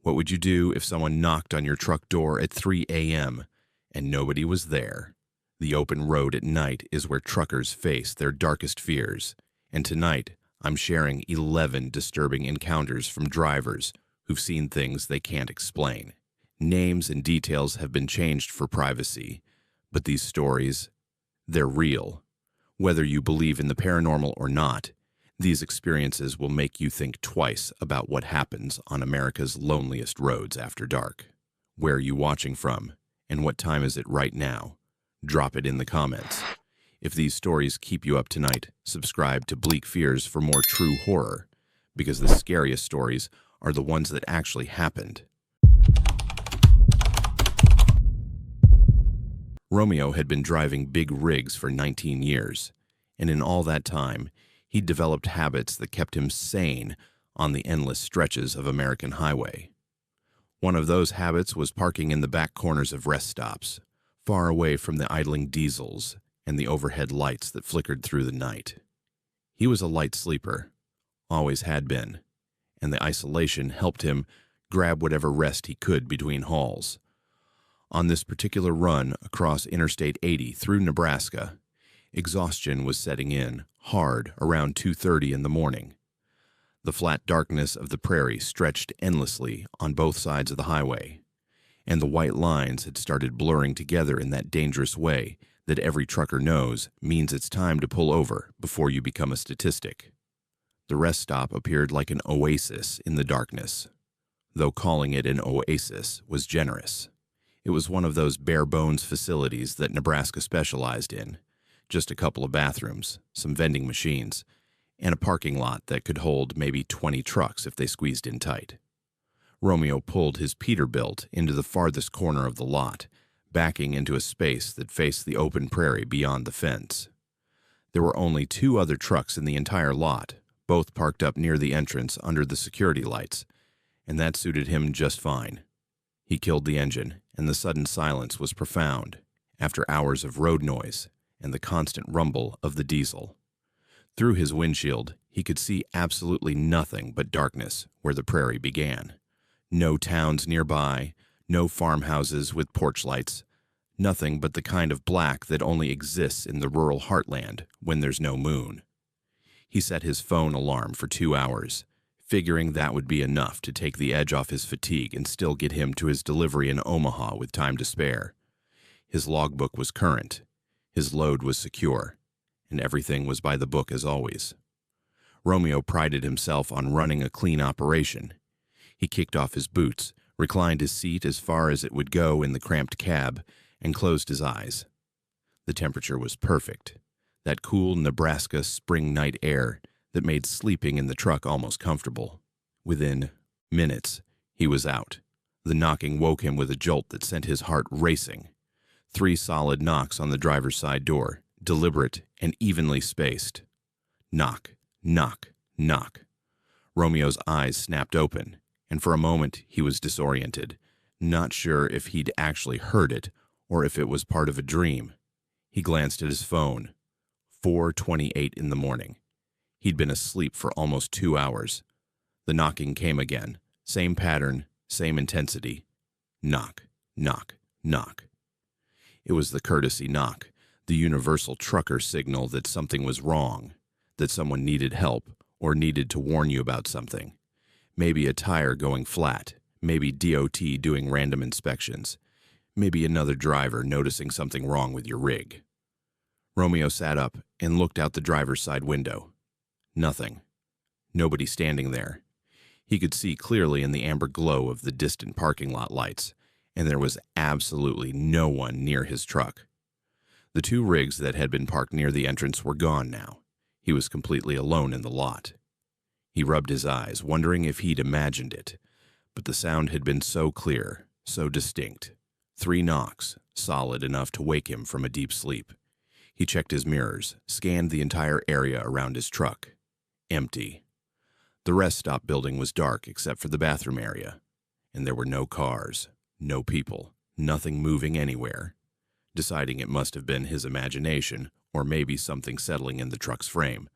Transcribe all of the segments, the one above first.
What would you do if someone knocked on your truck door at 3 a.m. and nobody was there? The open road at night is where truckers face their darkest fears. And tonight, I'm sharing 11 disturbing encounters from drivers who've seen things they can't explain. Names and details have been changed for privacy, but these stories, they're real. Whether you believe in the paranormal or not, these experiences will make you think twice about what happens on America's loneliest roads after dark. Where are you watching from, and what time is it right now? Drop it in the comments. If these stories keep you up tonight, subscribe to Bleak Fears for more true horror, because the scariest stories are the ones that actually happened. Romeo had been driving big rigs for 19 years, and in all that time, he'd developed habits that kept him sane on the endless stretches of American highway. One of those habits was parking in the back corners of rest stops, far away from the idling diesels and the overhead lights that flickered through the night. He was a light sleeper, always had been, and the isolation helped him grab whatever rest he could between hauls. On this particular run across Interstate 80 through Nebraska, exhaustion was setting in hard around 2:30 in the morning. The flat darkness of the prairie stretched endlessly on both sides of the highway, and the white lines had started blurring together in that dangerous way that every trucker knows means it's time to pull over before you become a statistic. The rest stop appeared like an oasis in the darkness, though calling it an oasis was generous. It was one of those bare-bones facilities that Nebraska specialized in. Just a couple of bathrooms, some vending machines, and a parking lot that could hold maybe 20 trucks if they squeezed in tight. Romeo pulled his Peterbilt into the farthest corner of the lot, backing into a space that faced the open prairie beyond the fence. There were only 2 other trucks in the entire lot, both parked up near the entrance under the security lights, and that suited him just fine. He killed the engine, and the sudden silence was profound, after hours of road noise and the constant rumble of the diesel. Through his windshield, he could see absolutely nothing but darkness where the prairie began. No towns nearby, no farmhouses with porch lights, nothing but the kind of black that only exists in the rural heartland when there's no moon. He set his phone alarm for 2 hours, figuring that would be enough to take the edge off his fatigue and still get him to his delivery in Omaha with time to spare. His logbook was current, his load was secure, and everything was by the book as always. Romeo prided himself on running a clean operation. He kicked off his boots, reclined his seat as far as it would go in the cramped cab, and closed his eyes. The temperature was perfect, that cool Nebraska spring night air that made sleeping in the truck almost comfortable. Within minutes, he was out. The knocking woke him with a jolt that sent his heart racing. 3 solid knocks on the driver's side door, deliberate and evenly spaced. Knock, knock, knock. Romeo's eyes snapped open, and for a moment he was disoriented, not sure if he'd actually heard it or if it was part of a dream. He glanced at his phone. 4:28 in the morning. He'd been asleep for almost 2 hours. The knocking came again. Same pattern, same intensity. Knock, knock, knock. It was the courtesy knock, the universal trucker signal that something was wrong, that someone needed help or needed to warn you about something. Maybe a tire going flat, maybe DOT doing random inspections, maybe another driver noticing something wrong with your rig. Romeo sat up and looked out the driver's side window. Nothing. Nobody standing there. He could see clearly in the amber glow of the distant parking lot lights, and there was absolutely no one near his truck. The 2 rigs that had been parked near the entrance were gone now. He was completely alone in the lot. He rubbed his eyes, wondering if he'd imagined it, but the sound had been so clear, so distinct. 3 knocks, solid enough to wake him from a deep sleep. He checked his mirrors, scanned the entire area around his truck. Empty. The rest stop building was dark except for the bathroom area, and there were no cars, no people, nothing moving anywhere. Deciding it must have been his imagination, or maybe something settling in the truck's frame,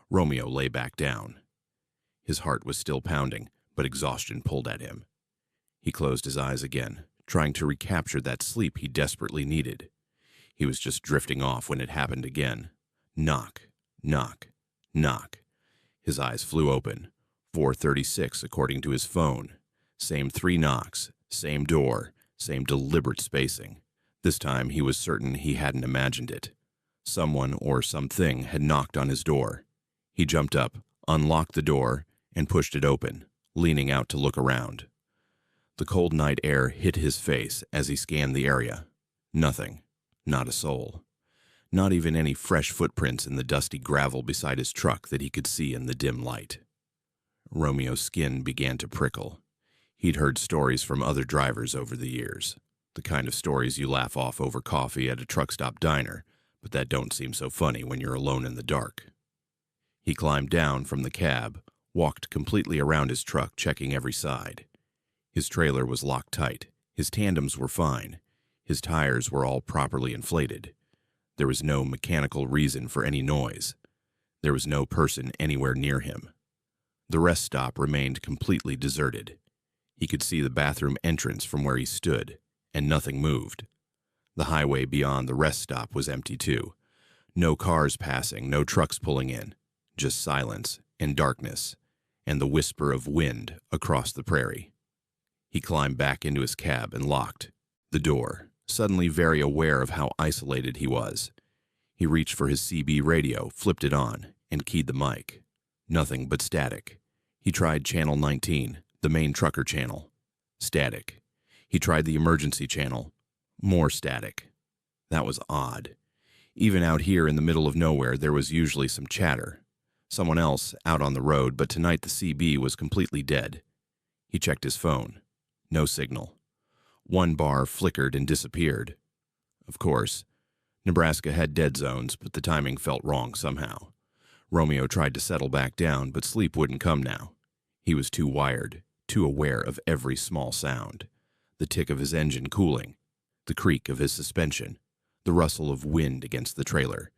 Romeo lay back down. His heart was still pounding, but exhaustion pulled at him. He closed his eyes again, trying to recapture that sleep he desperately needed. He was just drifting off when it happened again. Knock, knock, knock. His eyes flew open. 4:36 according to his phone. Same 3 knocks, same door, same deliberate spacing. This time he was certain he hadn't imagined it. Someone or something had knocked on his door. He jumped up, unlocked the door, and pushed it open, leaning out to look around. The cold night air hit his face as he scanned the area. Nothing. Not a soul. Not even any fresh footprints in the dusty gravel beside his truck that he could see in the dim light. Romeo's skin began to prickle. He'd heard stories from other drivers over the years, the kind of stories you laugh off over coffee at a truck stop diner, but that don't seem so funny when you're alone in the dark. He climbed down from the cab, walked completely around his truck, checking every side. His trailer was locked tight. His tandems were fine. His tires were all properly inflated. There was no mechanical reason for any noise. There was no person anywhere near him. The rest stop remained completely deserted. He could see the bathroom entrance from where he stood, and nothing moved. The highway beyond the rest stop was empty too. No cars passing, no trucks pulling in, just silence and darkness, and the whisper of wind across the prairie. He climbed back into his cab and locked the door, suddenly very aware of how isolated he was. He reached for his CB radio, flipped it on, and keyed the mic. Nothing but static. He tried channel 19, the main trucker channel. Static. He tried the emergency channel. More static. That was odd. Even out here in the middle of nowhere, there was usually some chatter. Someone else out on the road, but tonight the CB was completely dead. He checked his phone. No signal. One bar flickered and disappeared. Of course, Nebraska had dead zones, but the timing felt wrong somehow. Romeo tried to settle back down, but sleep wouldn't come now. He was too wired, too aware of every small sound. The tick of his engine cooling, the creak of his suspension, the rustle of wind against the trailer.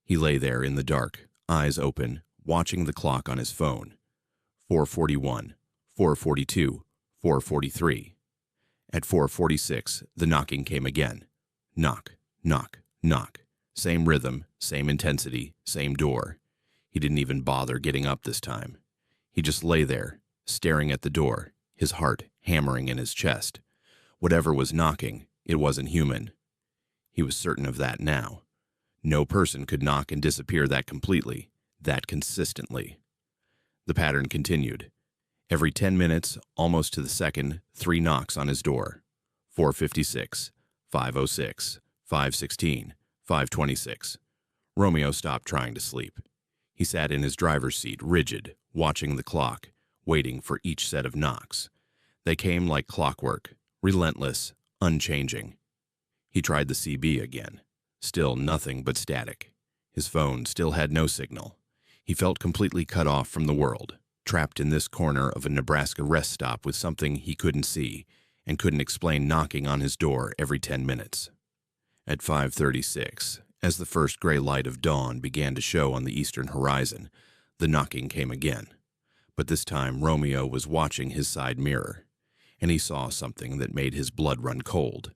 He lay there in the dark, eyes open, watching the clock on his phone. 4:41, 4:42, 4:43. At 4:46, the knocking came again. Knock, knock, knock. Same rhythm, same intensity, same door. He didn't even bother getting up this time. He just lay there, staring at the door, his heart hammering in his chest. Whatever was knocking, it wasn't human. He was certain of that now. No person could knock and disappear that completely, that consistently. The pattern continued. Every 10 minutes, almost to the second, 3 knocks on his door. 4:56, 5:06, 5:16, 5:26. Romeo stopped trying to sleep. He sat in his driver's seat, rigid, watching the clock, waiting for each set of knocks. They came like clockwork, relentless, unchanging. He tried the CB again. Still nothing but static. His phone still had no signal. He felt completely cut off from the world, trapped in this corner of a Nebraska rest stop with something he couldn't see and couldn't explain knocking on his door every 10 minutes. At 5:36, as the first gray light of dawn began to show on the eastern horizon, the knocking came again. But this time Romeo was watching his side mirror, and he saw something that made his blood run cold.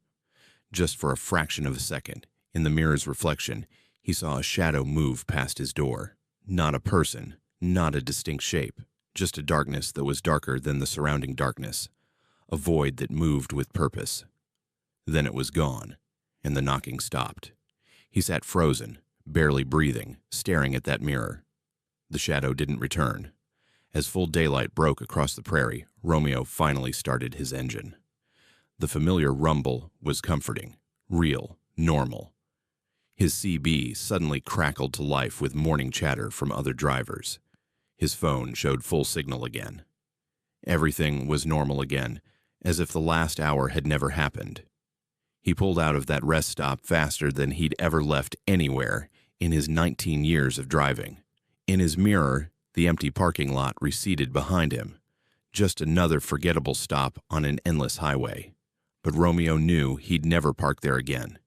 Just for a fraction of a second, in the mirror's reflection, he saw a shadow move past his door. Not a person, not a distinct shape, just a darkness that was darker than the surrounding darkness, a void that moved with purpose. Then it was gone, and the knocking stopped. He sat frozen, barely breathing, staring at that mirror. The shadow didn't return. As full daylight broke across the prairie, Romeo finally started his engine. The familiar rumble was comforting, real, normal. His CB suddenly crackled to life with morning chatter from other drivers. His phone showed full signal again. Everything was normal again, as if the last hour had never happened. He pulled out of that rest stop faster than he'd ever left anywhere in his 19 years of driving. In his mirror, the empty parking lot receded behind him. Just another forgettable stop on an endless highway. But Romeo knew he'd never park there again.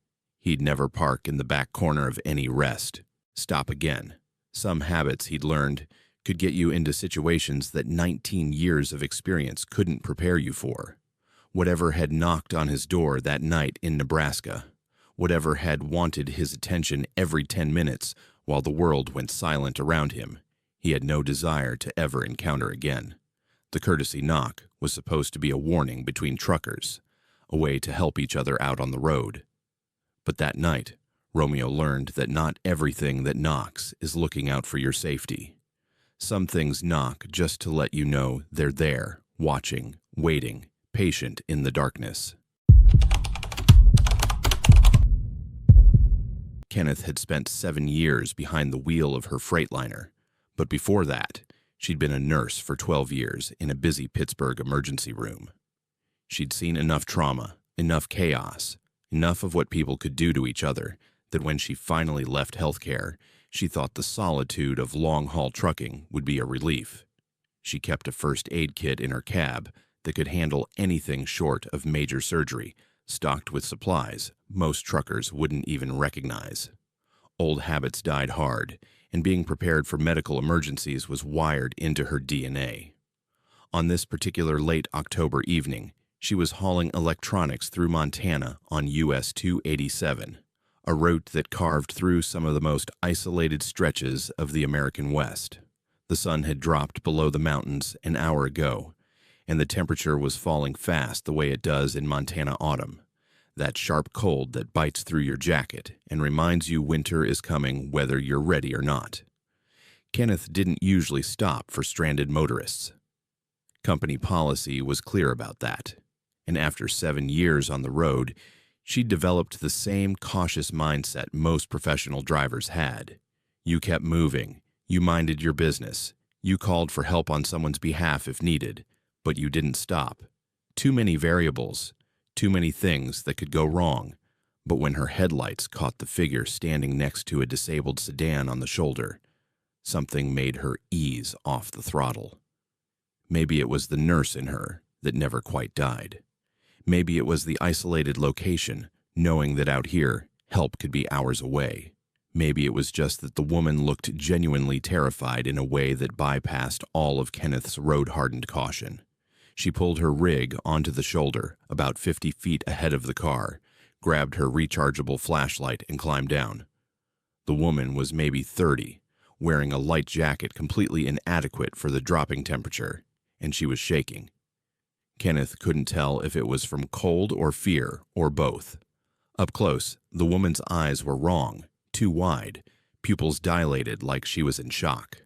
He'd never park in the back corner of any rest. Stop again. Some habits he'd learned could get you into situations that 19 years of experience couldn't prepare you for. Whatever had knocked on his door that night in Nebraska, whatever had wanted his attention every 10 minutes while the world went silent around him, he had no desire to ever encounter again. The courtesy knock was supposed to be a warning between truckers, a way to help each other out on the road. But that night, Romeo learned that not everything that knocks is looking out for your safety. Some things knock just to let you know they're there, watching, waiting, patient in the darkness. Kenneth had spent 7 years behind the wheel of her Freightliner, but before that, she'd been a nurse for 12 years in a busy Pittsburgh emergency room. She'd seen enough trauma, enough chaos, enough of what people could do to each other that when she finally left healthcare, she thought the solitude of long-haul trucking would be a relief. She kept a first aid kit in her cab that could handle anything short of major surgery, stocked with supplies most truckers wouldn't even recognize. Old habits died hard, and being prepared for medical emergencies was wired into her DNA. On this particular late October evening, she was hauling electronics through Montana on US 287, a route that carved through some of the most isolated stretches of the American West. The sun had dropped below the mountains an hour ago, and the temperature was falling fast the way it does in Montana autumn, that sharp cold that bites through your jacket and reminds you winter is coming whether you're ready or not. Kenneth didn't usually stop for stranded motorists. Company policy was clear about that, and after 7 years on the road, she'd developed the same cautious mindset most professional drivers had. You kept moving, you minded your business, you called for help on someone's behalf if needed, but you didn't stop. Too many variables, too many things that could go wrong. But when her headlights caught the figure standing next to a disabled sedan on the shoulder, something made her ease off the throttle. Maybe it was the nurse in her that never quite died. Maybe it was the isolated location, knowing that out here, help could be hours away. Maybe it was just that the woman looked genuinely terrified in a way that bypassed all of Kenneth's road-hardened caution. She pulled her rig onto the shoulder, about 50 feet ahead of the car, grabbed her rechargeable flashlight, and climbed down. The woman was maybe 30, wearing a light jacket completely inadequate for the dropping temperature, and she was shaking. Kenneth couldn't tell if it was from cold or fear, or both. Up close, the woman's eyes were wrong, too wide, pupils dilated like she was in shock.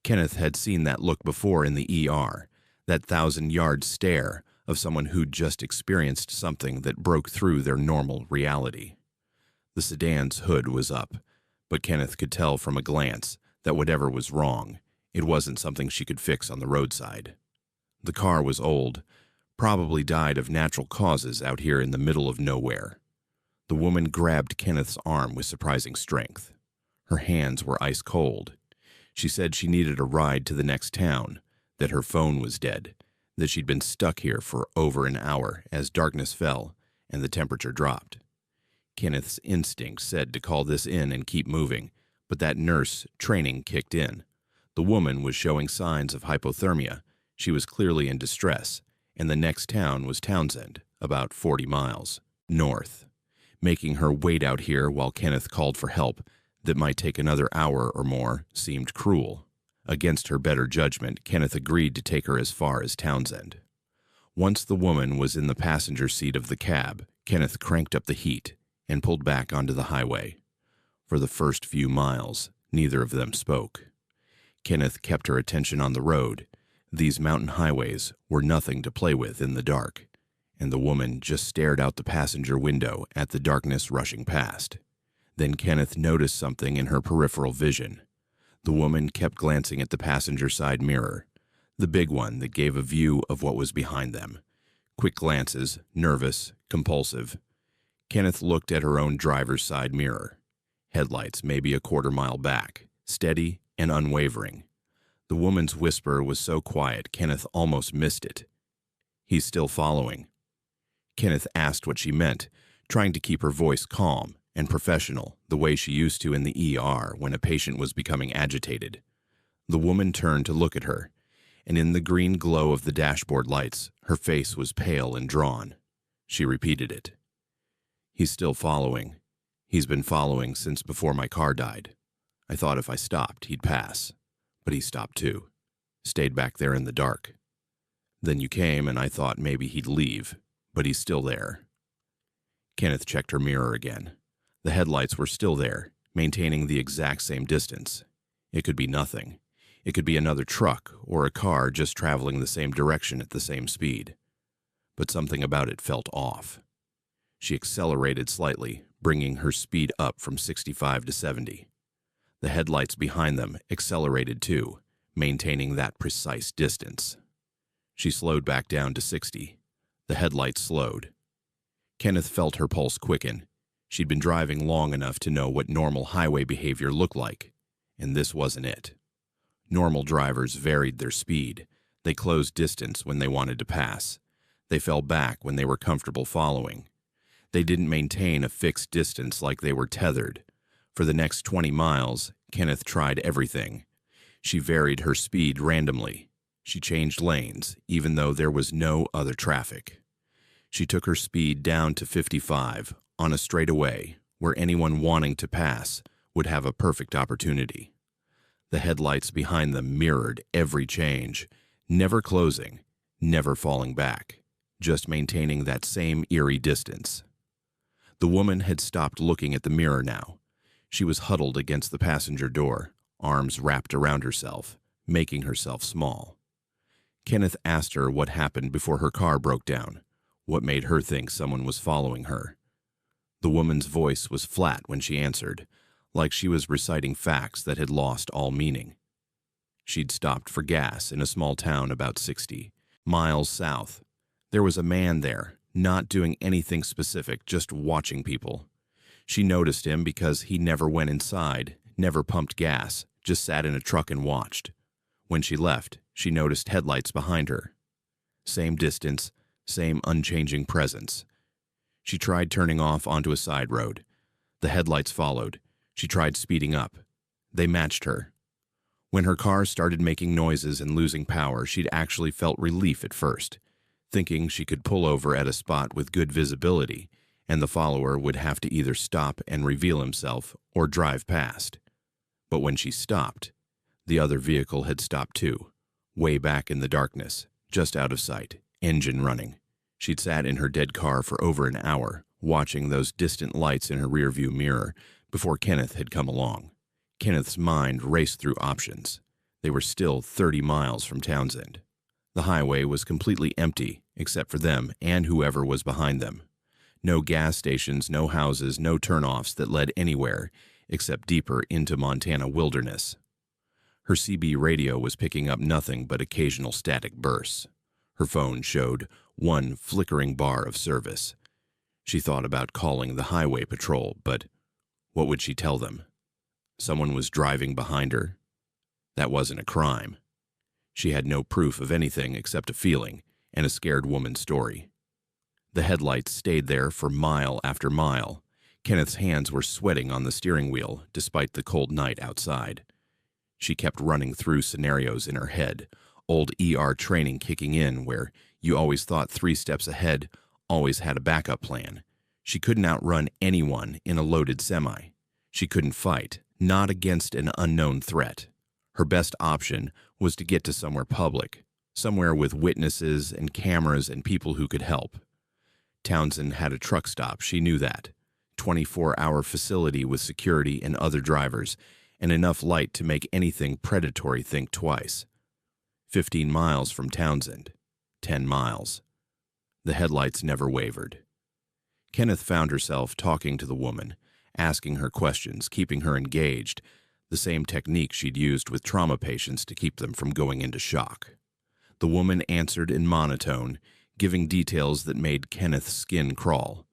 Kenneth had seen that look before in the ER, that 1,000-yard stare of someone who'd just experienced something that broke through their normal reality. The sedan's hood was up, but Kenneth could tell from a glance that whatever was wrong, it wasn't something she could fix on the roadside. The car was old, probably died of natural causes out here in the middle of nowhere. The woman grabbed Kenneth's arm with surprising strength. Her hands were ice cold. She said she needed a ride to the next town, that her phone was dead, that she'd been stuck here for over an hour as darkness fell and the temperature dropped. Kenneth's instinct said to call this in and keep moving, but that nurse training kicked in. The woman was showing signs of hypothermia. She was clearly in distress, and the next town was Townsend, about 40 miles north. Making her wait out here while Kenneth called for help that might take another hour or more seemed cruel. Against her better judgment, Kenneth agreed to take her as far as Townsend. Once the woman was in the passenger seat of the cab, Kenneth cranked up the heat and pulled back onto the highway. For the first few miles, neither of them spoke. Kenneth kept her attention on the road. These mountain highways were nothing to play with in the dark, and the woman just stared out the passenger window at the darkness rushing past. Then Kenneth noticed something in her peripheral vision. The woman kept glancing at the passenger side mirror, the big one that gave a view of what was behind them. Quick glances, nervous, compulsive. Kenneth looked at her own driver's side mirror. Headlights maybe a quarter-mile back, steady and unwavering. The woman's whisper was so quiet Kenneth almost missed it. "He's still following." Kenneth asked what she meant, trying to keep her voice calm and professional, the way she used to in the ER when a patient was becoming agitated. The woman turned to look at her, and in the green glow of the dashboard lights, her face was pale and drawn. She repeated it. "He's still following. He's been following since before my car died. I thought if I stopped, he'd pass. But he stopped too. Stayed back there in the dark. Then you came and I thought maybe he'd leave, but he's still there." Kenneth checked her mirror again. The headlights were still there, maintaining the exact same distance. It could be nothing. It could be another truck or a car just traveling the same direction at the same speed. But something about it felt off. She accelerated slightly, bringing her speed up from 65 to 70. The headlights behind them accelerated too, maintaining that precise distance. She slowed back down to 60. The headlights slowed. Kenneth felt her pulse quicken. She'd been driving long enough to know what normal highway behavior looked like, and this wasn't it. Normal drivers varied their speed. They closed distance when they wanted to pass. They fell back when they were comfortable following. They didn't maintain a fixed distance like they were tethered. For the next 20 miles, Kenneth tried everything. She varied her speed randomly. She changed lanes, even though there was no other traffic. She took her speed down to 55 on a straightaway where anyone wanting to pass would have a perfect opportunity. The headlights behind them mirrored every change, never closing, never falling back, just maintaining that same eerie distance. The woman had stopped looking at the mirror now. She was huddled against the passenger door, arms wrapped around herself, making herself small. Kenneth asked her what happened before her car broke down, what made her think someone was following her. The woman's voice was flat when she answered, like she was reciting facts that had lost all meaning. She'd stopped for gas in a small town about 60 miles south. There was a man there, not doing anything specific, just watching people. She noticed him because he never went inside, never pumped gas, just sat in a truck and watched. When she left, she noticed headlights behind her. Same distance, same unchanging presence. She tried turning off onto a side road. The headlights followed. She tried speeding up. They matched her. When her car started making noises and losing power, she'd actually felt relief at first, thinking she could pull over at a spot with good visibility, and the follower would have to either stop and reveal himself or drive past. But when she stopped, the other vehicle had stopped too, way back in the darkness, just out of sight, engine running. She'd sat in her dead car for over an hour, watching those distant lights in her rearview mirror before Kenneth had come along. Kenneth's mind raced through options. They were still 30 miles from Townsend. The highway was completely empty, except for them and whoever was behind them. No gas stations, no houses, no turnoffs that led anywhere, except deeper into Montana wilderness. Her CB radio was picking up nothing but occasional static bursts. Her phone showed one flickering bar of service. She thought about calling the highway patrol, but what would she tell them? Someone was driving behind her? That wasn't a crime. She had no proof of anything except a feeling and a scared woman's story. The headlights stayed there for mile after mile. Kenneth's hands were sweating on the steering wheel despite the cold night outside. She kept running through scenarios in her head, old ER training kicking in where you always thought 3 steps ahead, always had a backup plan. She couldn't outrun anyone in a loaded semi. She couldn't fight, not against an unknown threat. Her best option was to get to somewhere public, somewhere with witnesses and cameras and people who could help. Townsend had a truck stop, she knew that. 24-hour facility with security and other drivers, and enough light to make anything predatory think twice. 15 miles from Townsend. 10 miles. The headlights never wavered. Kenneth found herself talking to the woman, asking her questions, keeping her engaged, the same technique she'd used with trauma patients to keep them from going into shock. The woman answered in monotone, giving details that made Kenneth's skin crawl.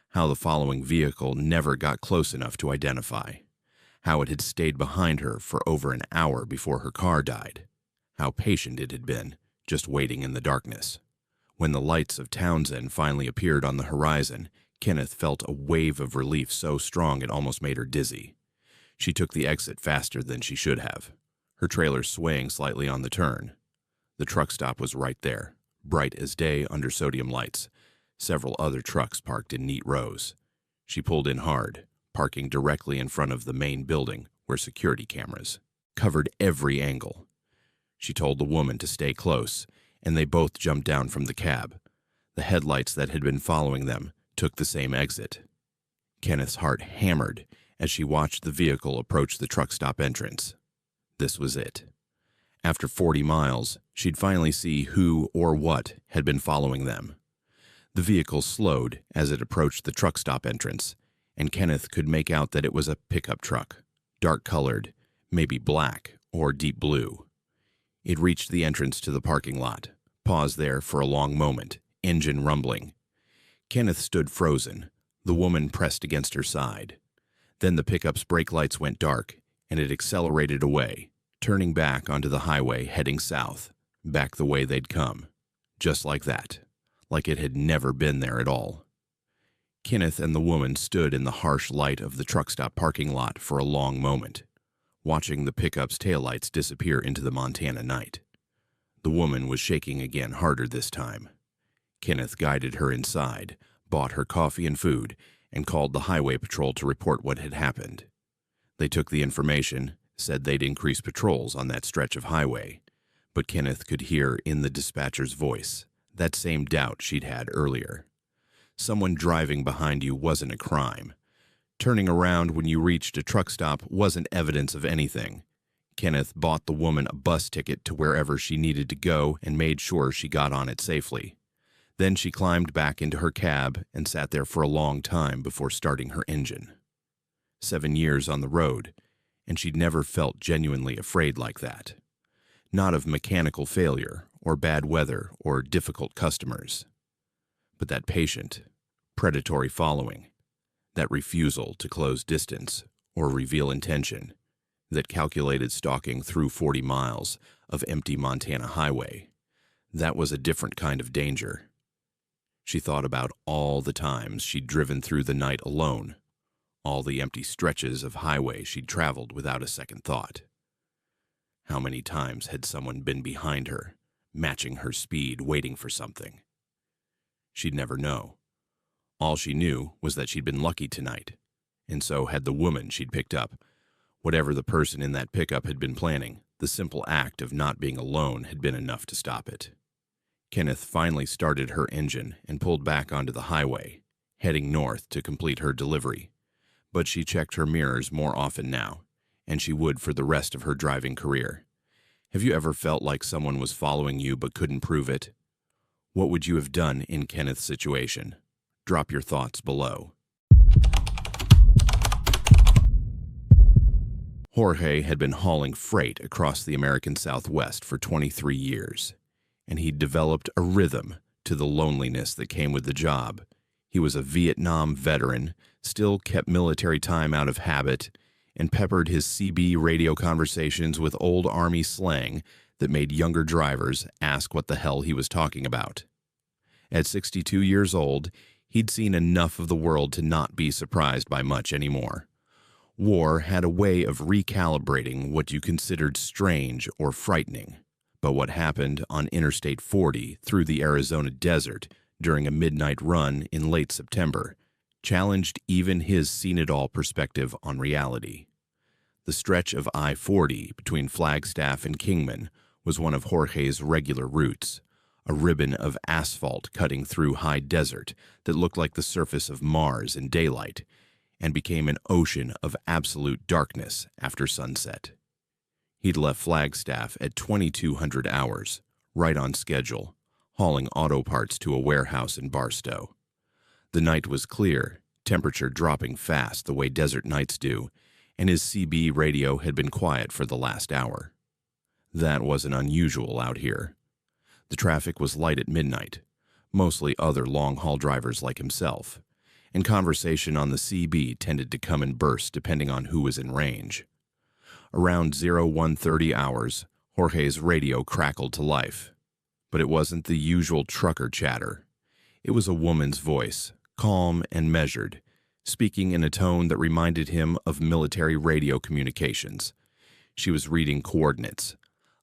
How the following vehicle never got close enough to identify. How it had stayed behind her for over an hour before her car died. How patient it had been, just waiting in the darkness. When the lights of Townsend finally appeared on the horizon, Kenneth felt a wave of relief so strong it almost made her dizzy. She took the exit faster than she should have, her trailer swaying slightly on the turn. The truck stop was right there, bright as day under sodium lights. Several other trucks parked in neat rows. She pulled in hard, parking directly in front of the main building where security cameras covered every angle. She told the woman to stay close, and they both jumped down from the cab. The headlights that had been following them took the same exit. Kenneth's heart hammered as she watched the vehicle approach the truck stop entrance. This was it. After 40 miles, she'd finally see who or what had been following them. The vehicle slowed as it approached the truck stop entrance, and Kenneth could make out that it was a pickup truck, dark-colored, maybe black or deep blue. It reached the entrance to the parking lot, paused there for a long moment, engine rumbling. Kenneth stood frozen. The woman pressed against her side. Then the pickup's brake lights went dark, and it accelerated away, turning back onto the highway heading south, back the way they'd come. Just like that, like it had never been there at all. Kenneth and the woman stood in the harsh light of the truck stop parking lot for a long moment, watching the pickup's taillights disappear into the Montana night. The woman was shaking again, harder this time. Kenneth guided her inside, bought her coffee and food, and called the highway patrol to report what had happened. They took the information, said they'd increase patrols on that stretch of highway, but Kenneth could hear in the dispatcher's voice that same doubt she'd had earlier. Someone driving behind you wasn't a crime. Turning around when you reached a truck stop wasn't evidence of anything. Kenneth bought the woman a bus ticket to wherever she needed to go and made sure she got on it safely. Then she climbed back into her cab and sat there for a long time before starting her engine. 7 years on the road, and she'd never felt genuinely afraid like that. Not of mechanical failure, or bad weather, or difficult customers. But that patient, predatory following, that refusal to close distance or reveal intention, that calculated stalking through 40 miles of empty Montana highway, that was a different kind of danger. She thought about all the times she'd driven through the night alone, all the empty stretches of highway she'd traveled without a second thought. How many times had someone been behind her, matching her speed, waiting for something? She'd never know. All she knew was that she'd been lucky tonight, and so had the woman she'd picked up. Whatever the person in that pickup had been planning, the simple act of not being alone had been enough to stop it. Kenneth finally started her engine and pulled back onto the highway, heading north to complete her delivery. But she checked her mirrors more often now, and she would for the rest of her driving career. Have you ever felt like someone was following you but couldn't prove it? What would you have done in Kenneth's situation? Drop your thoughts below. Jorge had been hauling freight across the American Southwest for 23 years, and he'd developed a rhythm to the loneliness that came with the job. He was a Vietnam veteran, still kept military time out of habit, and peppered his CB radio conversations with old Army slang that made younger drivers ask what the hell he was talking about. At 62 years old, he'd seen enough of the world to not be surprised by much anymore. War had a way of recalibrating what you considered strange or frightening, but what happened on Interstate 40 through the Arizona desert during a midnight run in late September challenged even his seen-it-all perspective on reality. The stretch of I-40 between Flagstaff and Kingman was one of Jorge's regular routes, a ribbon of asphalt cutting through high desert that looked like the surface of Mars in daylight, and became an ocean of absolute darkness after sunset. He'd left Flagstaff at 2200 hours, right on schedule, hauling auto parts to a warehouse in Barstow. The night was clear, temperature dropping fast the way desert nights do, and his CB radio had been quiet for the last hour. That wasn't unusual out here. The traffic was light at midnight, mostly other long-haul drivers like himself, and conversation on the CB tended to come in bursts depending on who was in range. Around 0130 hours, Jorge's radio crackled to life, but it wasn't the usual trucker chatter. It was a woman's voice, calm and measured, speaking in a tone that reminded him of military radio communications. She was reading coordinates,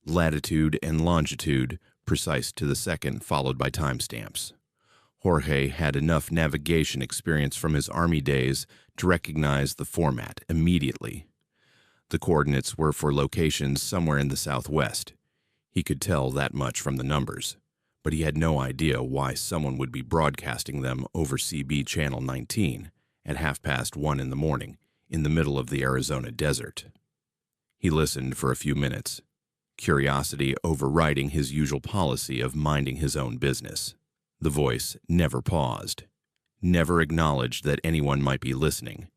latitude and longitude, precise to the second, followed by timestamps. Jorge had enough navigation experience from his Army days to recognize the format immediately. The coordinates were for locations somewhere in the southwest. He could tell that much from the numbers, but he had no idea why someone would be broadcasting them over CB Channel 19 at 1:30 in the morning in the middle of the Arizona desert. He listened for a few minutes, curiosity overriding his usual policy of minding his own business. The voice never paused, never acknowledged that anyone might be listening,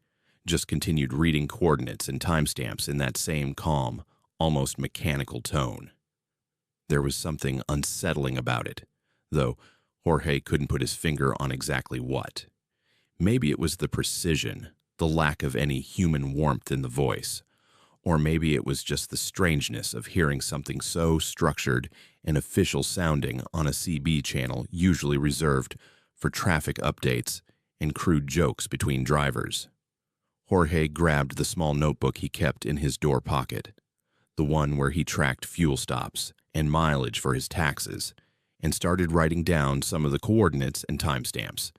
just continued reading coordinates and timestamps in that same calm, almost mechanical tone. There was something unsettling about it, though Jorge couldn't put his finger on exactly what. Maybe it was the precision, the lack of any human warmth in the voice, or maybe it was just the strangeness of hearing something so structured and official sounding on a CB channel usually reserved for traffic updates and crude jokes between drivers. Jorge grabbed the small notebook he kept in his door pocket, the one where he tracked fuel stops and mileage for his taxes, and started writing down some of the coordinates and timestamps.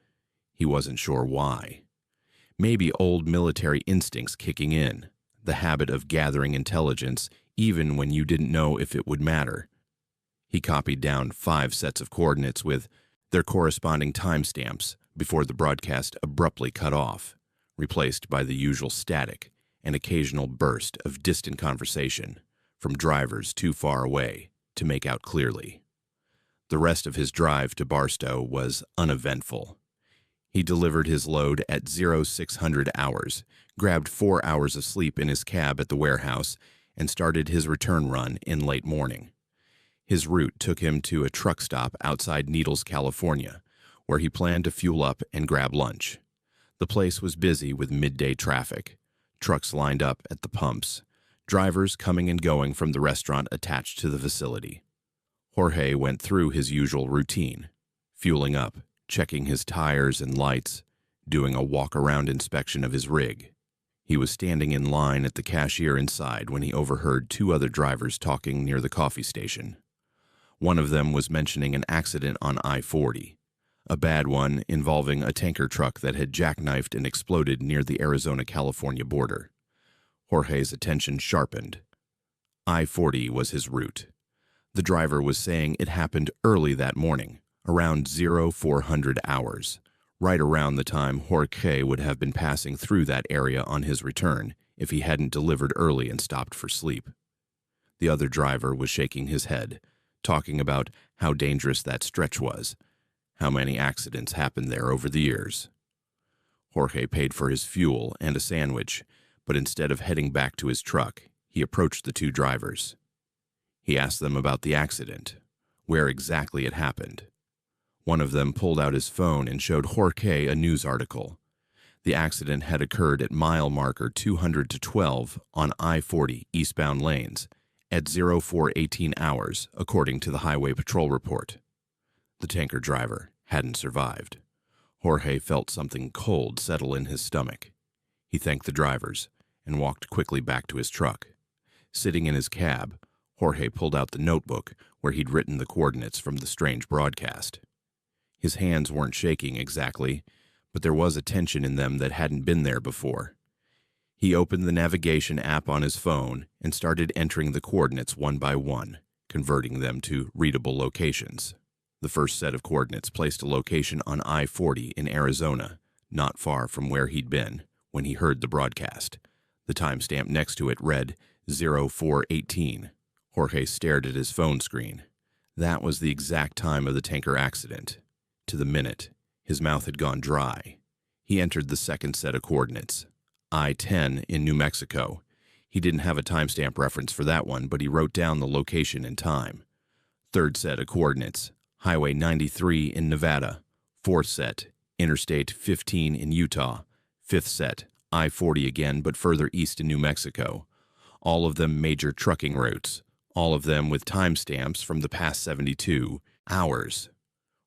He wasn't sure why. Maybe old military instincts kicking in, the habit of gathering intelligence even when you didn't know if it would matter. He copied down 5 sets of coordinates with their corresponding timestamps before the broadcast abruptly cut off, replaced by the usual static and occasional burst of distant conversation from drivers too far away to make out clearly. The rest of his drive to Barstow was uneventful. He delivered his load at 0600 hours, grabbed 4 hours of sleep in his cab at the warehouse, and started his return run in late morning. His route took him to a truck stop outside Needles, California, where he planned to fuel up and grab lunch. The place was busy with midday traffic, trucks lined up at the pumps, drivers coming and going from the restaurant attached to the facility. Jorge went through his usual routine, fueling up, checking his tires and lights, doing a walk-around inspection of his rig. He was standing in line at the cashier inside when he overheard 2 other drivers talking near the coffee station. One of them was mentioning an accident on I-40, a bad one involving a tanker truck that had jackknifed and exploded near the Arizona-California border. Jorge's attention sharpened. I-40 was his route. The driver was saying it happened early that morning, around 0400 hours, right around the time Jorge would have been passing through that area on his return if he hadn't delivered early and stopped for sleep. The other driver was shaking his head, talking about how dangerous that stretch was, how many accidents happened there over the years. Jorge paid for his fuel and a sandwich, but instead of heading back to his truck, he approached the 2 drivers. He asked them about the accident, where exactly it happened. One of them pulled out his phone and showed Jorge a news article. The accident had occurred at mile marker 200 to 12 on I-40 eastbound lanes at 0418 hours, according to the Highway Patrol report. The tanker driver hadn't survived. Jorge felt something cold settle in his stomach. He thanked the drivers and walked quickly back to his truck. Sitting in his cab, Jorge pulled out the notebook where he'd written the coordinates from the strange broadcast. His hands weren't shaking exactly, but there was a tension in them that hadn't been there before. He opened the navigation app on his phone and started entering the coordinates one by one, converting them to readable locations. The first set of coordinates placed a location on I-40 in Arizona, not far from where he'd been when he heard the broadcast. The timestamp next to it read 0418. Jorge stared at his phone screen. That was the exact time of the tanker accident. To the minute, his mouth had gone dry. He entered the second set of coordinates, I-10 in New Mexico. He didn't have a timestamp reference for that one, but he wrote down the location and time. Third set of coordinates, Highway 93 in Nevada. Fourth set, Interstate 15 in Utah. Fifth set, I-40 again, but further east in New Mexico. All of them major trucking routes, all of them with timestamps from the past 72 hours.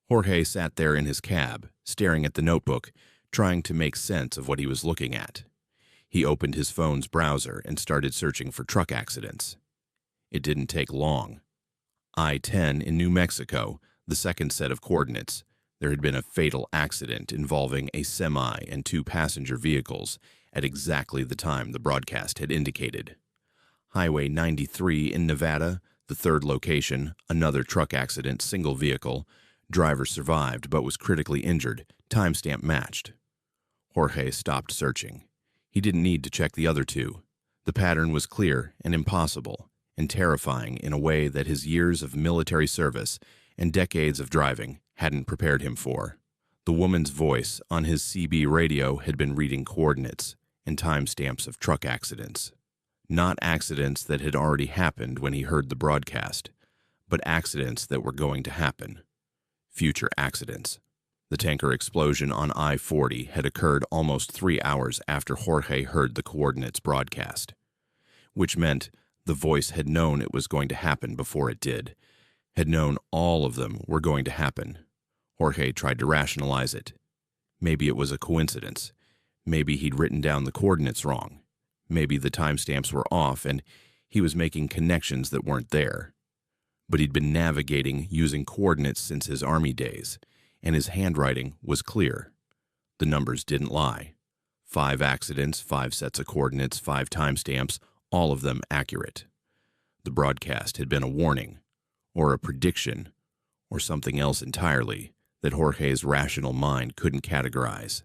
Jorge sat there in his cab, staring at the notebook, trying to make sense of what he was looking at. He opened his phone's browser and started searching for truck accidents. It didn't take long. I-10 in New Mexico, the second set of coordinates. There had been a fatal accident involving a semi and two passenger vehicles at exactly the time the broadcast had indicated. Highway 93 in Nevada, the third location, another truck accident, single vehicle. Driver survived but was critically injured, timestamp matched. Jorge stopped searching. He didn't need to check the other two. The pattern was clear and impossible, and terrifying in a way that his years of military service and decades of driving hadn't prepared him for. The woman's voice on his CB radio had been reading coordinates and timestamps of truck accidents. Not accidents that had already happened when he heard the broadcast, but accidents that were going to happen. Future accidents. The tanker explosion on I-40 had occurred almost 3 hours after Jorge heard the coordinates broadcast, which meant the voice had known it was going to happen before it did, had known all of them were going to happen. Jorge tried to rationalize it. Maybe it was a coincidence. Maybe he'd written down the coordinates wrong. Maybe the timestamps were off and he was making connections that weren't there. But he'd been navigating using coordinates since his Army days, and his handwriting was clear. The numbers didn't lie. 5 accidents, 5 sets of coordinates, 5 timestamps, all of them accurate. The broadcast had been a warning, or a prediction, or something else entirely that Jorge's rational mind couldn't categorize.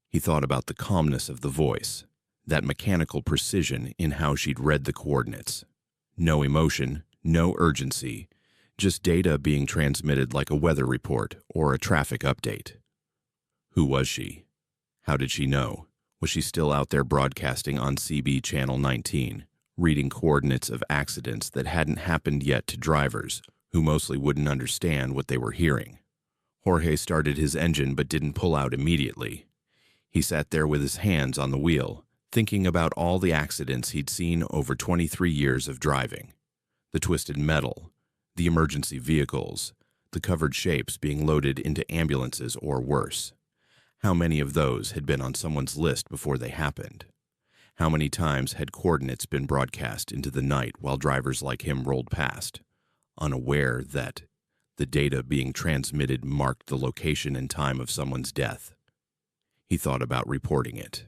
He thought about the calmness of the voice, that mechanical precision in how she'd read the coordinates. No emotion, no urgency, just data being transmitted like a weather report or a traffic update. Who was she? How did she know? Was she still out there broadcasting on CB Channel 19, reading coordinates of accidents that hadn't happened yet to drivers who mostly wouldn't understand what they were hearing? Jorge started his engine but didn't pull out immediately. He sat there with his hands on the wheel, thinking about all the accidents he'd seen over 23 years of driving. The twisted metal, the emergency vehicles, the covered shapes being loaded into ambulances or worse. How many of those had been on someone's list before they happened? How many times had coordinates been broadcast into the night while drivers like him rolled past, unaware that the data being transmitted marked the location and time of someone's death? He thought about reporting it.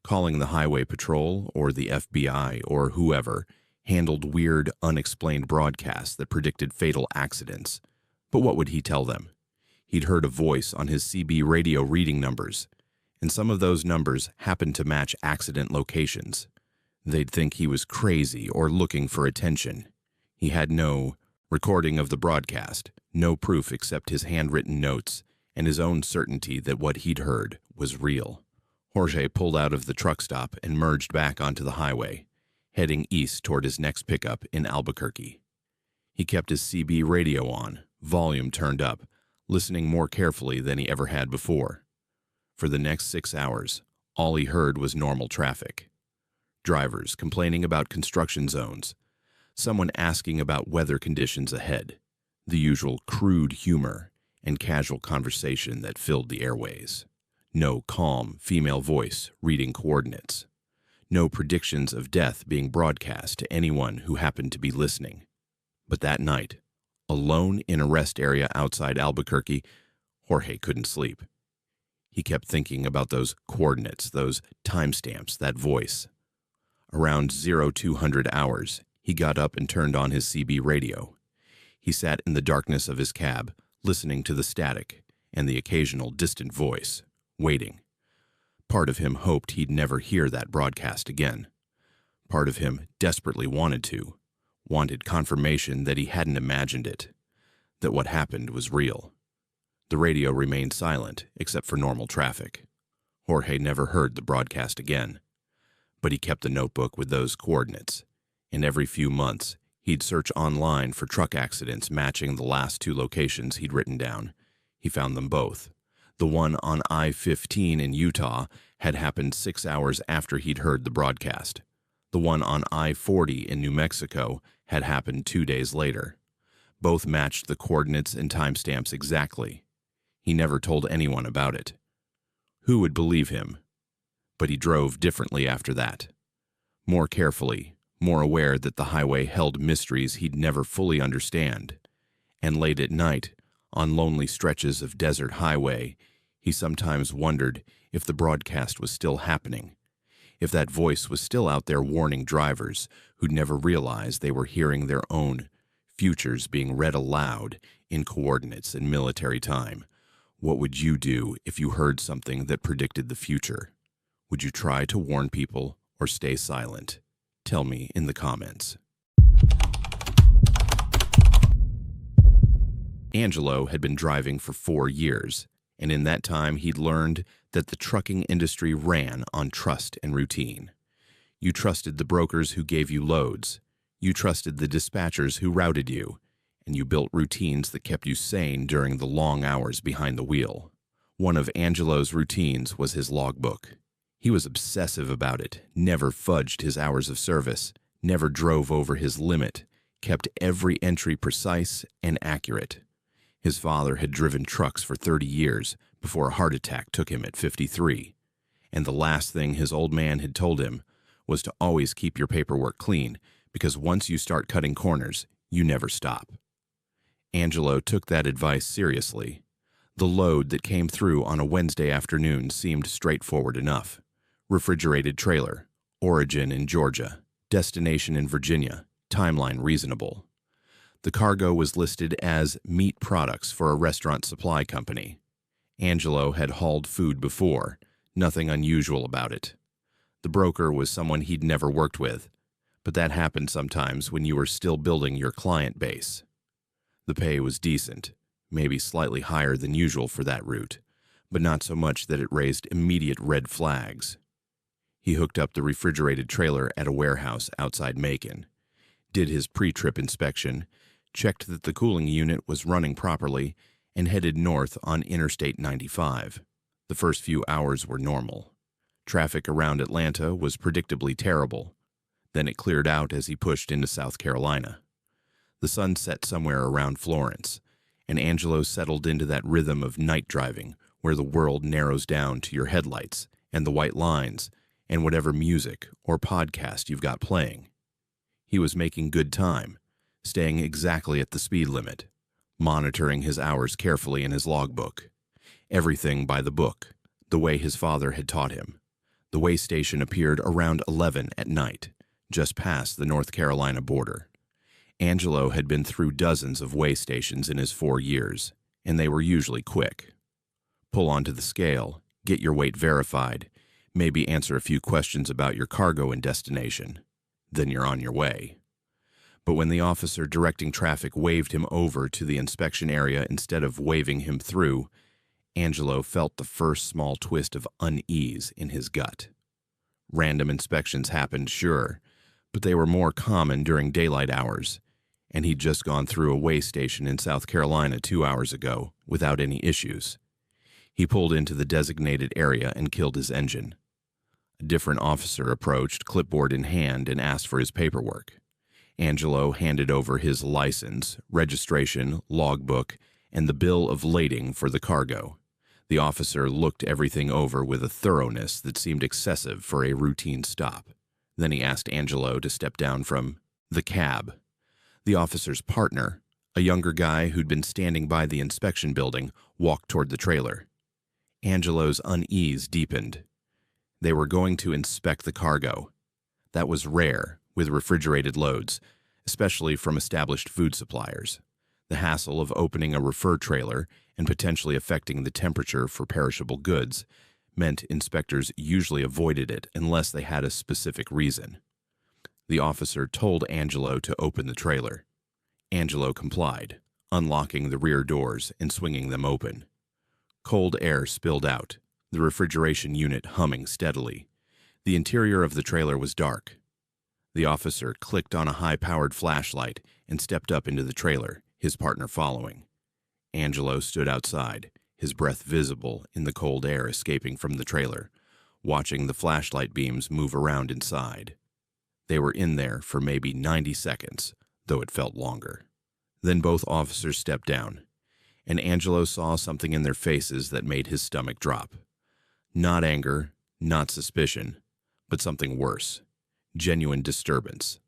Calling the highway patrol or the FBI or whoever handled weird, unexplained broadcasts that predicted fatal accidents. But what would he tell them? He'd heard a voice on his CB radio reading numbers, and some of those numbers happened to match accident locations. They'd think he was crazy or looking for attention. He had no recording of the broadcast, no proof except his handwritten notes and his own certainty that what he'd heard was real. Jorge pulled out of the truck stop and merged back onto the highway, heading east toward his next pickup in Albuquerque. He kept his CB radio on, volume turned up, listening more carefully than he ever had before. For the next 6 hours, all he heard was normal traffic. Drivers complaining about construction zones, someone asking about weather conditions ahead, the usual crude humor and casual conversation that filled the airways. No calm female voice reading coordinates. No predictions of death being broadcast to anyone who happened to be listening. But that night, alone in a rest area outside Albuquerque, Jorge couldn't sleep. He kept thinking about those coordinates, those timestamps, that voice. Around 0200 hours, he got up and turned on his CB radio. He sat in the darkness of his cab, listening to the static and the occasional distant voice, waiting. Part of him hoped he'd never hear that broadcast again. Part of him desperately wanted to, wanted confirmation that he hadn't imagined it, that what happened was real. The radio remained silent except for normal traffic. Jorge never heard the broadcast again, but he kept the notebook with those coordinates, and every few months he'd search online for truck accidents matching the last 2 locations he'd written down. He found them both. The one on I-15 in Utah had happened 6 hours after he'd heard the broadcast. The one on I-40 in New Mexico had happened 2 days later. Both matched the coordinates and timestamps exactly. He never told anyone about it. Who would believe him? But he drove differently after that. More carefully, more aware that the highway held mysteries he'd never fully understand. And late at night, on lonely stretches of desert highway, he sometimes wondered if the broadcast was still happening, if that voice was still out there warning drivers who'd never realized they were hearing their own futures being read aloud in coordinates and military time. What would you do if you heard something that predicted the future? Would you try to warn people or stay silent? Tell me in the comments. Angelo had been driving for 4 years, and in that time he'd learned that the trucking industry ran on trust and routine. You trusted the brokers who gave you loads, you trusted the dispatchers who routed you, and you built routines that kept you sane during the long hours behind the wheel. One of Angelo's routines was his logbook. He was obsessive about it, never fudged his hours of service, never drove over his limit, kept every entry precise and accurate. His father had driven trucks for 30 years before a heart attack took him at 53, and the last thing his old man had told him was to always keep your paperwork clean, because once you start cutting corners, you never stop. Angelo took that advice seriously. The load that came through on a Wednesday afternoon seemed straightforward enough. Refrigerated trailer, origin in Georgia, destination in Virginia, timeline reasonable. The cargo was listed as meat products for a restaurant supply company. Angelo had hauled food before, nothing unusual about it. The broker was someone he'd never worked with, but that happened sometimes when you were still building your client base. The pay was decent, maybe slightly higher than usual for that route, but not so much that it raised immediate red flags. He hooked up the refrigerated trailer at a warehouse outside Macon, did his pre-trip inspection, checked that the cooling unit was running properly, and headed north on Interstate 95. The first few hours were normal. Traffic around Atlanta was predictably terrible. Then it cleared out as he pushed into South Carolina. The sun set somewhere around Florence, and Angelo settled into that rhythm of night driving where the world narrows down to your headlights and the white lines and whatever music or podcast you've got playing. He was making good time, staying exactly at the speed limit, monitoring his hours carefully in his logbook. Everything by the book, the way his father had taught him. The way station appeared around 11 at night, just past the North Carolina border. Angelo had been through dozens of way stations in his 4 years, and they were usually quick. Pull onto the scale, get your weight verified, maybe answer a few questions about your cargo and destination. Then you're on your way. But when the officer directing traffic waved him over to the inspection area instead of waving him through, Angelo felt the first small twist of unease in his gut. Random inspections happened, sure, but they were more common during daylight hours, and he'd just gone through a way station in South Carolina 2 hours ago without any issues. He pulled into the designated area and killed his engine. A different officer approached, clipboard in hand, and asked for his paperwork. Angelo handed over his license, registration, logbook, and the bill of lading for the cargo. The officer looked everything over with a thoroughness that seemed excessive for a routine stop. Then he asked Angelo to step down from the cab. The officer's partner, a younger guy who'd been standing by the inspection building, walked toward the trailer. Angelo's unease deepened. They were going to inspect the cargo. That was rare with refrigerated loads, especially from established food suppliers. The hassle of opening a reefer trailer and potentially affecting the temperature for perishable goods meant inspectors usually avoided it unless they had a specific reason. The officer told Angelo to open the trailer. Angelo complied, unlocking the rear doors and swinging them open. Cold air spilled out, the refrigeration unit humming steadily. The interior of the trailer was dark. The officer clicked on a high-powered flashlight and stepped up into the trailer, his partner following. Angelo stood outside, his breath visible in the cold air escaping from the trailer, watching the flashlight beams move around inside. They were in there for maybe 90 seconds, though it felt longer. Then both officers stepped down, and Angelo saw something in their faces that made his stomach drop. Not anger, not suspicion, but something worse. Genuine disturbance,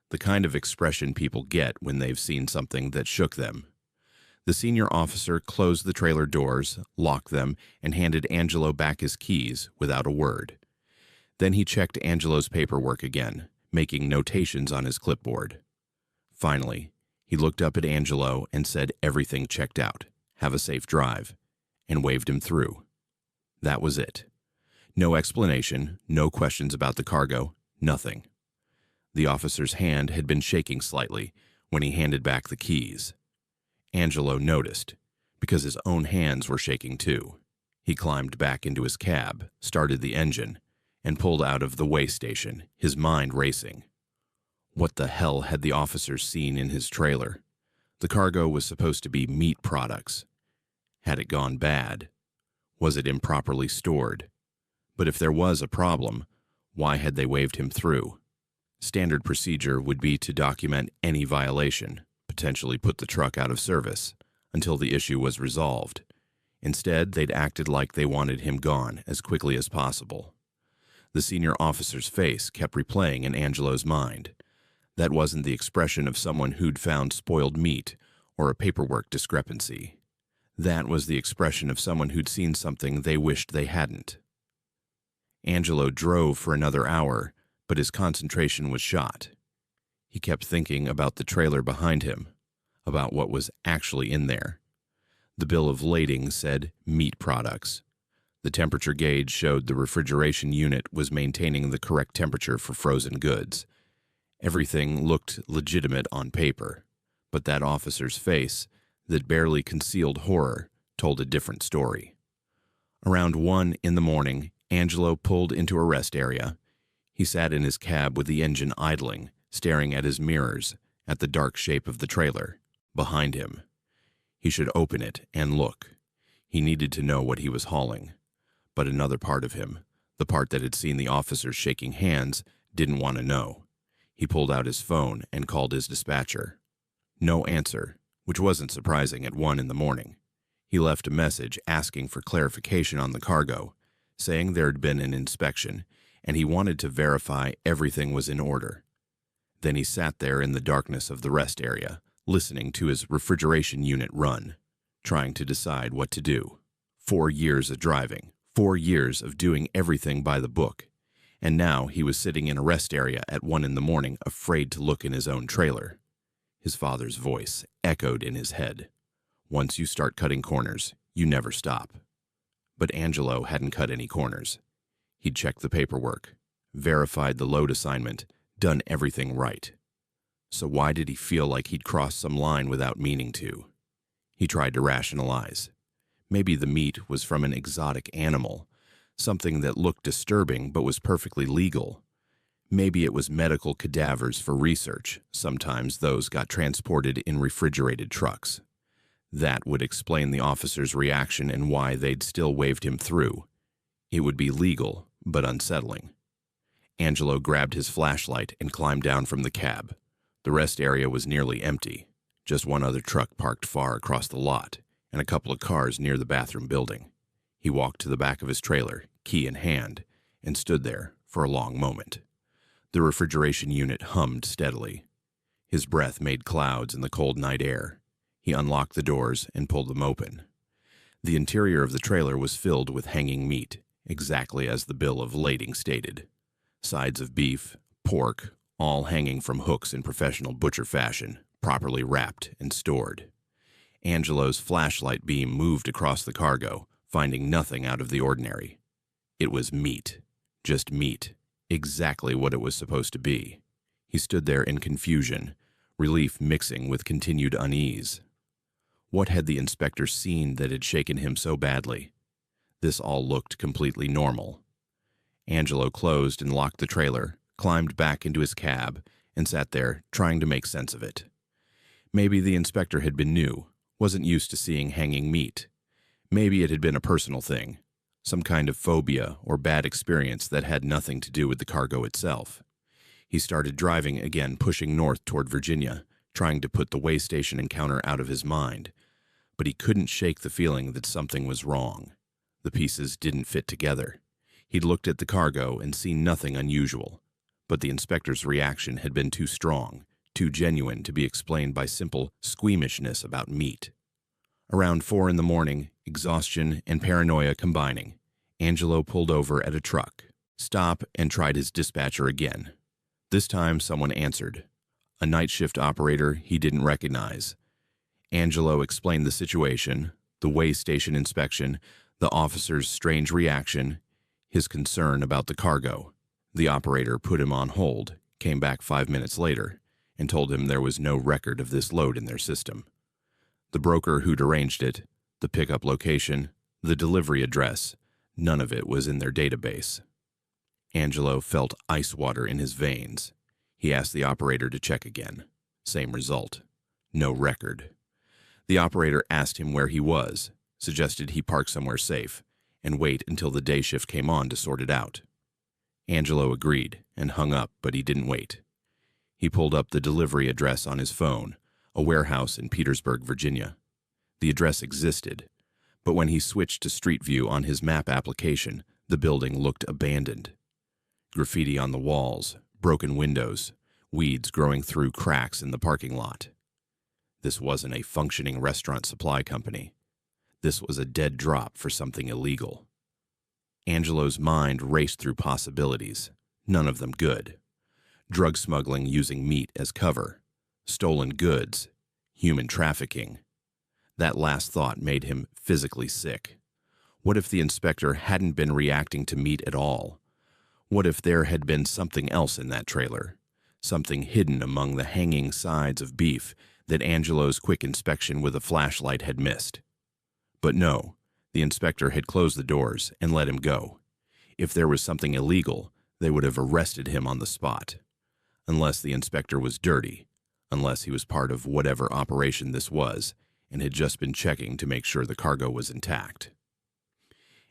the kind of expression people get when they've seen something that shook them. The senior officer closed the trailer doors, locked them, and handed Angelo back his keys without a word. Then he checked Angelo's paperwork again, making notations on his clipboard. Finally, he looked up at Angelo and said everything checked out, have a safe drive, and waved him through. That was it. No explanation, no questions about the cargo, nothing. The officer's hand had been shaking slightly when he handed back the keys. Angelo noticed, because his own hands were shaking too. He climbed back into his cab, started the engine, and pulled out of the way station, his mind racing. What the hell had the officers seen in his trailer? The cargo was supposed to be meat products. Had it gone bad? Was it improperly stored? But if there was a problem, why had they waved him through? Standard procedure would be to document any violation, potentially put the truck out of service, until the issue was resolved. Instead, they'd acted like they wanted him gone as quickly as possible. The senior officer's face kept replaying in Angelo's mind. That wasn't the expression of someone who'd found spoiled meat or a paperwork discrepancy. That was the expression of someone who'd seen something they wished they hadn't. Angelo drove for another hour, but his concentration was shot. He kept thinking about the trailer behind him, about what was actually in there. The bill of lading said meat products. The temperature gauge showed the refrigeration unit was maintaining the correct temperature for frozen goods. Everything looked legitimate on paper, but that officer's face, that barely concealed horror, told a different story. Around 1 in the morning, Angelo pulled into a rest area. He sat in his cab with the engine idling, staring at his mirrors, at the dark shape of the trailer, behind him. He should open it and look. He needed to know what he was hauling. But another part of him, the part that had seen the officers shaking hands, didn't want to know. He pulled out his phone and called his dispatcher. No answer, which wasn't surprising at 1 in the morning. He left a message asking for clarification on the cargo, saying there had been an inspection, and he wanted to verify everything was in order. Then he sat there in the darkness of the rest area, listening to his refrigeration unit run, trying to decide what to do. 4 years of driving, 4 years of doing everything by the book, and now he was sitting in a rest area at 1 in the morning, afraid to look in his own trailer. His father's voice echoed in his head. Once you start cutting corners, you never stop. But Angelo hadn't cut any corners. He'd checked the paperwork, verified the load assignment, done everything right. So why did he feel like he'd crossed some line without meaning to? He tried to rationalize. Maybe the meat was from an exotic animal, something that looked disturbing but was perfectly legal. Maybe it was medical cadavers for research. Sometimes those got transported in refrigerated trucks. That would explain the officer's reaction and why they'd still waved him through. It would be legal, but unsettling. Angelo grabbed his flashlight and climbed down from the cab. The rest area was nearly empty. Just one other truck parked far across the lot, and a couple of cars near the bathroom building. He walked to the back of his trailer, key in hand, and stood there for a long moment. The refrigeration unit hummed steadily. His breath made clouds in the cold night air. He unlocked the doors and pulled them open. The interior of the trailer was filled with hanging meat, exactly as the bill of lading stated. Sides of beef, pork, all hanging from hooks in professional butcher fashion, properly wrapped and stored. Angelo's flashlight beam moved across the cargo, finding nothing out of the ordinary. It was meat. Just meat. Exactly what it was supposed to be. He stood there in confusion, relief mixing with continued unease. What had the inspector seen that had shaken him so badly? This all looked completely normal. Angelo closed and locked the trailer, climbed back into his cab, and sat there trying to make sense of it. Maybe the inspector had been new, wasn't used to seeing hanging meat. Maybe it had been a personal thing, some kind of phobia or bad experience that had nothing to do with the cargo itself. He started driving again, pushing north toward Virginia, trying to put the way station encounter out of his mind. But he couldn't shake the feeling that something was wrong. The pieces didn't fit together. He'd looked at the cargo and seen nothing unusual. But the inspector's reaction had been too strong, too genuine to be explained by simple squeamishness about meat. Around 4 in the morning, exhaustion and paranoia combining, Angelo pulled over at a truck stop and tried his dispatcher again. This time someone answered, a night shift operator he didn't recognize. Angelo explained the situation, the way station inspection, the officer's strange reaction, his concern about the cargo. The operator put him on hold, came back 5 minutes later, and told him there was no record of this load in their system. The broker who'd arranged it, the pickup location, the delivery address, none of it was in their database. Angelo felt ice water in his veins. He asked the operator to check again. Same result. No record. The operator asked him where he was, suggested he park somewhere safe, and wait until the day shift came on to sort it out. Angelo agreed and hung up, but he didn't wait. He pulled up the delivery address on his phone, a warehouse in Petersburg, Virginia. The address existed, but when he switched to Street View on his map application, the building looked abandoned. Graffiti on the walls, broken windows, weeds growing through cracks in the parking lot. This wasn't a functioning restaurant supply company. This was a dead drop for something illegal. Angelo's mind raced through possibilities, none of them good. Drug smuggling using meat as cover, stolen goods, human trafficking. That last thought made him physically sick. What if the inspector hadn't been reacting to meat at all? What if there had been something else in that trailer? Something hidden among the hanging sides of beef that Angelo's quick inspection with a flashlight had missed. But no, the inspector had closed the doors and let him go. If there was something illegal, they would have arrested him on the spot. Unless the inspector was dirty, unless he was part of whatever operation this was and had just been checking to make sure the cargo was intact.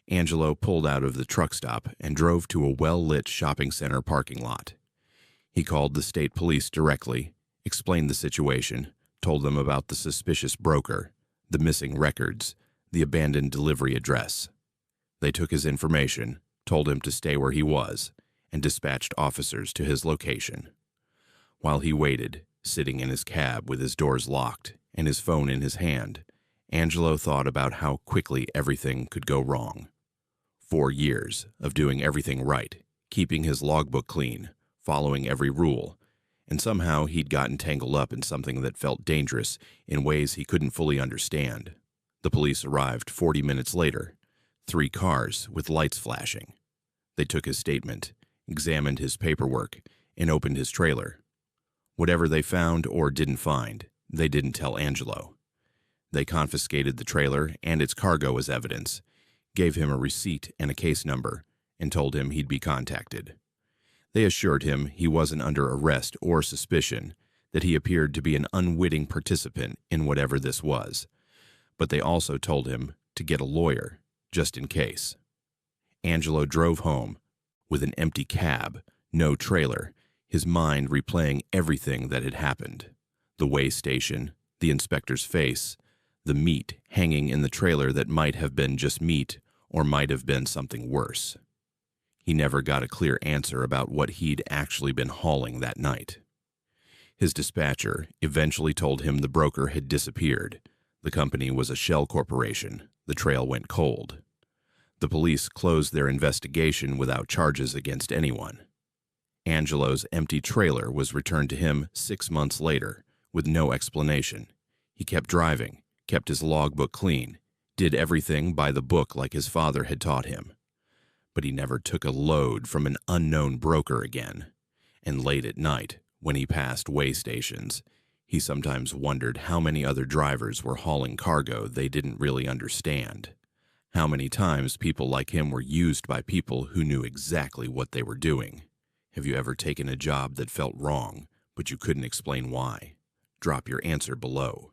Angelo pulled out of the truck stop and drove to a well-lit shopping center parking lot. He called the state police directly, explained the situation, told them about the suspicious broker, the missing records, the abandoned delivery address. They took his information, told him to stay where he was, and dispatched officers to his location. While he waited, sitting in his cab with his doors locked and his phone in his hand, Angelo thought about how quickly everything could go wrong. 4 years of doing everything right, keeping his logbook clean, following every rule, and somehow he'd gotten tangled up in something that felt dangerous in ways he couldn't fully understand. The police arrived 40 minutes later, 3 cars with lights flashing. They took his statement, examined his paperwork, and opened his trailer. Whatever they found or didn't find, they didn't tell Angelo. They confiscated the trailer and its cargo as evidence, gave him a receipt and a case number, and told him he'd be contacted. They assured him he wasn't under arrest or suspicion, that he appeared to be an unwitting participant in whatever this was, but they also told him to get a lawyer, just in case. Angelo drove home with an empty cab, no trailer, his mind replaying everything that had happened. The weigh station, the inspector's face, the meat hanging in the trailer that might have been just meat or might have been something worse. He never got a clear answer about what he'd actually been hauling that night. His dispatcher eventually told him the broker had disappeared. The company was a shell corporation. The trail went cold. The police closed their investigation without charges against anyone. Angelo's empty trailer was returned to him 6 months later, with no explanation. He kept driving, kept his logbook clean, did everything by the book like his father had taught him. But he never took a load from an unknown broker again. And late at night, when he passed weigh stations, he sometimes wondered how many other drivers were hauling cargo they didn't really understand. How many times people like him were used by people who knew exactly what they were doing. Have you ever taken a job that felt wrong, but you couldn't explain why? Drop your answer below.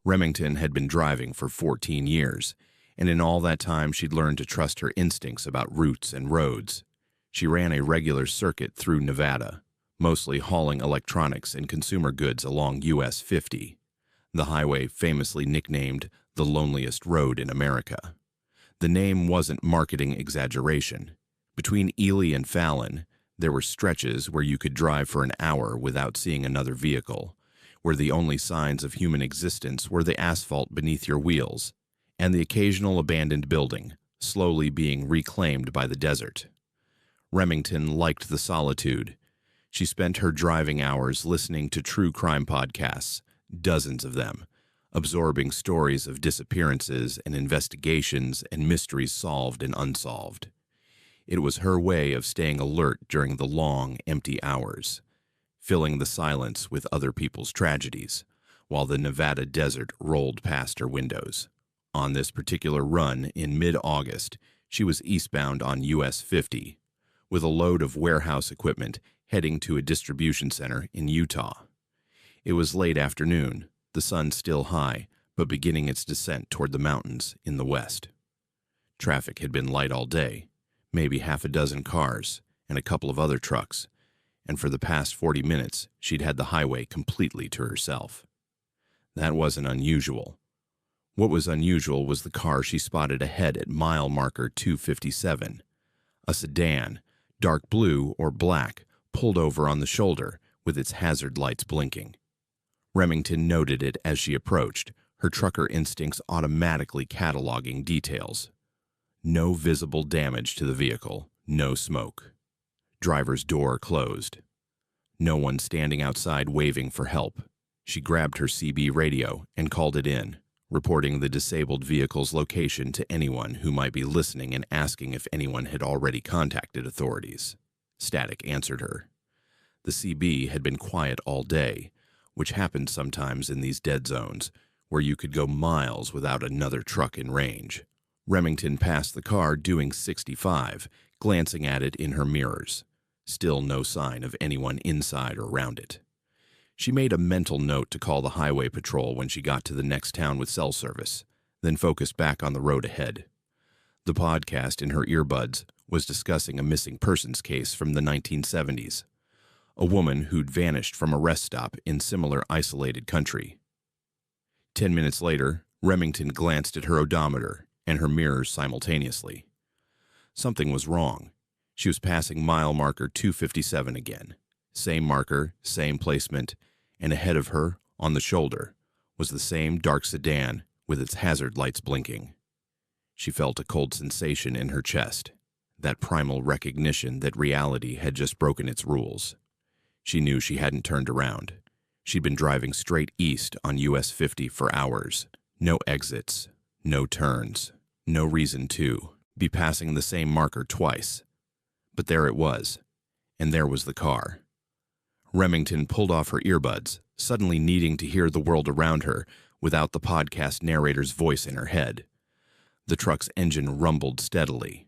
Remington had been driving for 14 years, and in all that time she'd learned to trust her instincts about routes and roads. She ran a regular circuit through Nevada, mostly hauling electronics and consumer goods along US 50, the highway famously nicknamed the loneliest road in America. The name wasn't marketing exaggeration. Between Ely and Fallon, there were stretches where you could drive for an hour without seeing another vehicle, where the only signs of human existence were the asphalt beneath your wheels and the occasional abandoned building, slowly being reclaimed by the desert. Remington liked the solitude. She spent her driving hours listening to true crime podcasts, dozens of them, absorbing stories of disappearances and investigations and mysteries solved and unsolved. It was her way of staying alert during the long, empty hours, filling the silence with other people's tragedies, while the Nevada desert rolled past her windows. On this particular run in mid-August, she was eastbound on US 50, with a load of warehouse equipment heading to a distribution center in Utah. It was late afternoon, the sun still high, but beginning its descent toward the mountains in the west. Traffic had been light all day, maybe half a dozen cars and a couple of other trucks, and for the past 40 minutes she'd had the highway completely to herself. That wasn't unusual. What was unusual was the car she spotted ahead at mile marker 257, a sedan, dark blue or black, pulled over on the shoulder with its hazard lights blinking. Remington noted it as she approached, her trucker instincts automatically cataloging details. No visible damage to the vehicle, no smoke. Driver's door closed. No one standing outside waving for help. She grabbed her CB radio and called it in, reporting the disabled vehicle's location to anyone who might be listening and asking if anyone had already contacted authorities. Static answered her. The CB had been quiet all day, which happened sometimes in these dead zones, where you could go miles without another truck in range. Remington passed the car doing 65, glancing at it in her mirrors. Still no sign of anyone inside or around it. She made a mental note to call the highway patrol when she got to the next town with cell service, then focused back on the road ahead. The podcast in her earbuds was discussing a missing persons case from the 1970s, a woman who'd vanished from a rest stop in similar isolated country. 10 minutes later, Remington glanced at her odometer and her mirrors simultaneously. Something was wrong. She was passing mile marker 257 again. Same marker, same placement, and ahead of her, on the shoulder, was the same dark sedan with its hazard lights blinking. She felt a cold sensation in her chest, that primal recognition that reality had just broken its rules. She knew she hadn't turned around. She'd been driving straight east on US 50 for hours. No exits, no turns, no reason to be passing the same marker twice. But there it was, and there was the car. Remington pulled off her earbuds, suddenly needing to hear the world around her without the podcast narrator's voice in her head. The truck's engine rumbled steadily.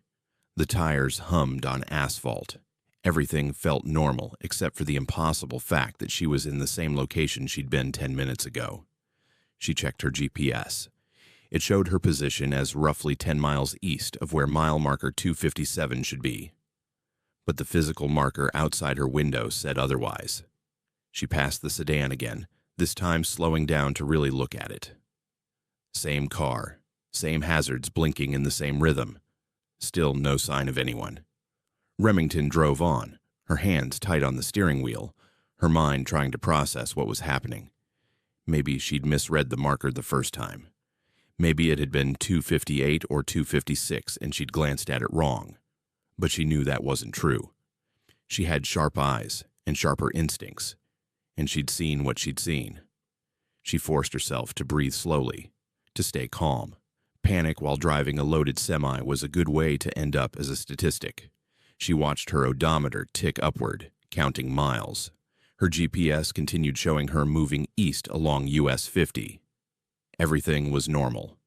The tires hummed on asphalt. Everything felt normal except for the impossible fact that she was in the same location she'd been 10 minutes ago. She checked her GPS. It showed her position as roughly 10 miles east of where mile marker 257 should be. But the physical marker outside her window said otherwise. She passed the sedan again, this time slowing down to really look at it. Same car, same hazards blinking in the same rhythm. Still no sign of anyone. Remington drove on, her hands tight on the steering wheel, her mind trying to process what was happening. Maybe she'd misread the marker the first time. Maybe it had been 258 or 256 and she'd glanced at it wrong. But she knew that wasn't true. She had sharp eyes and sharper instincts, and she'd seen what she'd seen. She forced herself to breathe slowly, to stay calm. Panic while driving a loaded semi was a good way to end up as a statistic. She watched her odometer tick upward, counting miles. Her GPS continued showing her moving east along US 50. Everything was normal.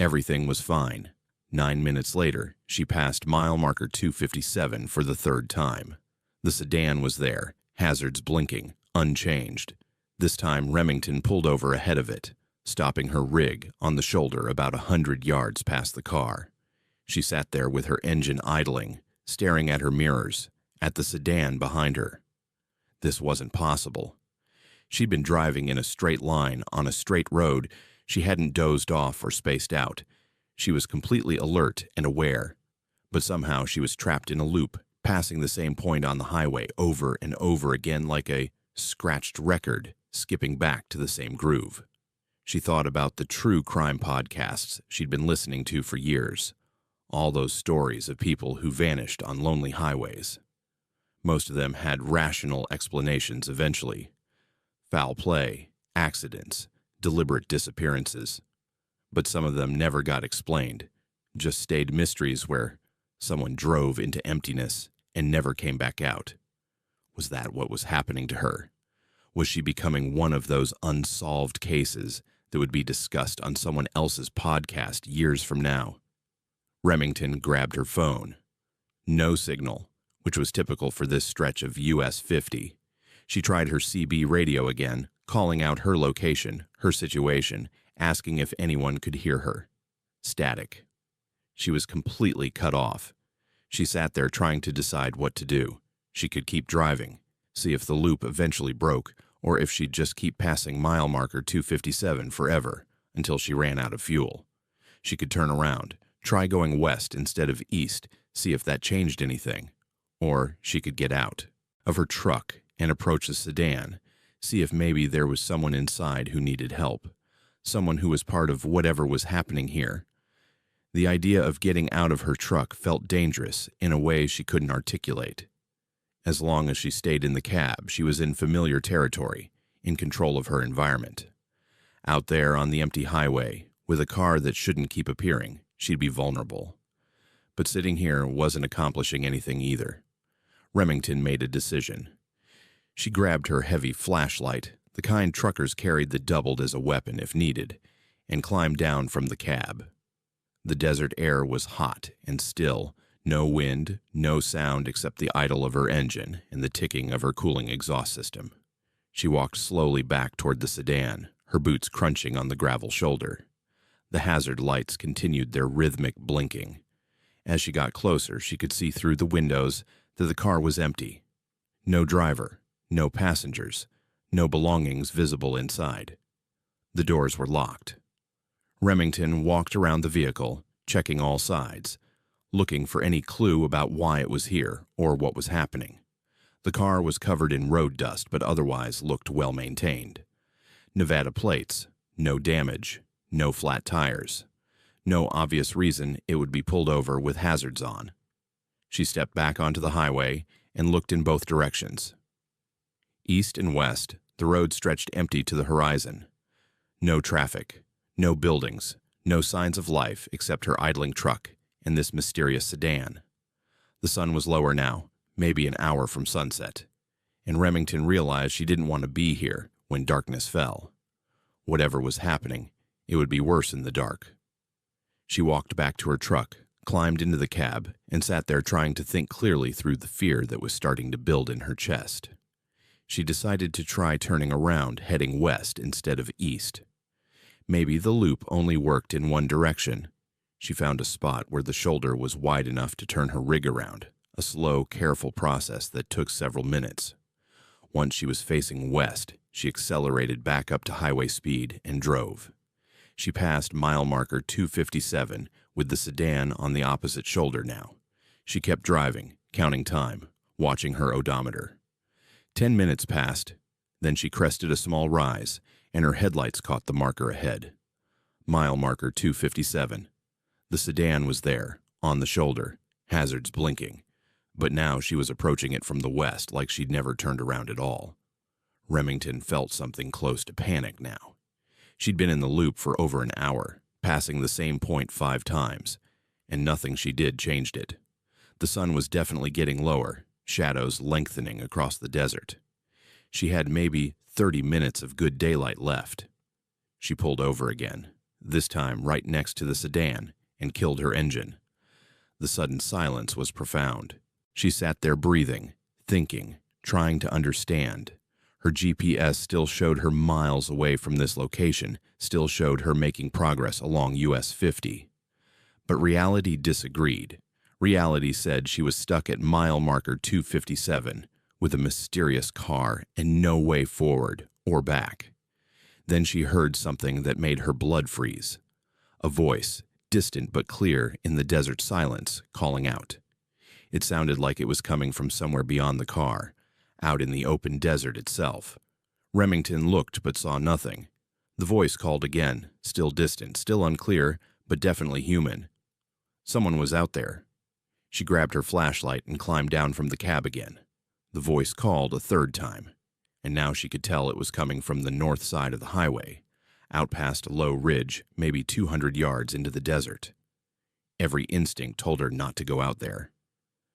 Everything was fine. 9 minutes later, she passed mile marker 257 for the third time. The sedan was there, hazards blinking, unchanged. This time, Remington pulled over ahead of it, stopping her rig on the shoulder about 100 yards past the car. She sat there with her engine idling, staring at her mirrors, at the sedan behind her. This wasn't possible. She'd been driving in a straight line on a straight road. She hadn't dozed off or spaced out. She was completely alert and aware, but somehow she was trapped in a loop, passing the same point on the highway over and over again like a scratched record, skipping back to the same groove. She thought about the true crime podcasts she'd been listening to for years, all those stories of people who vanished on lonely highways. Most of them had rational explanations eventually. Foul play, accidents, deliberate disappearances. But some of them never got explained, just stayed mysteries where someone drove into emptiness and never came back out. Was that what was happening to her? Was she becoming one of those unsolved cases that would be discussed on someone else's podcast years from now? Remington grabbed her phone. No signal, which was typical for this stretch of US 50. She tried her CB radio again, calling out her location, her situation, asking if anyone could hear her. Static. She was completely cut off. She sat there trying to decide what to do. She could keep driving, see if the loop eventually broke, or if she'd just keep passing mile marker 257 forever until she ran out of fuel. She could turn around, try going west instead of east, see if that changed anything. Or she could get out of her truck and approach the sedan, see if maybe there was someone inside who needed help, someone who was part of whatever was happening here. The idea of getting out of her truck felt dangerous in a way she couldn't articulate. As long as she stayed in the cab, she was in familiar territory, in control of her environment. Out there on the empty highway, with a car that shouldn't keep appearing, she'd be vulnerable. But sitting here wasn't accomplishing anything either. Remington made a decision. She grabbed her heavy flashlight, the kind truckers carried that doubled as a weapon if needed, and climbed down from the cab. The desert air was hot and still, no wind, no sound except the idle of her engine and the ticking of her cooling exhaust system. She walked slowly back toward the sedan, her boots crunching on the gravel shoulder. The hazard lights continued their rhythmic blinking. As she got closer, she could see through the windows that the car was empty. No driver, no passengers, no belongings visible inside. The doors were locked. Remington walked around the vehicle, checking all sides, looking for any clue about why it was here or what was happening. The car was covered in road dust but otherwise looked well maintained. Nevada plates, no damage, no flat tires. No obvious reason it would be pulled over with hazards on. She stepped back onto the highway and looked in both directions. East and west, the road stretched empty to the horizon. No traffic, no buildings, no signs of life except her idling truck and this mysterious sedan. The sun was lower now, maybe an hour from sunset, and Remington realized she didn't want to be here when darkness fell. Whatever was happening, it would be worse in the dark. She walked back to her truck, climbed into the cab, and sat there trying to think clearly through the fear that was starting to build in her chest. She decided to try turning around, heading west instead of east. Maybe the loop only worked in one direction. She found a spot where the shoulder was wide enough to turn her rig around, a slow, careful process that took several minutes. Once she was facing west, she accelerated back up to highway speed and drove. She passed mile marker 257 with the sedan on the opposite shoulder now. She kept driving, counting time, watching her odometer. 10 minutes passed, then she crested a small rise, and her headlights caught the marker ahead. Mile marker 257. The sedan was there, on the shoulder, hazards blinking, but now she was approaching it from the west like she'd never turned around at all. Remington felt something close to panic now. She'd been in the loop for over an hour, passing the same point 5 times, and nothing she did changed it. The sun was definitely getting lower, shadows lengthening across the desert. She had maybe 30 minutes of good daylight left. She pulled over again, this time right next to the sedan, and killed her engine. The sudden silence was profound. She sat there breathing, thinking, trying to understand. Her GPS still showed her miles away from this location, still showed her making progress along US 50. But reality disagreed. Reality said she was stuck at mile marker 257 with a mysterious car and no way forward or back. Then she heard something that made her blood freeze. A voice, distant but clear in the desert silence, calling out. It sounded like it was coming from somewhere beyond the car, out in the open desert itself. Remington looked but saw nothing. The voice called again, still distant, still unclear, but definitely human. Someone was out there. She grabbed her flashlight and climbed down from the cab again. The voice called a third time, and now she could tell it was coming from the north side of the highway, out past a low ridge, maybe 200 yards into the desert. Every instinct told her not to go out there.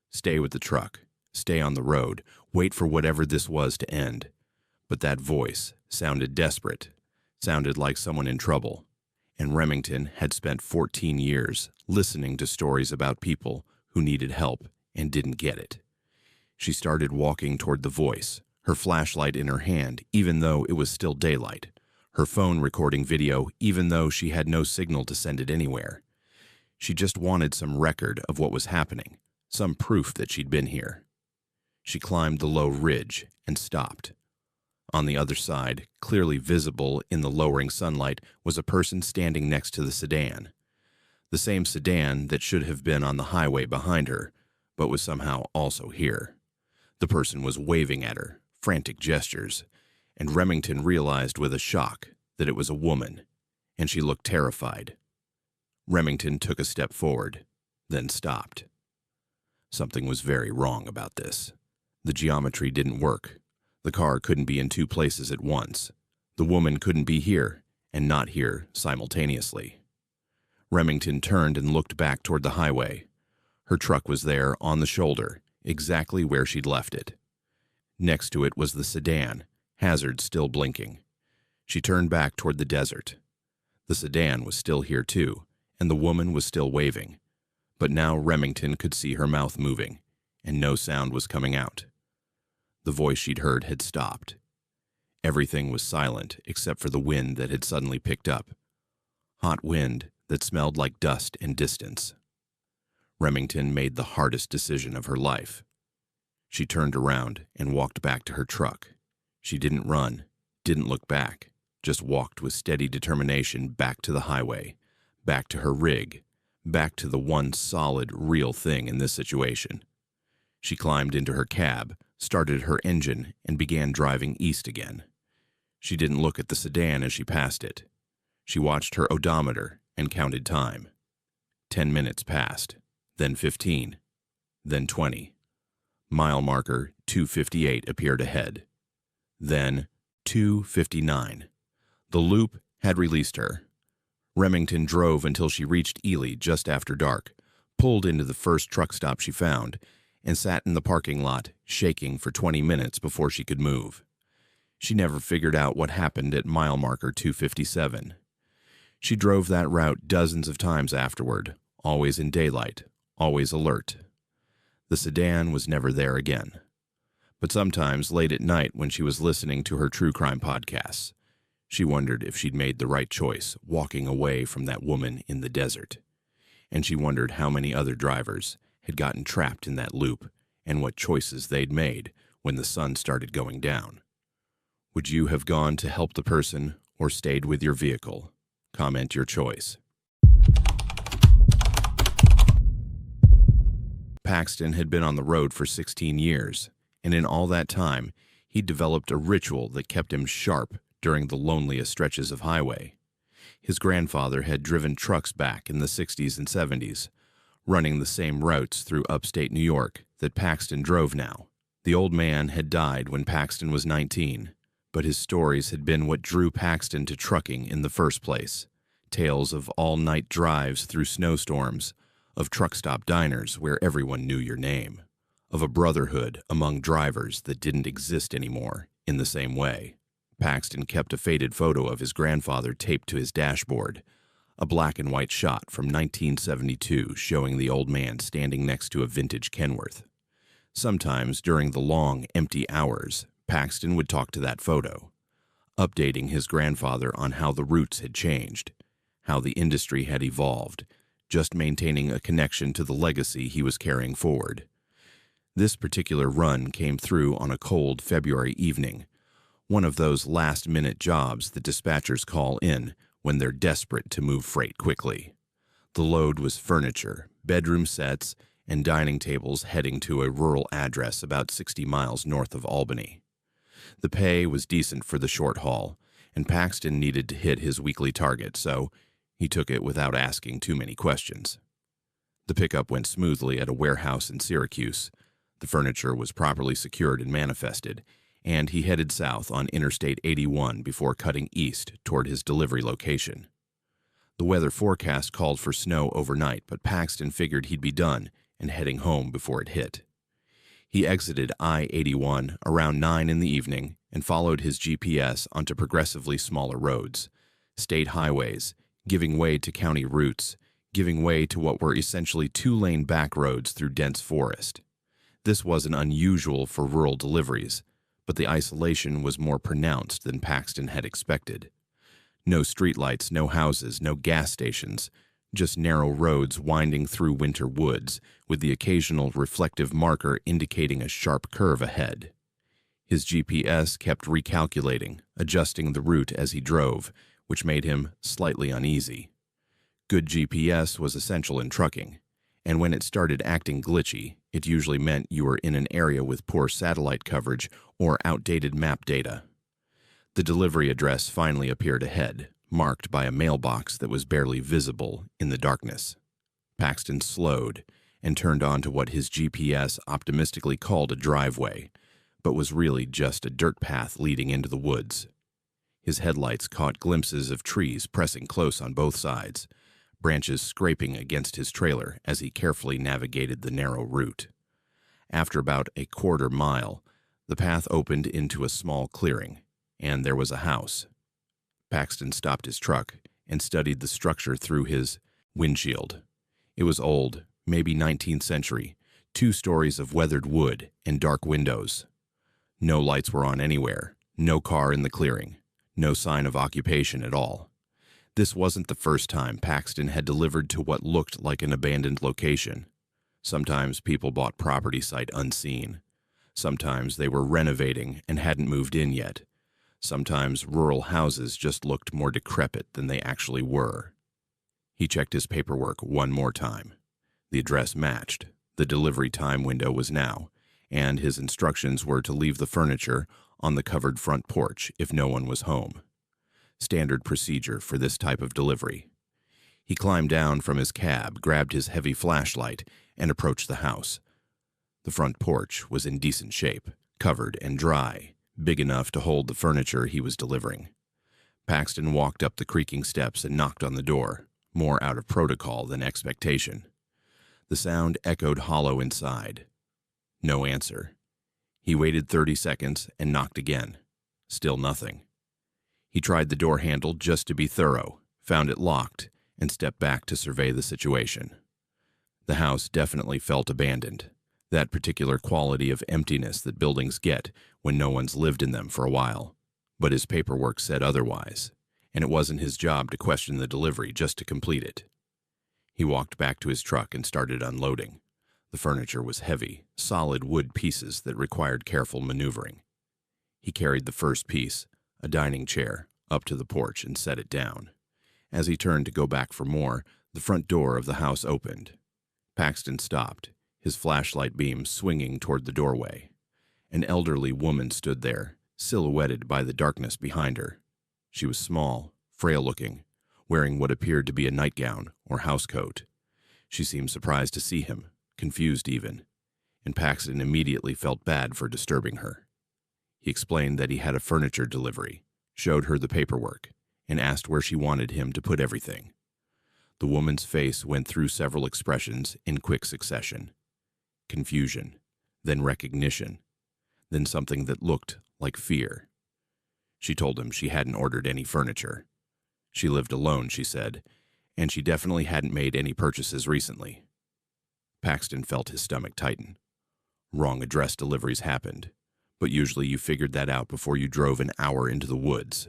Stay with the truck, stay on the road, wait for whatever this was to end. But that voice sounded desperate, sounded like someone in trouble, and Remington had spent 14 years listening to stories about people who needed help and didn't get it. She started walking toward the voice, her flashlight in her hand even though it was still daylight, her phone recording video even though she had no signal to send it anywhere. She just wanted some record of what was happening, some proof that she'd been here. She climbed the low ridge and stopped. On the other side, clearly visible in the lowering sunlight, was a person standing next to the sedan. The same sedan that should have been on the highway behind her, but was somehow also here. The person was waving at her, frantic gestures, and Remington realized with a shock that it was a woman, and she looked terrified. Remington took a step forward, then stopped. Something was very wrong about this. The geometry didn't work. The car couldn't be in two places at once. The woman couldn't be here and not here simultaneously. Remington turned and looked back toward the highway. Her truck was there on the shoulder, exactly where she'd left it. Next to it was the sedan, hazards still blinking. She turned back toward the desert. The sedan was still here too, and the woman was still waving. But now Remington could see her mouth moving, and no sound was coming out. The voice she'd heard had stopped. Everything was silent except for the wind that had suddenly picked up. Hot wind that smelled like dust and distance. Remington made the hardest decision of her life. She turned around and walked back to her truck. She didn't run, didn't look back, just walked with steady determination back to the highway, back to her rig, back to the one solid, real thing in this situation. She climbed into her cab, started her engine, and began driving east again. She didn't look at the sedan as she passed it. She watched her odometer and counted time. 10 minutes passed, then 15, then 20. Mile marker 258 appeared ahead. Then 2:59. The loop had released her. Remington drove until she reached Ely just after dark, pulled into the first truck stop she found, and sat in the parking lot, shaking for 20 minutes before she could move. She never figured out what happened at mile marker 257. She drove that route dozens of times afterward, always in daylight, always alert. The sedan was never there again. But sometimes late at night when she was listening to her true crime podcasts, she wondered if she'd made the right choice walking away from that woman in the desert. And she wondered how many other drivers had gotten trapped in that loop and what choices they'd made when the sun started going down. Would you have gone to help the person or stayed with your vehicle? Comment your choice. Paxton had been on the road for 16 years, and in all that time, he'd developed a ritual that kept him sharp during the loneliest stretches of highway. His grandfather had driven trucks back in the 60s and 70s, running the same routes through upstate New York that Paxton drove now. The old man had died when Paxton was 19, but his stories had been what drew Paxton to trucking in the first place. Tales of all-night drives through snowstorms, of truck stop diners where everyone knew your name, of a brotherhood among drivers that didn't exist anymore in the same way. Paxton kept a faded photo of his grandfather taped to his dashboard, a black and white shot from 1972 showing the old man standing next to a vintage Kenworth. Sometimes during the long, empty hours, Paxton would talk to that photo, updating his grandfather on how the routes had changed, how the industry had evolved, just maintaining a connection to the legacy he was carrying forward. This particular run came through on a cold February evening, one of those last-minute jobs that dispatchers call in when they're desperate to move freight quickly. The load was furniture, bedroom sets, and dining tables heading to a rural address about 60 miles north of Albany. The pay was decent for the short haul, and Paxton needed to hit his weekly target, so he took it without asking too many questions. The pickup went smoothly at a warehouse in Syracuse. The furniture was properly secured and manifested, and he headed south on Interstate 81 before cutting east toward his delivery location. The weather forecast called for snow overnight, but Paxton figured he'd be done and heading home before it hit. He exited I-81 around 9 in the evening and followed his GPS onto progressively smaller roads, state highways, giving way to county routes, giving way to what were essentially two-lane back roads through dense forest. This wasn't unusual for rural deliveries, but the isolation was more pronounced than Paxton had expected. No streetlights, no houses, no gas stations, just narrow roads winding through winter woods, with the occasional reflective marker indicating a sharp curve ahead. His GPS kept recalculating, adjusting the route as he drove, which made him slightly uneasy. Good GPS was essential in trucking, and when it started acting glitchy, it usually meant you were in an area with poor satellite coverage or outdated map data. The delivery address finally appeared ahead, marked by a mailbox that was barely visible in the darkness. Paxton slowed and turned onto what his GPS optimistically called a driveway, but was really just a dirt path leading into the woods. His headlights caught glimpses of trees pressing close on both sides, branches scraping against his trailer as he carefully navigated the narrow route. After about a quarter mile, the path opened into a small clearing, and there was a house. Paxton stopped his truck and studied the structure through his windshield. It was old, maybe 19th century, 2 stories of weathered wood and dark windows. No lights were on anywhere, no car in the clearing, no sign of occupation at all. This wasn't the first time Paxton had delivered to what looked like an abandoned location. Sometimes people bought property sight unseen. Sometimes they were renovating and hadn't moved in yet. Sometimes rural houses just looked more decrepit than they actually were. He checked his paperwork one more time. The address matched. The delivery time window was now, and his instructions were to leave the furniture on the covered front porch if no one was home. Standard procedure for this type of delivery. He climbed down from his cab, grabbed his heavy flashlight, and approached the house. The front porch was in decent shape, covered and dry, big enough to hold the furniture he was delivering. Paxton walked up the creaking steps and knocked on the door, more out of protocol than expectation. The sound echoed hollow inside. No answer. He waited 30 seconds and knocked again. Still nothing. He tried the door handle just to be thorough, found it locked, and stepped back to survey the situation. The house definitely felt abandoned, that particular quality of emptiness that buildings get when no one's lived in them for a while. But his paperwork said otherwise, and it wasn't his job to question the delivery just to complete it. He walked back to his truck and started unloading. The furniture was heavy, solid wood pieces that required careful maneuvering. He carried the first piece, a dining chair, up to the porch and set it down. As he turned to go back for more, the front door of the house opened. Paxton stopped, his flashlight beam swinging toward the doorway. An elderly woman stood there, silhouetted by the darkness behind her. She was small, frail-looking, wearing what appeared to be a nightgown or housecoat. She seemed surprised to see him, confused even, and Paxton immediately felt bad for disturbing her. He explained that he had a furniture delivery, showed her the paperwork, and asked where she wanted him to put everything. The woman's face went through several expressions in quick succession. Confusion, then recognition, then something that looked like fear. She told him she hadn't ordered any furniture. She lived alone, she said, and she definitely hadn't made any purchases recently. Paxton felt his stomach tighten. Wrong address deliveries happened, but usually you figured that out before you drove an hour into the woods.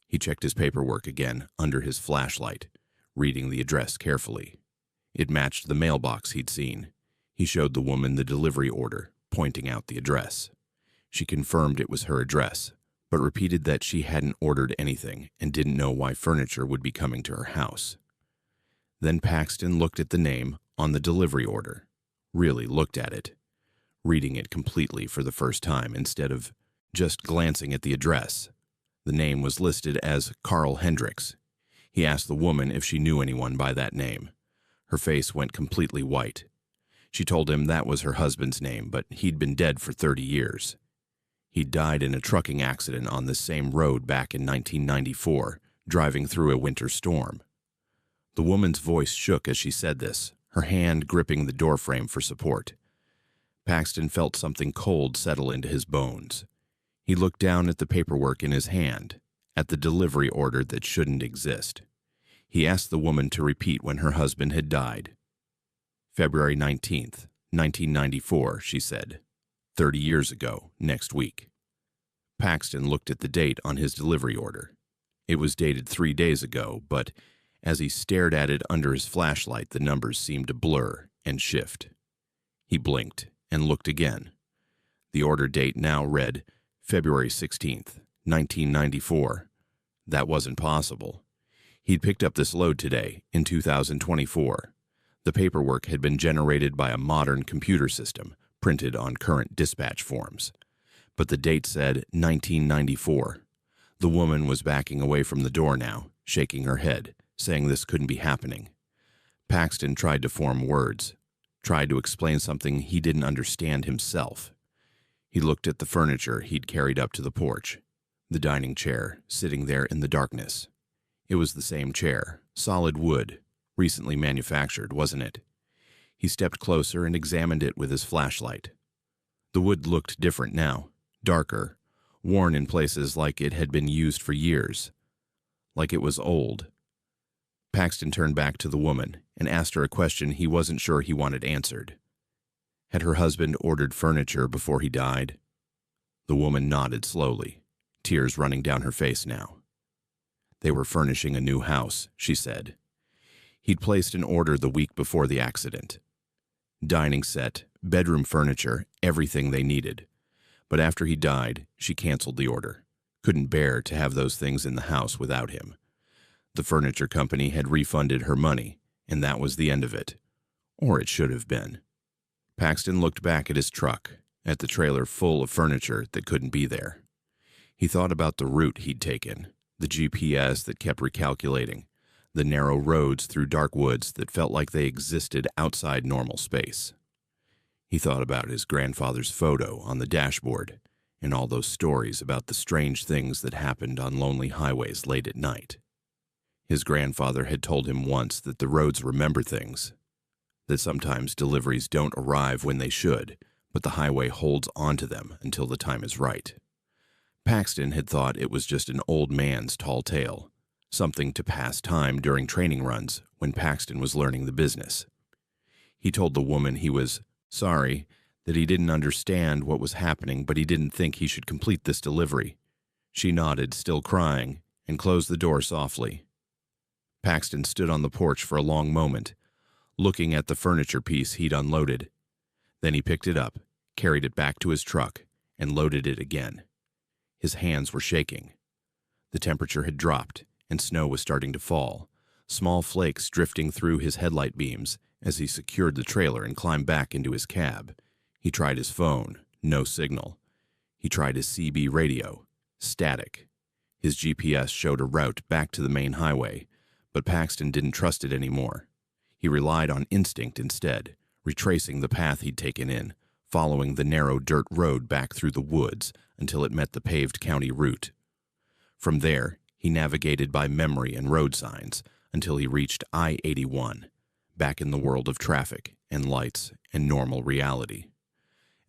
He checked his paperwork again under his flashlight, reading the address carefully. It matched the mailbox he'd seen. He showed the woman the delivery order, pointing out the address. She confirmed it was her address, but repeated that she hadn't ordered anything and didn't know why furniture would be coming to her house. Then Paxton looked at the name on the delivery order, really looked at it, reading it completely for the first time instead of just glancing at the address. The name was listed as Carl Hendricks. He asked the woman if she knew anyone by that name. Her face went completely white. She told him that was her husband's name, but he'd been dead for 30 years. He'd died in a trucking accident on this same road back in 1994, driving through a winter storm. The woman's voice shook as she said this, her hand gripping the doorframe for support. Paxton felt something cold settle into his bones. He looked down at the paperwork in his hand, at the delivery order that shouldn't exist. He asked the woman to repeat when her husband had died. February 19th, 1994, she said. 30 years ago, next week. Paxton looked at the date on his delivery order. It was dated 3 days ago, but as he stared at it under his flashlight, the numbers seemed to blur and shift. He blinked and looked again. The order date now read February 16th, 1994. That wasn't possible. He'd picked up this load today, in 2024. The paperwork had been generated by a modern computer system, printed on current dispatch forms. But the date said 1994. The woman was backing away from the door now, shaking her head, saying this couldn't be happening. Paxton tried to form words, tried to explain something he didn't understand himself. He looked at the furniture he'd carried up to the porch, the dining chair sitting there in the darkness. It was the same chair, solid wood, recently manufactured, wasn't it? He stepped closer and examined it with his flashlight. The wood looked different now, darker, worn in places like it had been used for years, like it was old. Paxton turned back to the woman and asked her a question he wasn't sure he wanted answered. Had her husband ordered furniture before he died? The woman nodded slowly, tears running down her face now. They were furnishing a new house, she said. He'd placed an order the week before the accident. Dining set, bedroom furniture, everything they needed. But after he died, she canceled the order. Couldn't bear to have those things in the house without him. The furniture company had refunded her money, and that was the end of it. Or it should have been. Paxton looked back at his truck, at the trailer full of furniture that couldn't be there. He thought about the route he'd taken, the GPS that kept recalculating, the narrow roads through dark woods that felt like they existed outside normal space. He thought about his grandfather's photo on the dashboard and all those stories about the strange things that happened on lonely highways late at night. His grandfather had told him once that the roads remember things, that sometimes deliveries don't arrive when they should, but the highway holds onto them until the time is right. Paxton had thought it was just an old man's tall tale, something to pass time during training runs when Paxton was learning the business. He told the woman he was sorry, that he didn't understand what was happening, but he didn't think he should complete this delivery. She nodded, still crying, and closed the door softly. Paxton stood on the porch for a long moment, looking at the furniture piece he'd unloaded. Then he picked it up, carried it back to his truck, and loaded it again. His hands were shaking. The temperature had dropped, and snow was starting to fall, small flakes drifting through his headlight beams as he secured the trailer and climbed back into his cab. He tried his phone, no signal. He tried his CB radio, static. His GPS showed a route back to the main highway, but Paxton didn't trust it anymore. He relied on instinct instead, retracing the path he'd taken in, following the narrow dirt road back through the woods until it met the paved county route. From there, he navigated by memory and road signs until he reached I-81, back in the world of traffic and lights and normal reality.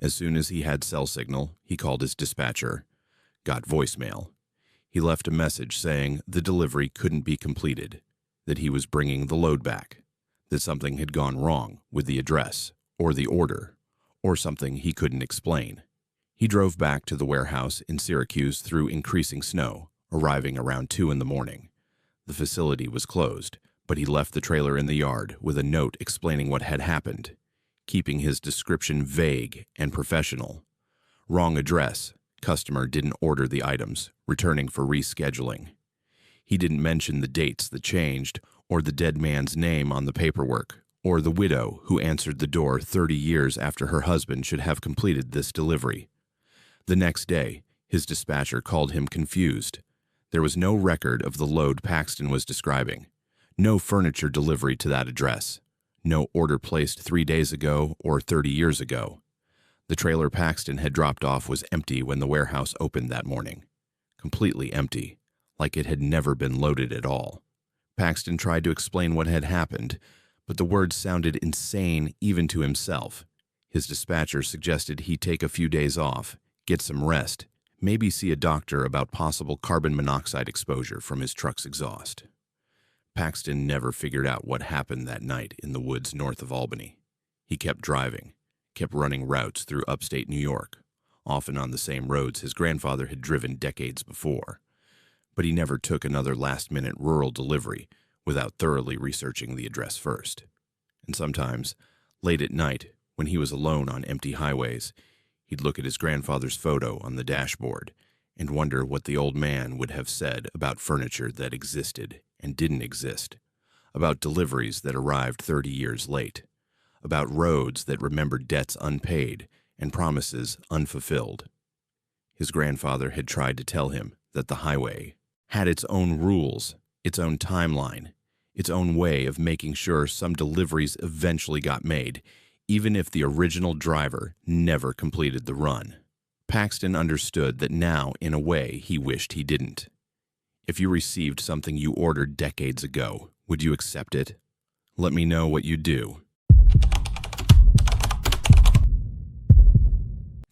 As soon as he had cell signal, he called his dispatcher, got voicemail. He left a message saying the delivery couldn't be completed, that he was bringing the load back, that something had gone wrong with the address or the order, or something he couldn't explain. He drove back to the warehouse in Syracuse through increasing snow, arriving around 2 in the morning. The facility was closed, but he left the trailer in the yard with a note explaining what had happened, keeping his description vague and professional. Wrong address. Customer didn't order the items, returning for rescheduling. He didn't mention the dates that changed, or the dead man's name on the paperwork, or the widow who answered the door 30 years after her husband should have completed this delivery. The next day, his dispatcher called him confused. There was no record of the load Paxton was describing. No furniture delivery to that address. No order placed 3 days ago or 30 years ago. The trailer Paxton had dropped off was empty when the warehouse opened that morning. Completely empty, like it had never been loaded at all. Paxton tried to explain what had happened, but the words sounded insane even to himself. His dispatcher suggested he take a few days off, get some rest, maybe see a doctor about possible carbon monoxide exposure from his truck's exhaust. Paxton never figured out what happened that night in the woods north of Albany. He kept driving, kept running routes through upstate New York, often on the same roads his grandfather had driven decades before. But he never took another last-minute rural delivery without thoroughly researching the address first. And sometimes, late at night, when he was alone on empty highways, he'd look at his grandfather's photo on the dashboard and wonder what the old man would have said about furniture that existed and didn't exist, about deliveries that arrived 30 years late, about roads that remembered debts unpaid and promises unfulfilled. His grandfather had tried to tell him that the highway had its own rules, its own timeline, its own way of making sure some deliveries eventually got made, even if the original driver never completed the run. Paxton understood that now, in a way, he wished he didn't. If you received something you ordered decades ago, would you accept it? Let me know what you do.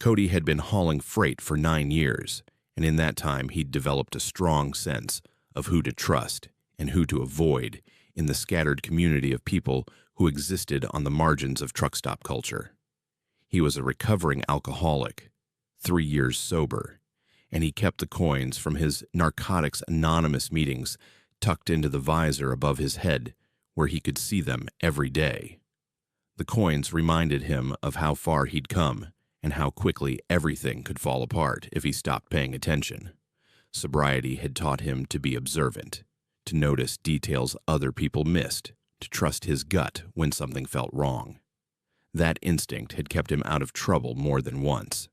Cody had been hauling freight for 9 years, and in that time he'd developed a strong sense of who to trust and who to avoid in the scattered community of people who existed on the margins of truck stop culture. He was a recovering alcoholic, 3 years sober, and he kept the coins from his Narcotics Anonymous meetings tucked into the visor above his head where he could see them every day. The coins reminded him of how far he'd come and how quickly everything could fall apart if he stopped paying attention. Sobriety had taught him to be observant, to notice details other people missed, to trust his gut when something felt wrong. That instinct had kept him out of trouble more than once.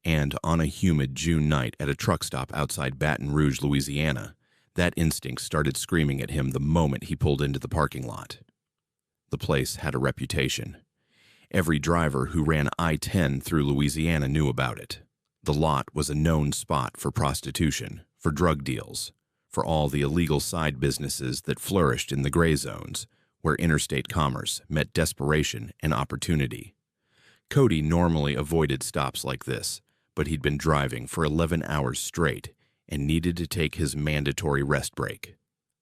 And on a humid June night at a truck stop outside Baton Rouge, Louisiana, that instinct started screaming at him the moment he pulled into the parking lot. The place had a reputation. Every driver who ran I-10 through Louisiana knew about it. The lot was a known spot for prostitution, for drug deals, for all the illegal side businesses that flourished in the gray zones, where interstate commerce met desperation and opportunity. Cody normally avoided stops like this, but he'd been driving for 11 hours straight and needed to take his mandatory rest break.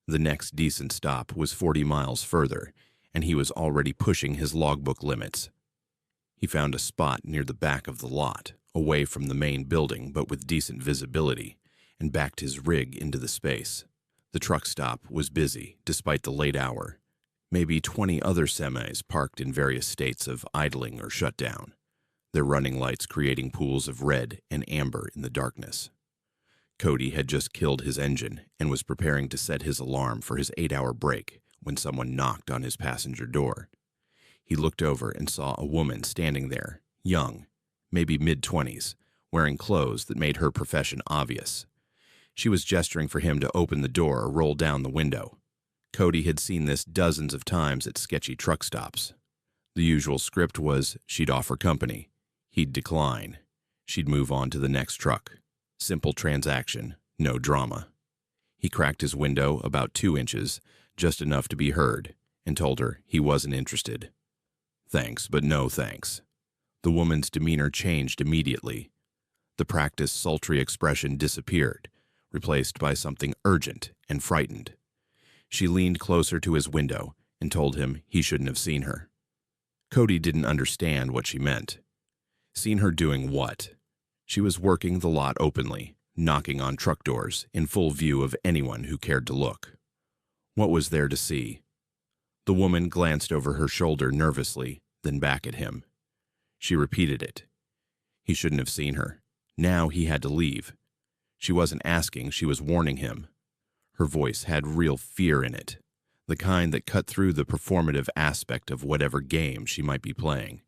The next decent stop was 40 miles further, and he was already pushing his logbook limits. He found a spot near the back of the lot, away from the main building but with decent visibility, and backed his rig into the space. The truck stop was busy, despite the late hour. Maybe 20 other semis parked in various states of idling or shutdown, their running lights creating pools of red and amber in the darkness. Cody had just killed his engine and was preparing to set his alarm for his 8-hour break when someone knocked on his passenger door. He looked over and saw a woman standing there, young, maybe mid-20s, wearing clothes that made her profession obvious. She was gesturing for him to open the door or roll down the window. Cody had seen this dozens of times at sketchy truck stops. The usual script was she'd offer company. He'd decline. She'd move on to the next truck. Simple transaction, no drama. He cracked his window about 2 inches, just enough to be heard, and told her he wasn't interested. Thanks, but no thanks. The woman's demeanor changed immediately. The practiced sultry expression disappeared, replaced by something urgent and frightened. She leaned closer to his window and told him he shouldn't have seen her. Cody didn't understand what she meant. Seen her doing what? She was working the lot openly, knocking on truck doors in full view of anyone who cared to look. What was there to see? The woman glanced over her shoulder nervously, then back at him. She repeated it. He shouldn't have seen her. Now he had to leave. She wasn't asking, she was warning him. Her voice had real fear in it, the kind that cut through the performative aspect of whatever game she might be playing.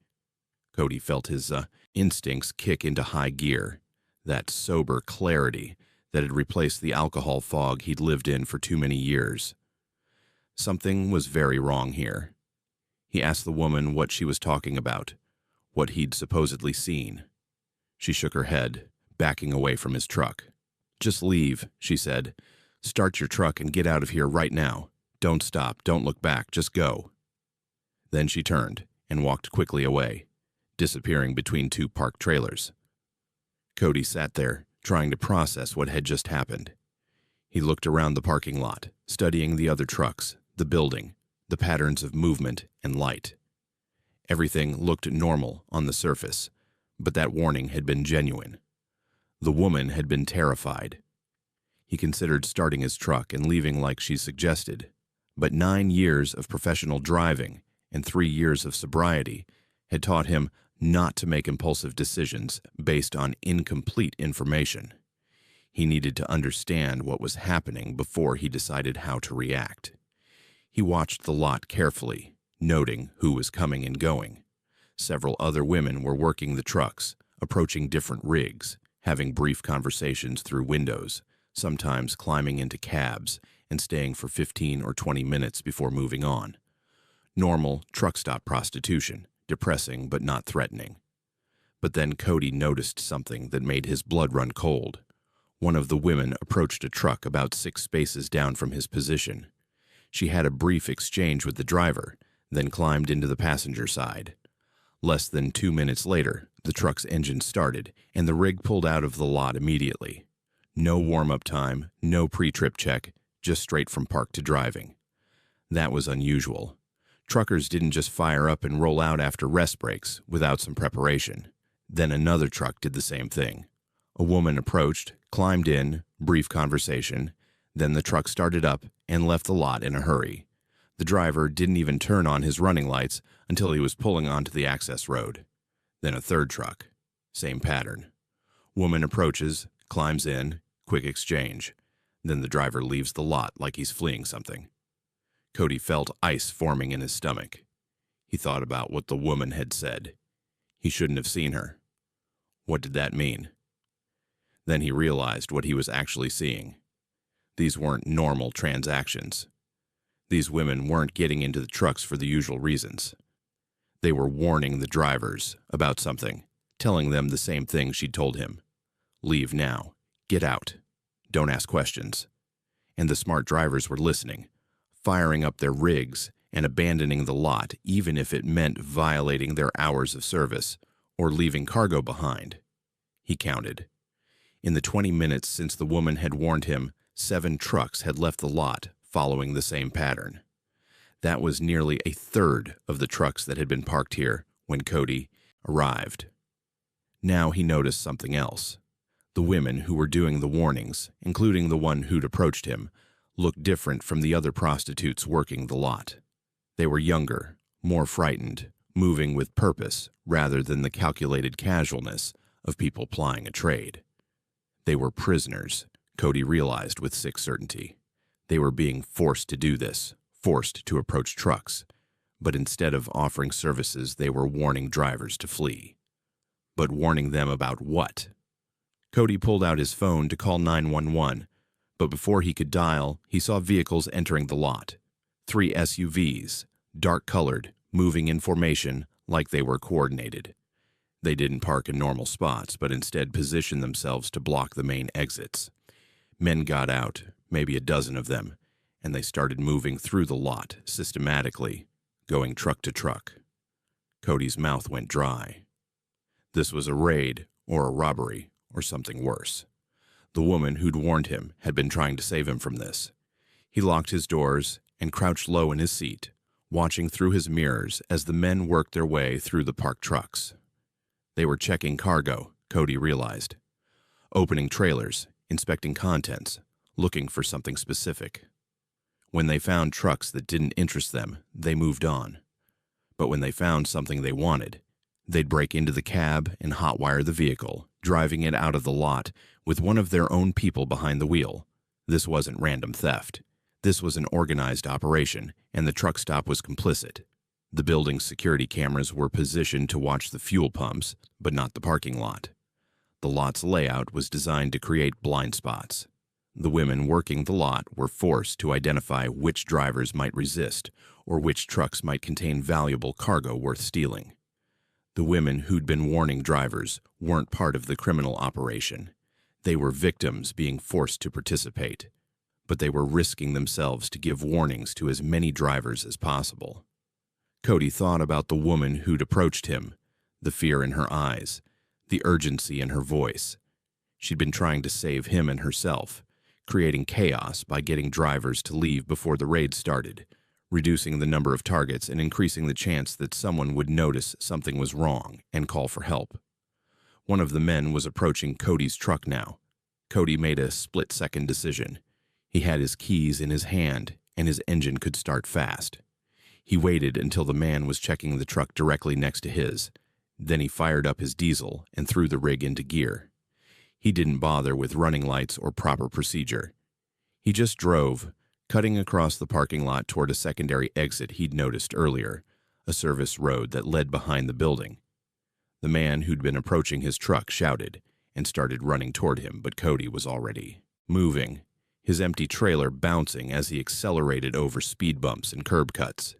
Cody felt his instincts kick into high gear, that sober clarity that had replaced the alcohol fog he'd lived in for too many years. Something was very wrong here. He asked the woman what she was talking about, what he'd supposedly seen. She shook her head, backing away from his truck. "Just leave," she said. "Start your truck and get out of here right now. Don't stop, don't look back, just go." Then she turned and walked quickly away, disappearing between two parked trailers. Cody sat there, trying to process what had just happened. He looked around the parking lot, studying the other trucks, the building, the patterns of movement and light. Everything looked normal on the surface, but that warning had been genuine. The woman had been terrified. He considered starting his truck and leaving like she suggested, but 9 years of professional driving and 3 years of sobriety had taught him not to make impulsive decisions based on incomplete information. He needed to understand what was happening before he decided how to react. He watched the lot carefully, noting who was coming and going. Several other women were working the trucks, approaching different rigs, having brief conversations through windows, sometimes climbing into cabs and staying for 15 or 20 minutes before moving on. Normal truck stop prostitution, depressing but not threatening. But then Cody noticed something that made his blood run cold. One of the women approached a truck about 6 spaces down from his position. She had a brief exchange with the driver, then climbed into the passenger side. Less than 2 minutes later, the truck's engine started, and the rig pulled out of the lot immediately. No warm-up time, no pre-trip check, just straight from park to driving. That was unusual. Truckers didn't just fire up and roll out after rest breaks without some preparation. Then another truck did the same thing. A woman approached, climbed in, brief conversation, then the truck started up and left the lot in a hurry. The driver didn't even turn on his running lights until he was pulling onto the access road. Then a third truck. Same pattern. Woman approaches, climbs in, quick exchange. Then the driver leaves the lot like he's fleeing something. Cody felt ice forming in his stomach. He thought about what the woman had said. He shouldn't have seen her. What did that mean? Then he realized what he was actually seeing. These weren't normal transactions. These women weren't getting into the trucks for the usual reasons. They were warning the drivers about something, telling them the same thing she'd told him. Leave now. Get out. Don't ask questions. And the smart drivers were listening, firing up their rigs and abandoning the lot even if it meant violating their hours of service or leaving cargo behind. He counted. In the 20 minutes since the woman had warned him, 7 trucks had left the lot following the same pattern. That was nearly a third of the trucks that had been parked here when Cody arrived. Now he noticed something else. The women who were doing the warnings, including the one who'd approached him, looked different from the other prostitutes working the lot. They were younger, more frightened, moving with purpose rather than the calculated casualness of people plying a trade. They were prisoners, Cody realized with sick certainty. They were being forced to do this, forced to approach trucks, but instead of offering services, they were warning drivers to flee. But warning them about what? Cody pulled out his phone to call 911, but before he could dial, he saw vehicles entering the lot. 3 SUVs, dark-colored, moving in formation like they were coordinated. They didn't park in normal spots, but instead positioned themselves to block the main exits. Men got out, maybe a dozen of them, and they started moving through the lot systematically, going truck to truck. Cody's mouth went dry. This was a raid or a robbery or something worse. The woman who'd warned him had been trying to save him from this. He locked his doors and crouched low in his seat, watching through his mirrors as the men worked their way through the parked trucks. They were checking cargo, Cody realized. Opening trailers, inspecting contents, looking for something specific. When they found trucks that didn't interest them, they moved on. But when they found something they wanted, they'd break into the cab and hotwire the vehicle, driving it out of the lot with one of their own people behind the wheel. This wasn't random theft. This was an organized operation, and the truck stop was complicit. The building's security cameras were positioned to watch the fuel pumps, but not the parking lot. The lot's layout was designed to create blind spots. The women working the lot were forced to identify which drivers might resist or which trucks might contain valuable cargo worth stealing. The women who'd been warning drivers weren't part of the criminal operation. They were victims being forced to participate, but they were risking themselves to give warnings to as many drivers as possible. Cody thought about the woman who'd approached him, the fear in her eyes, the urgency in her voice. She'd been trying to save him and herself, creating chaos by getting drivers to leave before the raid started, reducing the number of targets and increasing the chance that someone would notice something was wrong and call for help. One of the men was approaching Cody's truck now. Cody made a split-second decision. He had his keys in his hand, and his engine could start fast. He waited until the man was checking the truck directly next to his. Then he fired up his diesel and threw the rig into gear. He didn't bother with running lights or proper procedure. He just drove, cutting across the parking lot toward a secondary exit he'd noticed earlier, a service road that led behind the building. The man who'd been approaching his truck shouted and started running toward him, but Cody was already moving, his empty trailer bouncing as he accelerated over speed bumps and curb cuts.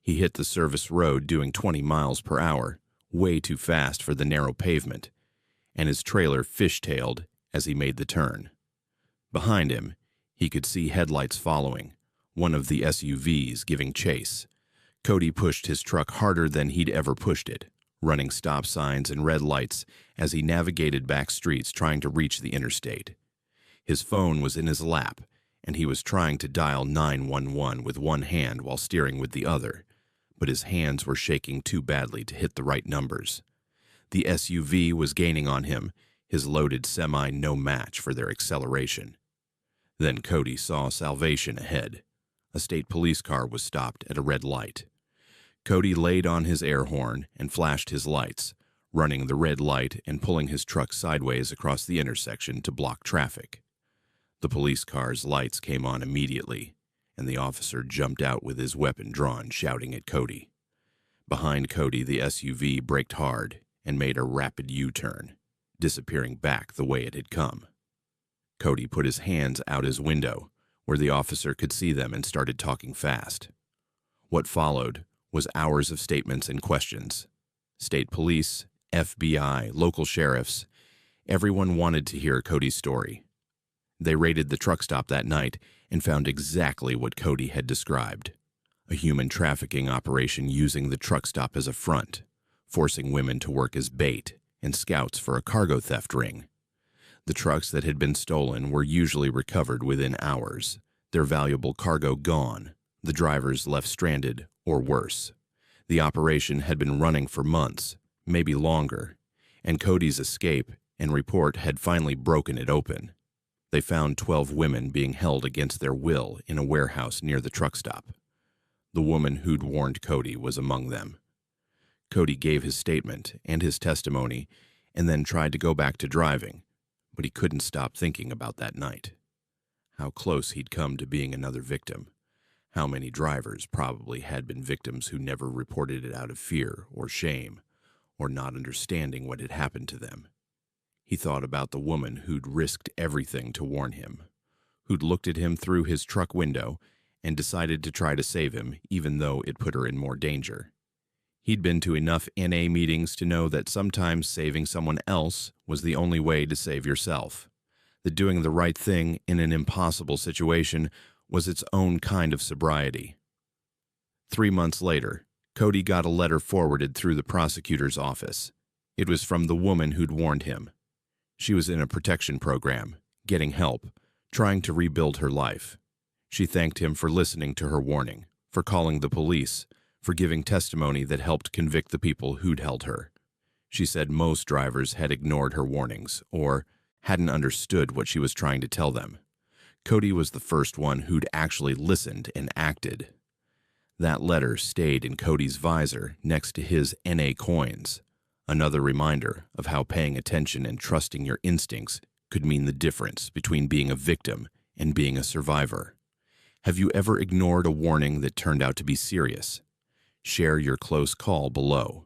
He hit the service road doing 20 miles per hour, way too fast for the narrow pavement, and his trailer fishtailed as he made the turn. Behind him, he could see headlights following, one of the SUVs giving chase. Cody pushed his truck harder than he'd ever pushed it, running stop signs and red lights as he navigated back streets trying to reach the interstate. His phone was in his lap, and he was trying to dial 911 with one hand while steering with the other, but his hands were shaking too badly to hit the right numbers. The SUV was gaining on him, his loaded semi no match for their acceleration. Then Cody saw salvation ahead. A state police car was stopped at a red light. Cody laid on his air horn and flashed his lights, running the red light and pulling his truck sideways across the intersection to block traffic. The police car's lights came on immediately, and the officer jumped out with his weapon drawn, shouting at Cody. Behind Cody, the SUV braked hard and made a rapid U-turn, disappearing back the way it had come. Cody put his hands out his window, where the officer could see them, and started talking fast. What followed was hours of statements and questions. State police, FBI, local sheriffs, everyone wanted to hear Cody's story. They raided the truck stop that night and found exactly what Cody had described: a human trafficking operation using the truck stop as a front, forcing women to work as bait and scouts for a cargo theft ring. The trucks that had been stolen were usually recovered within hours, their valuable cargo gone, the drivers left stranded or worse. The operation had been running for months, maybe longer, and Cody's escape and report had finally broken it open. They found 12 women being held against their will in a warehouse near the truck stop. The woman who'd warned Cody was among them. Cody gave his statement and his testimony and then tried to go back to driving, but he couldn't stop thinking about that night. How close he'd come to being another victim. How many drivers probably had been victims who never reported it out of fear or shame, or not understanding what had happened to them. He thought about the woman who'd risked everything to warn him, who'd looked at him through his truck window and decided to try to save him even though it put her in more danger. He'd been to enough NA meetings to know that sometimes saving someone else was the only way to save yourself, that doing the right thing in an impossible situation was its own kind of sobriety. 3 months later, Cody got a letter forwarded through the prosecutor's office. It was from the woman who'd warned him. She was in a protection program, getting help, trying to rebuild her life. She thanked him for listening to her warning, for calling the police, for giving testimony that helped convict the people who'd held her. She said most drivers had ignored her warnings or hadn't understood what she was trying to tell them. Cody was the first one who'd actually listened and acted. That letter stayed in Cody's visor next to his NA coins, another reminder of how paying attention and trusting your instincts could mean the difference between being a victim and being a survivor. Have you ever ignored a warning that turned out to be serious? Share your close call below.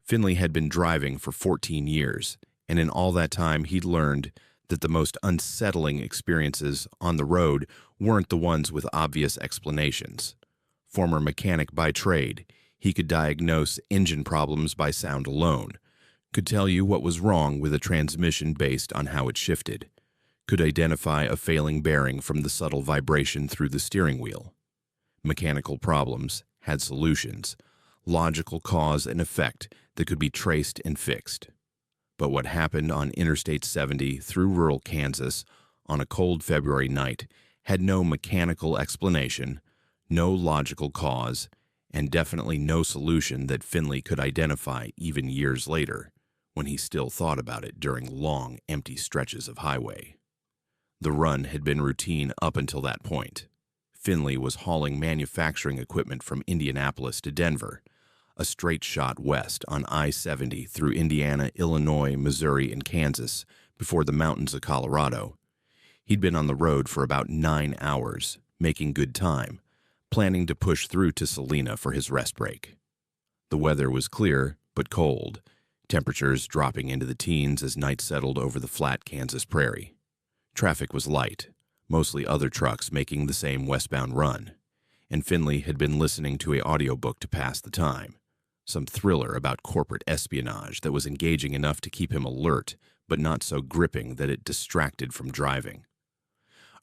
Finley had been driving for 14 years, and in all that time he'd learned that the most unsettling experiences on the road weren't the ones with obvious explanations. Former mechanic by trade, he could diagnose engine problems by sound alone, could tell you what was wrong with a transmission based on how it shifted, could identify a failing bearing from the subtle vibration through the steering wheel. Mechanical problems had solutions, logical cause and effect that could be traced and fixed. But what happened on Interstate 70 through rural Kansas on a cold February night had no mechanical explanation, no logical cause, and definitely no solution that Finley could identify even years later, when he still thought about it during long, empty stretches of highway. The run had been routine up until that point. Finley was hauling manufacturing equipment from Indianapolis to Denver, a straight shot west on I-70 through Indiana, Illinois, Missouri, and Kansas before the mountains of Colorado. He'd been on the road for about 9 hours, making good time, planning to push through to Salina for his rest break. The weather was clear but cold, temperatures dropping into the teens as night settled over the flat Kansas prairie. Traffic was light, mostly other trucks making the same westbound run, and Finley had been listening to an audiobook to pass the time. Some thriller about corporate espionage that was engaging enough to keep him alert, but not so gripping that it distracted from driving.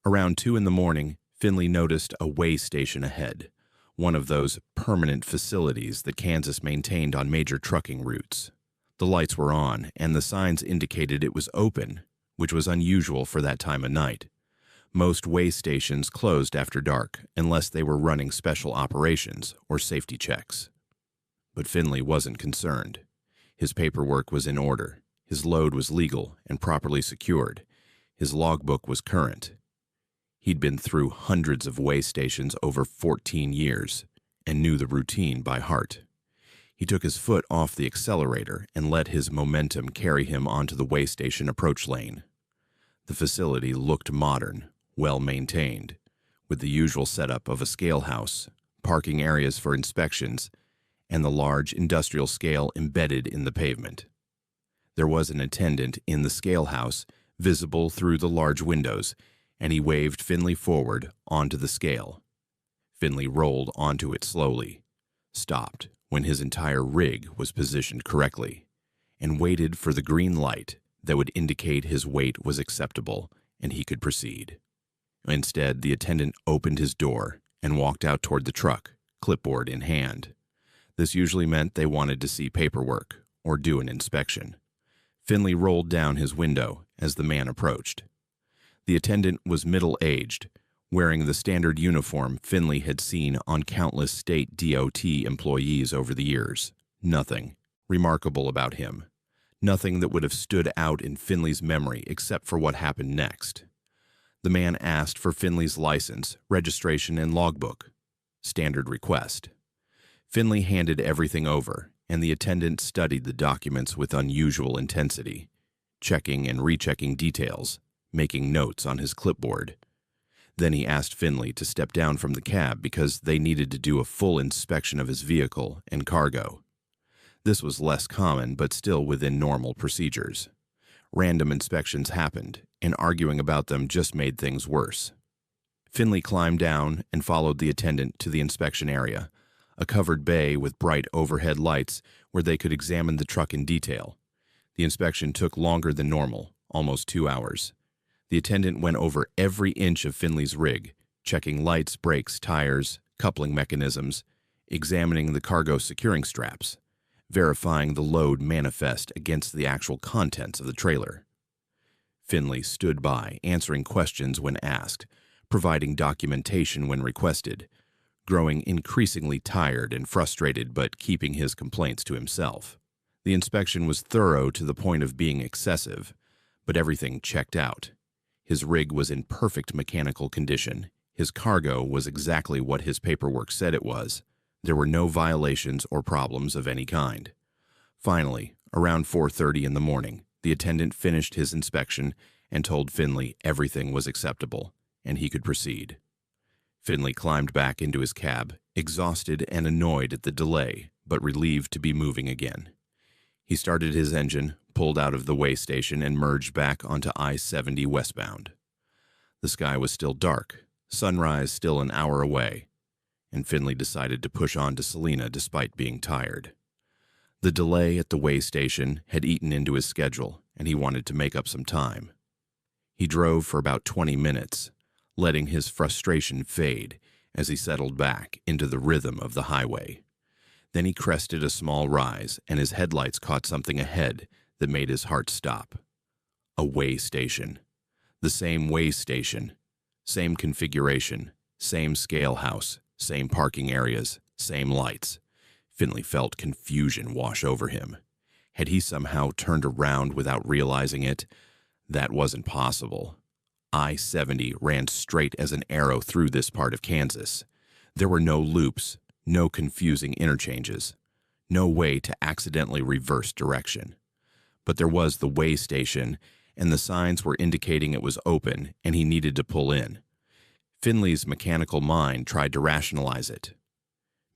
Around 2 in the morning, Finley noticed a weigh station ahead, one of those permanent facilities that Kansas maintained on major trucking routes. The lights were on, and the signs indicated it was open, which was unusual for that time of night. Most weigh stations closed after dark, unless they were running special operations or safety checks. But Finley wasn't concerned. His paperwork was in order, his load was legal and properly secured, his logbook was current. He'd been through hundreds of weigh stations over 14 years and knew the routine by heart. He took his foot off the accelerator and let his momentum carry him onto the weigh station approach lane. The facility looked modern, well-maintained, with the usual setup of a scale house, parking areas for inspections, and the large industrial scale embedded in the pavement. There was an attendant in the scale house, visible through the large windows, and he waved Finley forward onto the scale. Finley rolled onto it slowly, stopped when his entire rig was positioned correctly, and waited for the green light that would indicate his weight was acceptable and he could proceed. Instead, the attendant opened his door and walked out toward the truck, clipboard in hand. This usually meant they wanted to see paperwork or do an inspection. Finley rolled down his window as the man approached. The attendant was middle-aged, wearing the standard uniform Finley had seen on countless state DOT employees over the years. Nothing remarkable about him. Nothing that would have stood out in Finley's memory except for what happened next. The man asked for Finley's license, registration, and logbook. Standard request. Finley handed everything over, and the attendant studied the documents with unusual intensity, checking and rechecking details, making notes on his clipboard. Then he asked Finley to step down from the cab because they needed to do a full inspection of his vehicle and cargo. This was less common, but still within normal procedures. Random inspections happened, and arguing about them just made things worse. Finley climbed down and followed the attendant to the inspection area, a covered bay with bright overhead lights where they could examine the truck in detail. The inspection took longer than normal, almost 2 hours. The attendant went over every inch of Finley's rig, checking lights, brakes, tires, coupling mechanisms, examining the cargo securing straps, verifying the load manifest against the actual contents of the trailer. Finley stood by, answering questions when asked, providing documentation when requested, growing increasingly tired and frustrated but keeping his complaints to himself. The inspection was thorough to the point of being excessive, but everything checked out. His rig was in perfect mechanical condition. His cargo was exactly what his paperwork said it was. There were no violations or problems of any kind. Finally, around 4:30 in the morning, The attendant finished his inspection and told Finley everything was acceptable, and he could proceed. Finley climbed back into his cab, exhausted and annoyed at the delay, but relieved to be moving again. He started his engine, pulled out of the way station, and merged back onto I-70 westbound. The sky was still dark, sunrise still an hour away, and Finley decided to push on to Salina despite being tired. The delay at the way station had eaten into his schedule, and he wanted to make up some time. He drove for about 20 minutes, letting his frustration fade as he settled back into the rhythm of the highway. Then he crested a small rise, and his headlights caught something ahead that made his heart stop. A way station. The same way station. Same configuration. Same scale house. Same parking areas. Same lights. Finley felt confusion wash over him. Had he somehow turned around without realizing it? That wasn't possible. I-70 ran straight as an arrow through this part of Kansas. There were no loops, no confusing interchanges, no way to accidentally reverse direction. But there was the way station, and the signs were indicating it was open and he needed to pull in. Finley's mechanical mind tried to rationalize it.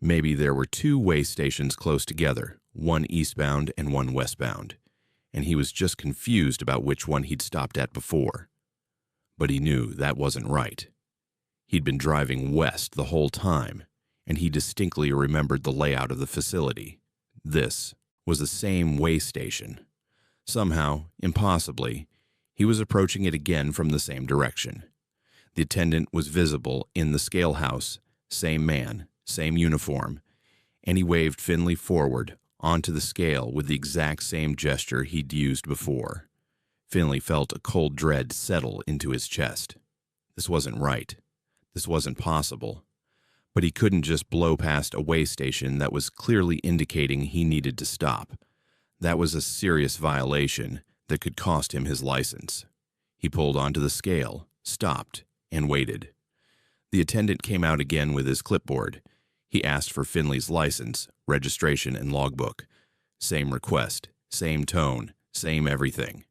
Maybe there were two way stations close together, one eastbound and one westbound, and he was just confused about which one he'd stopped at before. But he knew that wasn't right. He'd been driving west the whole time, and he distinctly remembered the layout of the facility. This was the same way station. Somehow, impossibly, he was approaching it again from the same direction. The attendant was visible in the scale house, same man, same uniform, and he waved Finley forward onto the scale with the exact same gesture he'd used before. Finley felt a cold dread settle into his chest. This wasn't right. This wasn't possible. But he couldn't just blow past a way station that was clearly indicating he needed to stop. That was a serious violation that could cost him his license. He pulled onto the scale, stopped, and waited. The attendant came out again with his clipboard. He asked for Finley's license, registration, and logbook. Same request, same tone, same everything.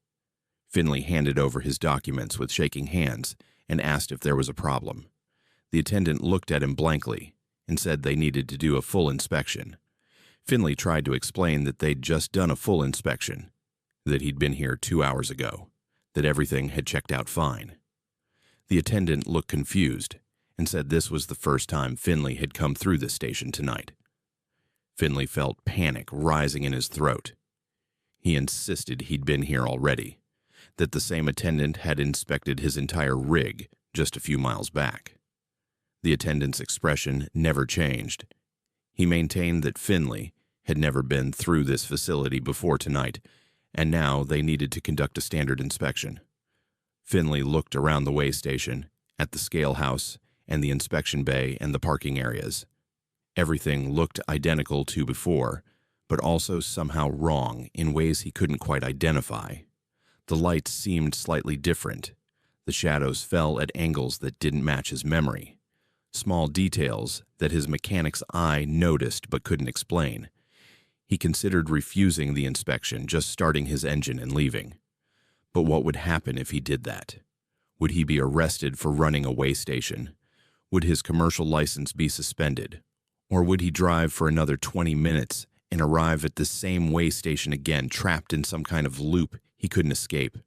Finley handed over his documents with shaking hands and asked if there was a problem. The attendant looked at him blankly and said they needed to do a full inspection. Finley tried to explain that they'd just done a full inspection, that he'd been here 2 hours ago, that everything had checked out fine. The attendant looked confused and said this was the first time Finley had come through the station tonight. Finley felt panic rising in his throat. He insisted he'd been here already, that the same attendant had inspected his entire rig just a few miles back. The attendant's expression never changed. He maintained that Finley had never been through this facility before tonight, and now they needed to conduct a standard inspection. Finley looked around the way station, at the scale house, and the inspection bay and the parking areas. Everything looked identical to before, but also somehow wrong in ways he couldn't quite identify. The lights seemed slightly different. The shadows fell at angles that didn't match his memory. Small details that his mechanic's eye noticed but couldn't explain. He considered refusing the inspection, just starting his engine and leaving. But what would happen if he did that? Would he be arrested for running a way station? Would his commercial license be suspended? Or would he drive for another 20 minutes and arrive at the same way station again, trapped in some kind of loop he couldn't escape?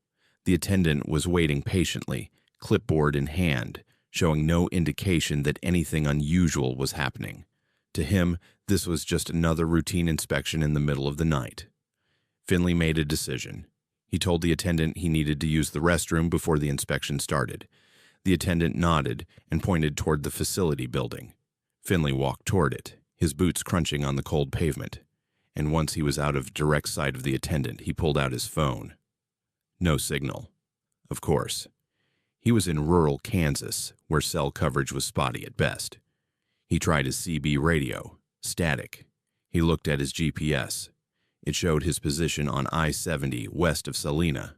The attendant was waiting patiently, clipboard in hand, showing no indication that anything unusual was happening. To him, this was just another routine inspection in the middle of the night. Finley made a decision. He told the attendant he needed to use the restroom before the inspection started. The attendant nodded and pointed toward the facility building. Finley walked toward it, his boots crunching on the cold pavement. And once he was out of direct sight of the attendant, he pulled out his phone. No signal. Of course. He was in rural Kansas, where cell coverage was spotty at best. He tried his CB radio. Static. He looked at his GPS. It showed his position on I-70 west of Salina,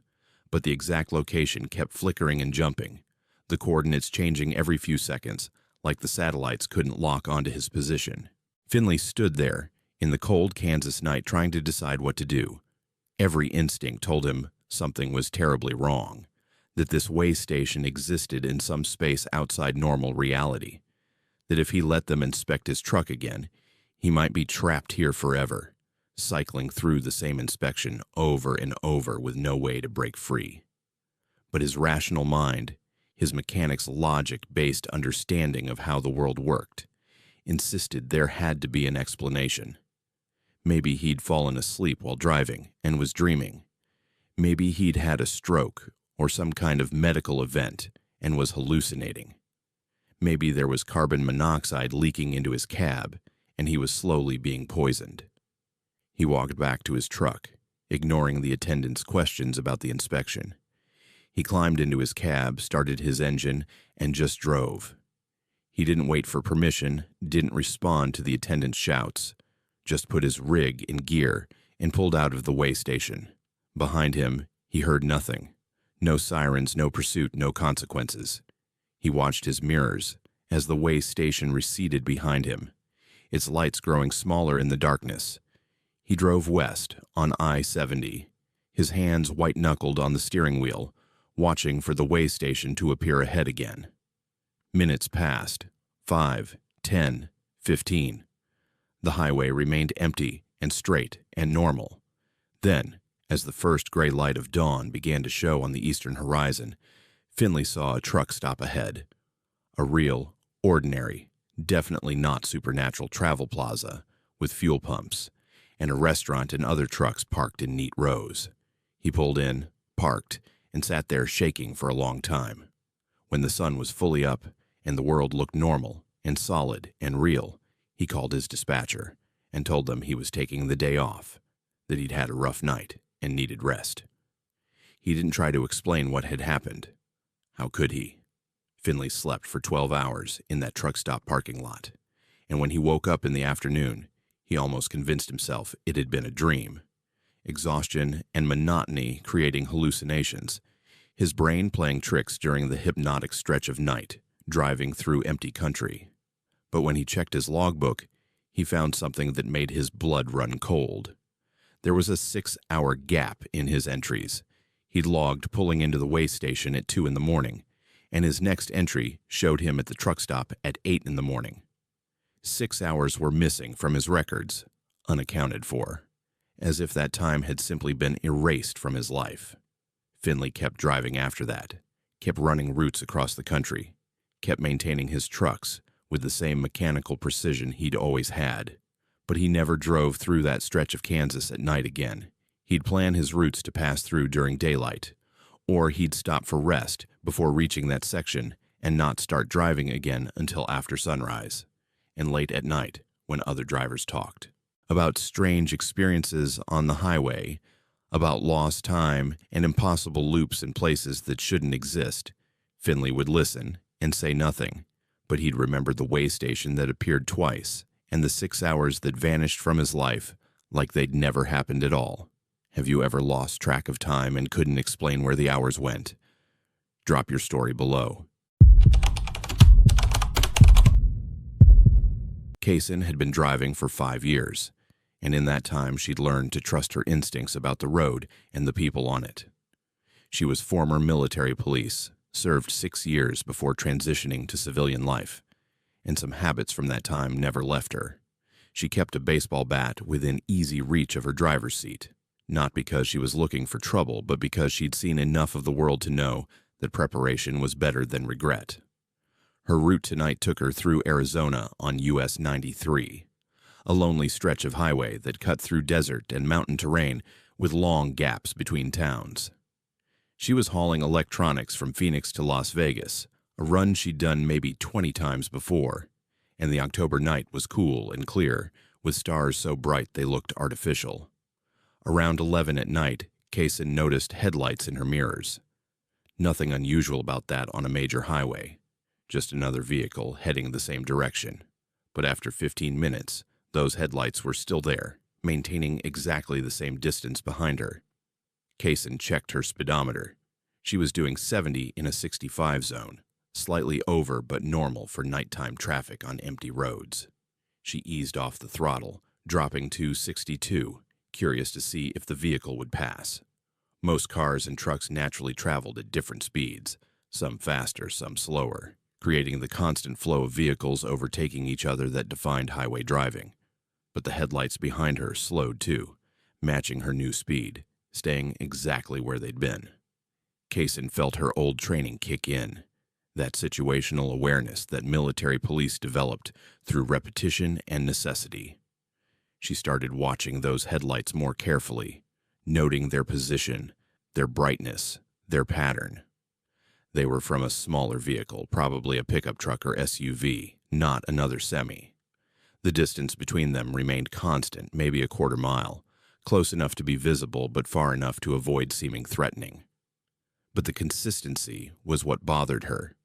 but the exact location kept flickering and jumping, the coordinates changing every few seconds, like the satellites couldn't lock onto his position. Finley stood there, in the cold Kansas night, trying to decide what to do. Every instinct told him Something was terribly wrong, that this way station existed in some space outside normal reality, that if he let them inspect his truck again, he might be trapped here forever, cycling through the same inspection over and over with no way to break free. But his rational mind, his mechanic's logic-based understanding of how the world worked, insisted there had to be an explanation. Maybe he'd fallen asleep while driving and was dreaming. Maybe he'd had a stroke or some kind of medical event and was hallucinating. Maybe there was carbon monoxide leaking into his cab and he was slowly being poisoned. He walked back to his truck, ignoring the attendant's questions about the inspection. He climbed into his cab, started his engine, and just drove. He didn't wait for permission, didn't respond to the attendant's shouts, just put his rig in gear and pulled out of the way station. Behind him, he heard nothing. No sirens, no pursuit, no consequences. He watched his mirrors as the way station receded behind him, its lights growing smaller in the darkness. He drove west on I-70, his hands white-knuckled on the steering wheel, watching for the way station to appear ahead again. Minutes passed, 5, 10, 15. The highway remained empty and straight and normal. Then, as the first gray light of dawn began to show on the eastern horizon, Finley saw a truck stop ahead. A real, ordinary, definitely not supernatural travel plaza with fuel pumps and a restaurant and other trucks parked in neat rows. He pulled in, parked, and sat there shaking for a long time. When the sun was fully up and the world looked normal and solid and real, he called his dispatcher and told them he was taking the day off, that he'd had a rough night and needed rest. He didn't try to explain what had happened. How could he? Finley slept for 12 hours in that truck stop parking lot, and when he woke up in the afternoon, he almost convinced himself it had been a dream. Exhaustion and monotony creating hallucinations, his brain playing tricks during the hypnotic stretch of night, driving through empty country. But when he checked his logbook, he found something that made his blood run cold. There was a 6-hour gap in his entries. He'd logged pulling into the way station at 2 in the morning, and his next entry showed him at the truck stop at 8 in the morning. 6 hours were missing from his records, unaccounted for, as if that time had simply been erased from his life. Finley kept driving after that, kept running routes across the country, kept maintaining his trucks with the same mechanical precision he'd always had. But he never drove through that stretch of Kansas at night again. He'd plan his routes to pass through during daylight, or he'd stop for rest before reaching that section and not start driving again until after sunrise, and late at night when other drivers talked about strange experiences on the highway, about lost time and impossible loops in places that shouldn't exist. Finley would listen and say nothing, but he'd remember the way station that appeared twice and the 6 hours that vanished from his life like they'd never happened at all. Have you ever lost track of time and couldn't explain where the hours went? Drop your story below. Kaysen had been driving for 5 years, and in that time she'd learned to trust her instincts about the road and the people on it. She was former military police, served 6 years before transitioning to civilian life, and some habits from that time never left her. She kept a baseball bat within easy reach of her driver's seat, not because she was looking for trouble, but because she'd seen enough of the world to know that preparation was better than regret. Her route tonight took her through Arizona on US 93, a lonely stretch of highway that cut through desert and mountain terrain with long gaps between towns. She was hauling electronics from Phoenix to Las Vegas, a run she'd done maybe 20 times before, and the October night was cool and clear, with stars so bright they looked artificial. Around 11 at night, Kaysen noticed headlights in her mirrors. Nothing unusual about that on a major highway, just another vehicle heading the same direction. But after 15 minutes, those headlights were still there, maintaining exactly the same distance behind her. Kaysen checked her speedometer. She was doing 70 in a 65 zone, slightly over but normal for nighttime traffic on empty roads. She eased off the throttle, dropping to 62, curious to see if the vehicle would pass. Most cars and trucks naturally traveled at different speeds, some faster, some slower, creating the constant flow of vehicles overtaking each other that defined highway driving. But the headlights behind her slowed too, matching her new speed, staying exactly where they'd been. Kaysen felt her old training kick in, that situational awareness that military police developed through repetition and necessity. She started watching those headlights more carefully, noting their position, their brightness, their pattern. They were from a smaller vehicle, probably a pickup truck or SUV, not another semi. The distance between them remained constant, maybe a quarter mile, close enough to be visible but far enough to avoid seeming threatening. But the consistency was what bothered her.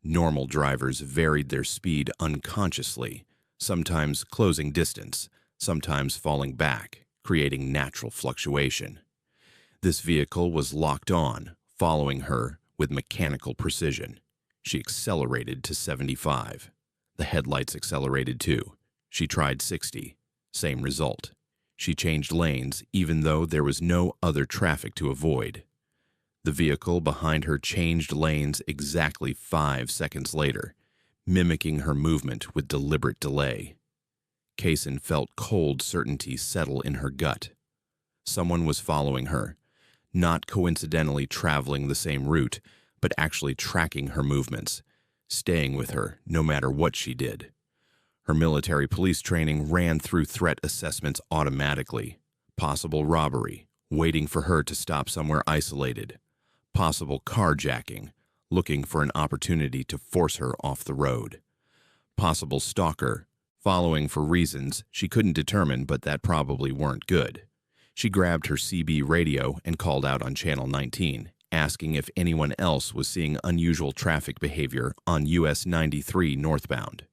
Normal drivers varied their speed unconsciously, sometimes closing distance, sometimes falling back, creating natural fluctuation. This vehicle was locked on, following her with mechanical precision. She accelerated to 75. The headlights accelerated too. She tried 60. Same result. She changed lanes even though there was no other traffic to avoid. The vehicle behind her changed lanes exactly 5 seconds later, mimicking her movement with deliberate delay. Kaysen felt cold certainty settle in her gut. Someone was following her, not coincidentally traveling the same route, but actually tracking her movements, staying with her no matter what she did. Her military police training ran through threat assessments automatically. Possible robbery, waiting for her to stop somewhere isolated. Possible carjacking, looking for an opportunity to force her off the road. Possible stalker, following for reasons she couldn't determine but that probably weren't good. She grabbed her CB radio and called out on Channel 19, asking if anyone else was seeing unusual traffic behavior on US 93 northbound.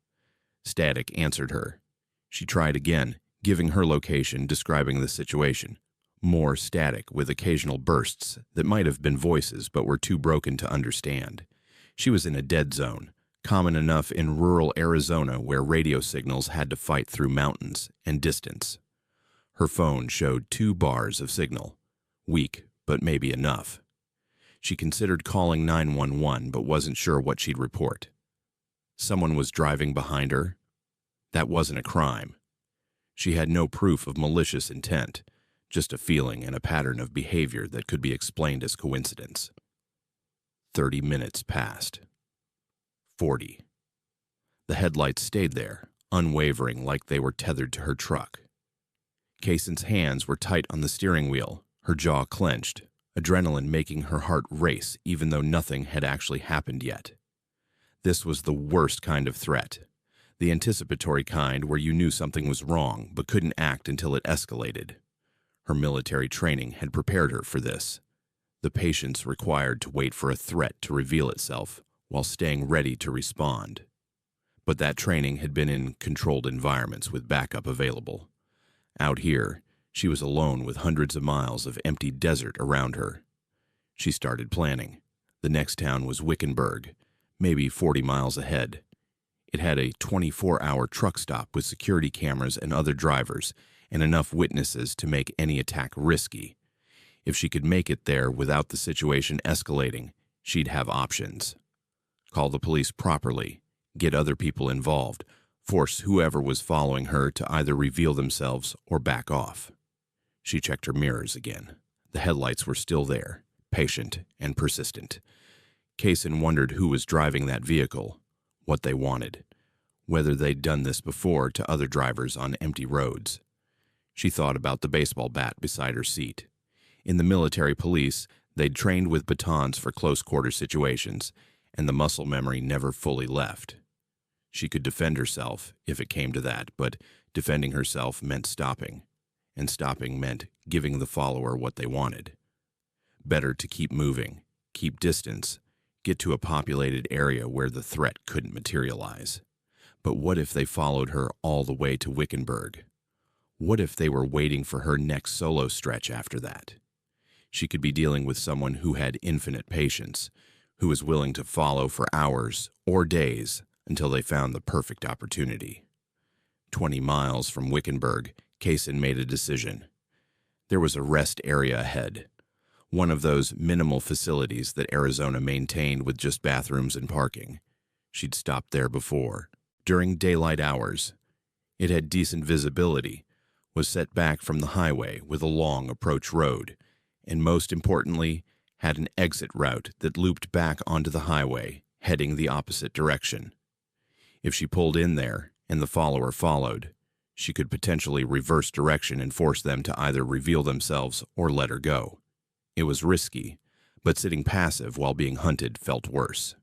Static answered her. She tried again, giving her location, describing the situation. More static, with occasional bursts that might have been voices but were too broken to understand. She was in a dead zone, common enough in rural Arizona where radio signals had to fight through mountains and distance. Her phone showed 2 bars of signal. Weak, but maybe enough. She considered calling 911 but wasn't sure what she'd report. Someone was driving behind her. That wasn't a crime. She had no proof of malicious intent, just a feeling and a pattern of behavior that could be explained as coincidence. 30 minutes passed. 40. The headlights stayed there, unwavering like they were tethered to her truck. Kaysen's hands were tight on the steering wheel, her jaw clenched, adrenaline making her heart race even though nothing had actually happened yet. This was the worst kind of threat, the anticipatory kind where you knew something was wrong but couldn't act until it escalated. Her military training had prepared her for this, the patience required to wait for a threat to reveal itself while staying ready to respond. But that training had been in controlled environments with backup available. Out here, she was alone with hundreds of miles of empty desert around her. She started planning. The next town was Wickenburg, maybe 40 miles ahead. It had a 24-hour truck stop with security cameras and other drivers, and enough witnesses to make any attack risky. If she could make it there without the situation escalating, she'd have options. Call the police properly, get other people involved, force whoever was following her to either reveal themselves or back off. She checked her mirrors again. The headlights were still there, patient and persistent. Kaysen wondered who was driving that vehicle, what they wanted, whether they'd done this before to other drivers on empty roads. She thought about the baseball bat beside her seat. In the military police, they'd trained with batons for close-quarter situations, and the muscle memory never fully left. She could defend herself, if it came to that, but defending herself meant stopping, and stopping meant giving the follower what they wanted. Better to keep moving, keep distance, get to a populated area where the threat couldn't materialize. But what if they followed her all the way to Wickenburg? What if they were waiting for her next solo stretch after that? She could be dealing with someone who had infinite patience, who was willing to follow for hours or days until they found the perfect opportunity. 20 miles from Wickenburg, Kaysen made a decision. There was a rest area ahead. one of those minimal facilities that Arizona maintained with just bathrooms and parking. She'd stopped there before. During daylight hours, it had decent visibility, was set back from the highway with a long approach road, and most importantly, had an exit route that looped back onto the highway, heading the opposite direction. If she pulled in there and the follower followed, she could potentially reverse direction and force them to either reveal themselves or let her go. It was risky, but sitting passive while being hunted felt worse.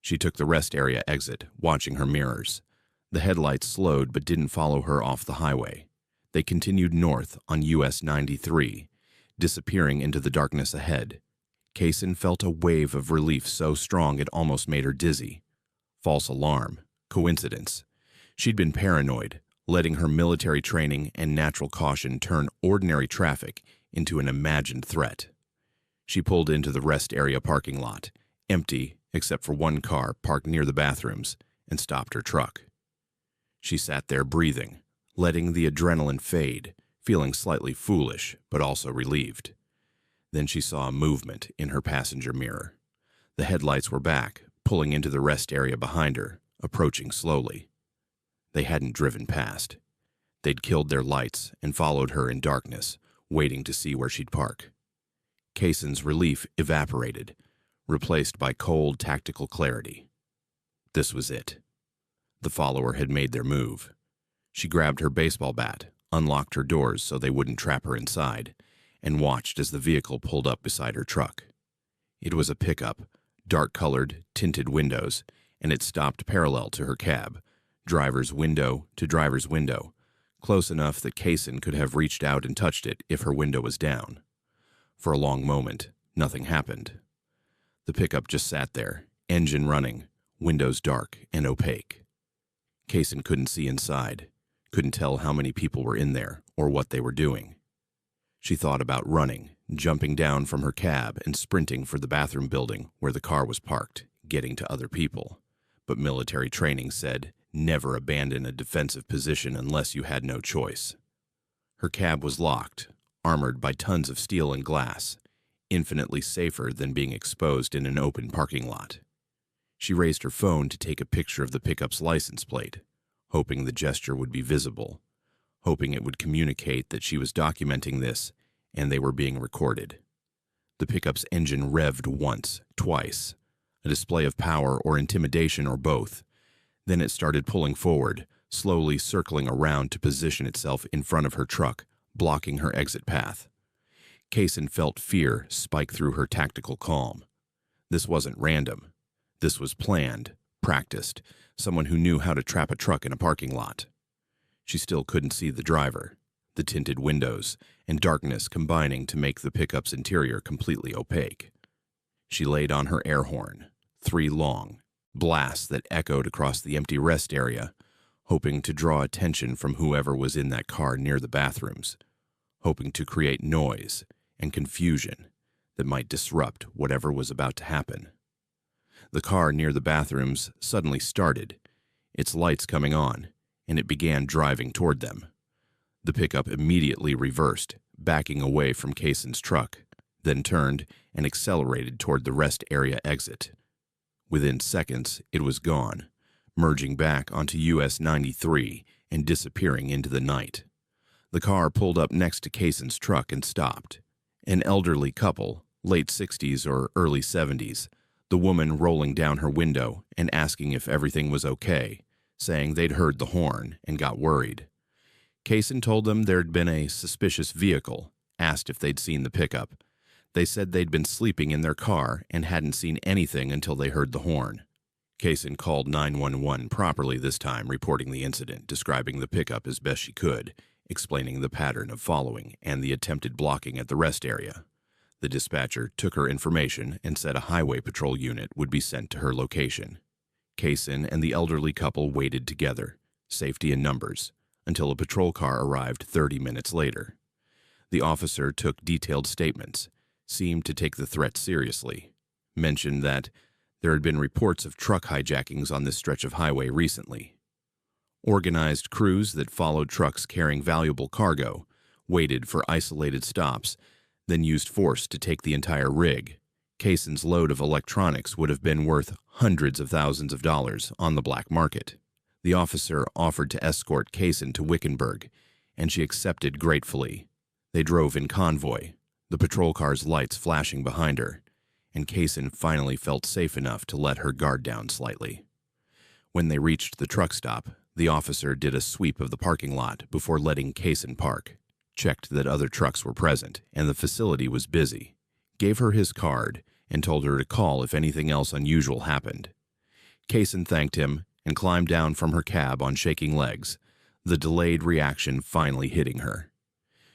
She took the rest area exit, watching her mirrors. The headlights slowed but didn't follow her off the highway. They continued north on US 93, disappearing into the darkness ahead. Kaysen felt a wave of relief so strong it almost made her dizzy. False alarm. Coincidence. She'd been paranoid, letting her military training and natural caution turn ordinary traffic into an imagined threat. She pulled into the rest area parking lot, empty except for one car parked near the bathrooms, and stopped her truck. She sat there breathing, letting the adrenaline fade, feeling slightly foolish but also relieved. Then she saw a movement in her passenger mirror. The headlights were back, pulling into the rest area behind her, approaching slowly. They hadn't driven past. They'd killed their lights and followed her in darkness, waiting to see where she'd park. Kaysen's relief evaporated, replaced by cold tactical clarity. This was it. The follower had made their move. She grabbed her baseball bat, unlocked her doors so they wouldn't trap her inside, and watched as the vehicle pulled up beside her truck. It was a pickup, dark-colored, tinted windows, and it stopped parallel to her cab, driver's window to driver's window, close enough that Kaysen could have reached out and touched it if her window was down. For a long moment, nothing happened. The pickup just sat there, engine running, windows dark and opaque. Kaysen couldn't see inside, couldn't tell how many people were in there or what they were doing. She thought about running, jumping down from her cab and sprinting for the bathroom building where the car was parked, getting to other people. But military training said, never abandon a defensive position unless you had no choice. Her cab was locked, armored by tons of steel and glass, infinitely safer than being exposed in an open parking lot. She raised her phone to take a picture of the pickup's license plate, hoping the gesture would be visible, hoping it would communicate that she was documenting this and they were being recorded. The pickup's engine revved once, twice, a display of power or intimidation or both. Then it started pulling forward, slowly circling around to position itself in front of her truck, blocking her exit path. Kaysen felt fear spike through her tactical calm. This wasn't random. This was planned, practiced, someone who knew how to trap a truck in a parking lot. She still couldn't see the driver, the tinted windows, and darkness combining to make the pickup's interior completely opaque. She laid on her air horn, 3 long, blasts that echoed across the empty rest area, hoping to draw attention from whoever was in that car near the bathrooms, hoping to create noise and confusion that might disrupt whatever was about to happen. The car near the bathrooms suddenly started, its lights coming on, and it began driving toward them. The pickup immediately reversed, backing away from Kaysen's truck, then turned and accelerated toward the rest area exit. Within seconds, it was gone, merging back onto US 93 and disappearing into the night. The car pulled up next to Kaysen's truck and stopped. An elderly couple, late 60s or early 70s, the woman rolling down her window and asking if everything was okay, saying they'd heard the horn and got worried. Kaysen told them there'd been a suspicious vehicle, asked if they'd seen the pickup. They said they'd been sleeping in their car and hadn't seen anything until they heard the horn. Kaysen called 911 properly this time, reporting the incident, describing the pickup as best she could, explaining the pattern of following and the attempted blocking at the rest area. The dispatcher took her information and said a highway patrol unit would be sent to her location. Kaysen and the elderly couple waited together, safety in numbers, until a patrol car arrived 30 minutes later. The officer took detailed statements, seemed to take the threat seriously, mentioned that there had been reports of truck hijackings on this stretch of highway recently. Organized crews that followed trucks carrying valuable cargo, waited for isolated stops, then used force to take the entire rig. Kayson's load of electronics would have been worth hundreds of thousands of dollars on the black market. The officer offered to escort Kayson to Wickenburg, and she accepted gratefully. They drove in convoy, the patrol car's lights flashing behind her, and Kayson finally felt safe enough to let her guard down slightly. When they reached the truck stop, the officer did a sweep of the parking lot before letting Kayson park, checked that other trucks were present and the facility was busy, gave her his card, and told her to call if anything else unusual happened. Kayson thanked him and climbed down from her cab on shaking legs, the delayed reaction finally hitting her.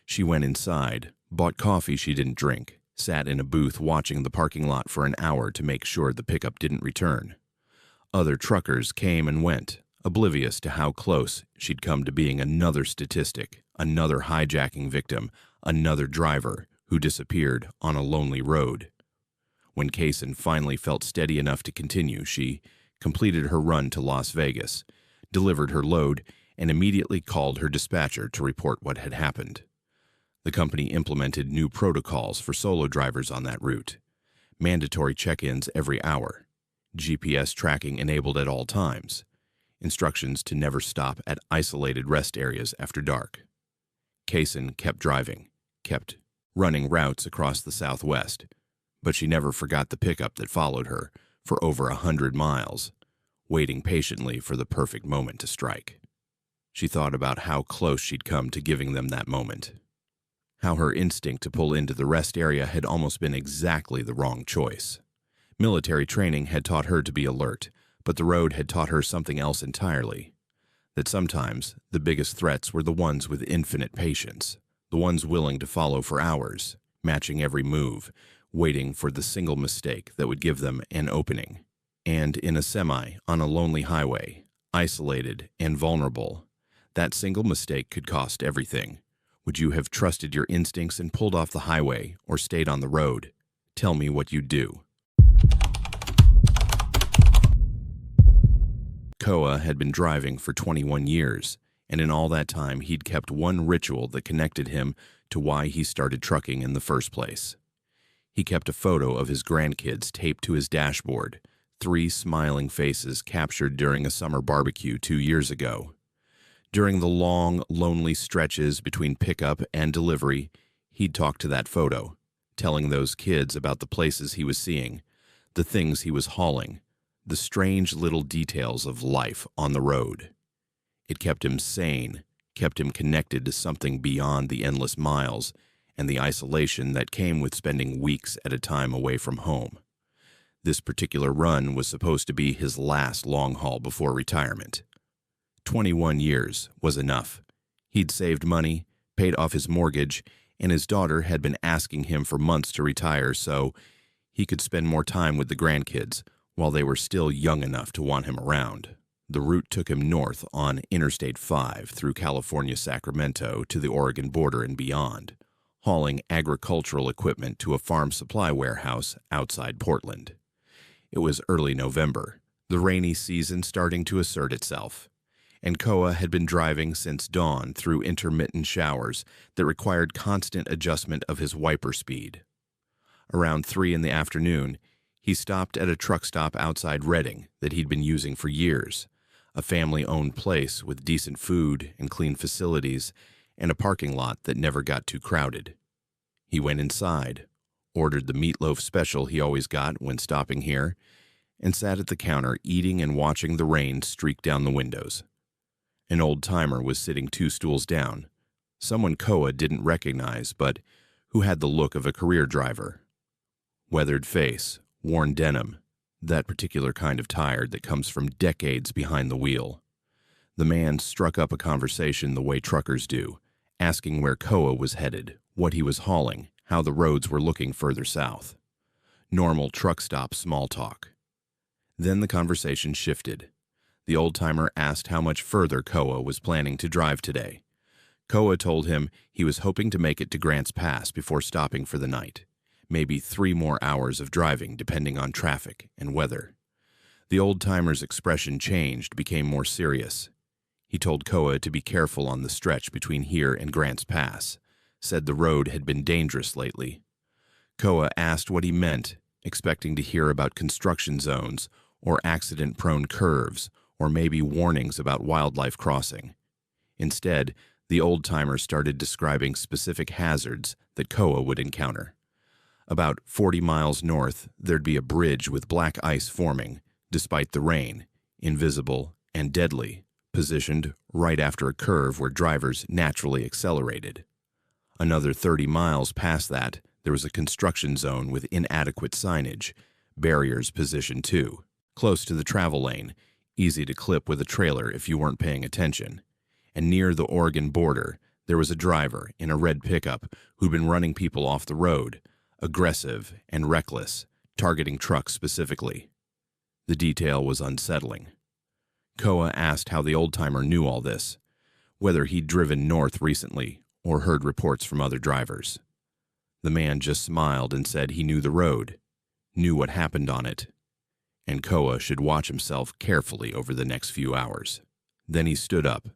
She went inside, bought coffee she didn't drink, sat in a booth watching the parking lot for an hour to make sure the pickup didn't return. Other truckers came and went, oblivious to how close she'd come to being another statistic, another hijacking victim, another driver who disappeared on a lonely road. When Kayson finally felt steady enough to continue, she completed her run to Las Vegas, delivered her load, and immediately called her dispatcher to report what had happened. The company implemented new protocols for solo drivers on that route, mandatory check-ins every hour, GPS tracking enabled at all times, instructions to never stop at isolated rest areas after dark. Kayson kept driving, kept running routes across the Southwest, but she never forgot the pickup that followed her for over 100 miles, waiting patiently for the perfect moment to strike. She thought about how close she'd come to giving them that moment, how her instinct to pull into the rest area had almost been exactly the wrong choice. Military training had taught her to be alert, but the road had taught her something else entirely, that sometimes the biggest threats were the ones with infinite patience, the ones willing to follow for hours, matching every move, waiting for the single mistake that would give them an opening. And in a semi on a lonely highway, isolated and vulnerable, that single mistake could cost everything. Would you have trusted your instincts and pulled off the highway or stayed on the road? Tell me what you'd do. Koa had been driving for 21 years, and in all that time he'd kept one ritual that connected him to why he started trucking in the first place. He kept a photo of his grandkids taped to his dashboard, 3 smiling faces captured during a summer barbecue 2 years ago. During the long, lonely stretches between pickup and delivery, he'd talk to that photo, telling those kids about the places he was seeing, the things he was hauling, the strange little details of life on the road. It kept him sane, kept him connected to something beyond the endless miles and the isolation that came with spending weeks at a time away from home. This particular run was supposed to be his last long haul before retirement. 21 years was enough. He'd saved money, paid off his mortgage, and his daughter had been asking him for months to retire so he could spend more time with the grandkids while they were still young enough to want him around. The route took him north on Interstate 5 through California, Sacramento to the Oregon border and beyond, hauling agricultural equipment to a farm supply warehouse outside Portland. It was early November, the rainy season starting to assert itself, and Koa had been driving since dawn through intermittent showers that required constant adjustment of his wiper speed. Around 3 in the afternoon, he stopped at a truck stop outside Redding that he'd been using for years, a family-owned place with decent food and clean facilities and a parking lot that never got too crowded. He went inside, ordered the meatloaf special he always got when stopping here, and sat at the counter eating and watching the rain streak down the windows. An old-timer was sitting 2 stools down, someone Koa didn't recognize but who had the look of a career driver. Weathered face, worn denim, that particular kind of tired that comes from decades behind the wheel. The man struck up a conversation the way truckers do, asking where Koa was headed, what he was hauling, how the roads were looking further south. Normal truck stop small talk. Then the conversation shifted. The old-timer asked how much further Koa was planning to drive today. Koa told him he was hoping to make it to Grants Pass before stopping for the night. Maybe 3 more hours of driving depending on traffic and weather. The old-timer's expression changed, became more serious. He told Koa to be careful on the stretch between here and Grants Pass, said the road had been dangerous lately, Koa asked what he meant, expecting to hear about construction zones or accident-prone curves or maybe warnings about wildlife crossing. Instead, the old-timer started describing specific hazards that Koa would encounter. About 40 miles north, there'd be a bridge with black ice forming, despite the rain, invisible and deadly, positioned right after a curve where drivers naturally accelerated. Another 30 miles past that, there was a construction zone with inadequate signage, barriers positioned too, close to the travel lane, easy to clip with a trailer if you weren't paying attention. And near the Oregon border, there was a driver in a red pickup who'd been running people off the road, aggressive and reckless, targeting trucks specifically. The detail was unsettling. Koa asked how the old-timer knew all this, whether he'd driven north recently or heard reports from other drivers. The man just smiled and said he knew the road, knew what happened on it, and Koa should watch himself carefully over the next few hours. Then he stood up,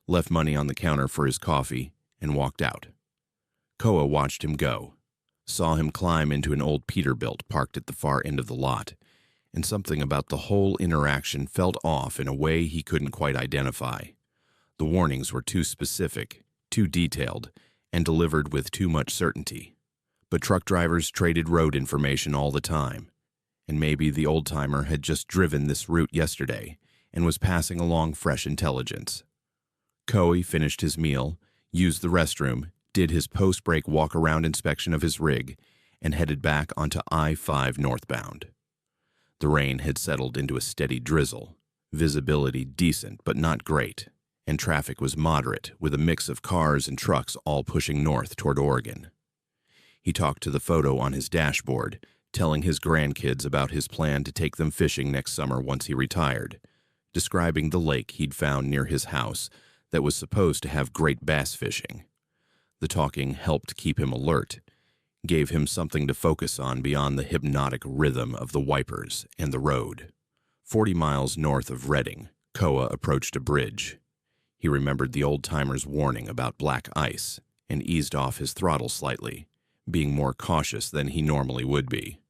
left money on the counter for his coffee, and walked out. Koa watched him go, saw him climb into an old Peterbilt parked at the far end of the lot, and something about the whole interaction felt off in a way he couldn't quite identify. The warnings were too specific, too detailed, and delivered with too much certainty. But truck drivers traded road information all the time, and maybe the old-timer had just driven this route yesterday and was passing along fresh intelligence. Koa finished his meal, used the restroom, did his post-break walk-around inspection of his rig, and headed back onto I-5 northbound. The rain had settled into a steady drizzle, visibility decent but not great, and traffic was moderate with a mix of cars and trucks all pushing north toward Oregon. He talked to the photo on his dashboard, telling his grandkids about his plan to take them fishing next summer once he retired, describing the lake he'd found near his house that was supposed to have great bass fishing. The talking helped keep him alert, gave him something to focus on beyond the hypnotic rhythm of the wipers and the road. 40 miles north of Redding, Koa approached a bridge. He remembered the old-timer's warning about black ice and eased off his throttle slightly, being more cautious than he normally would be.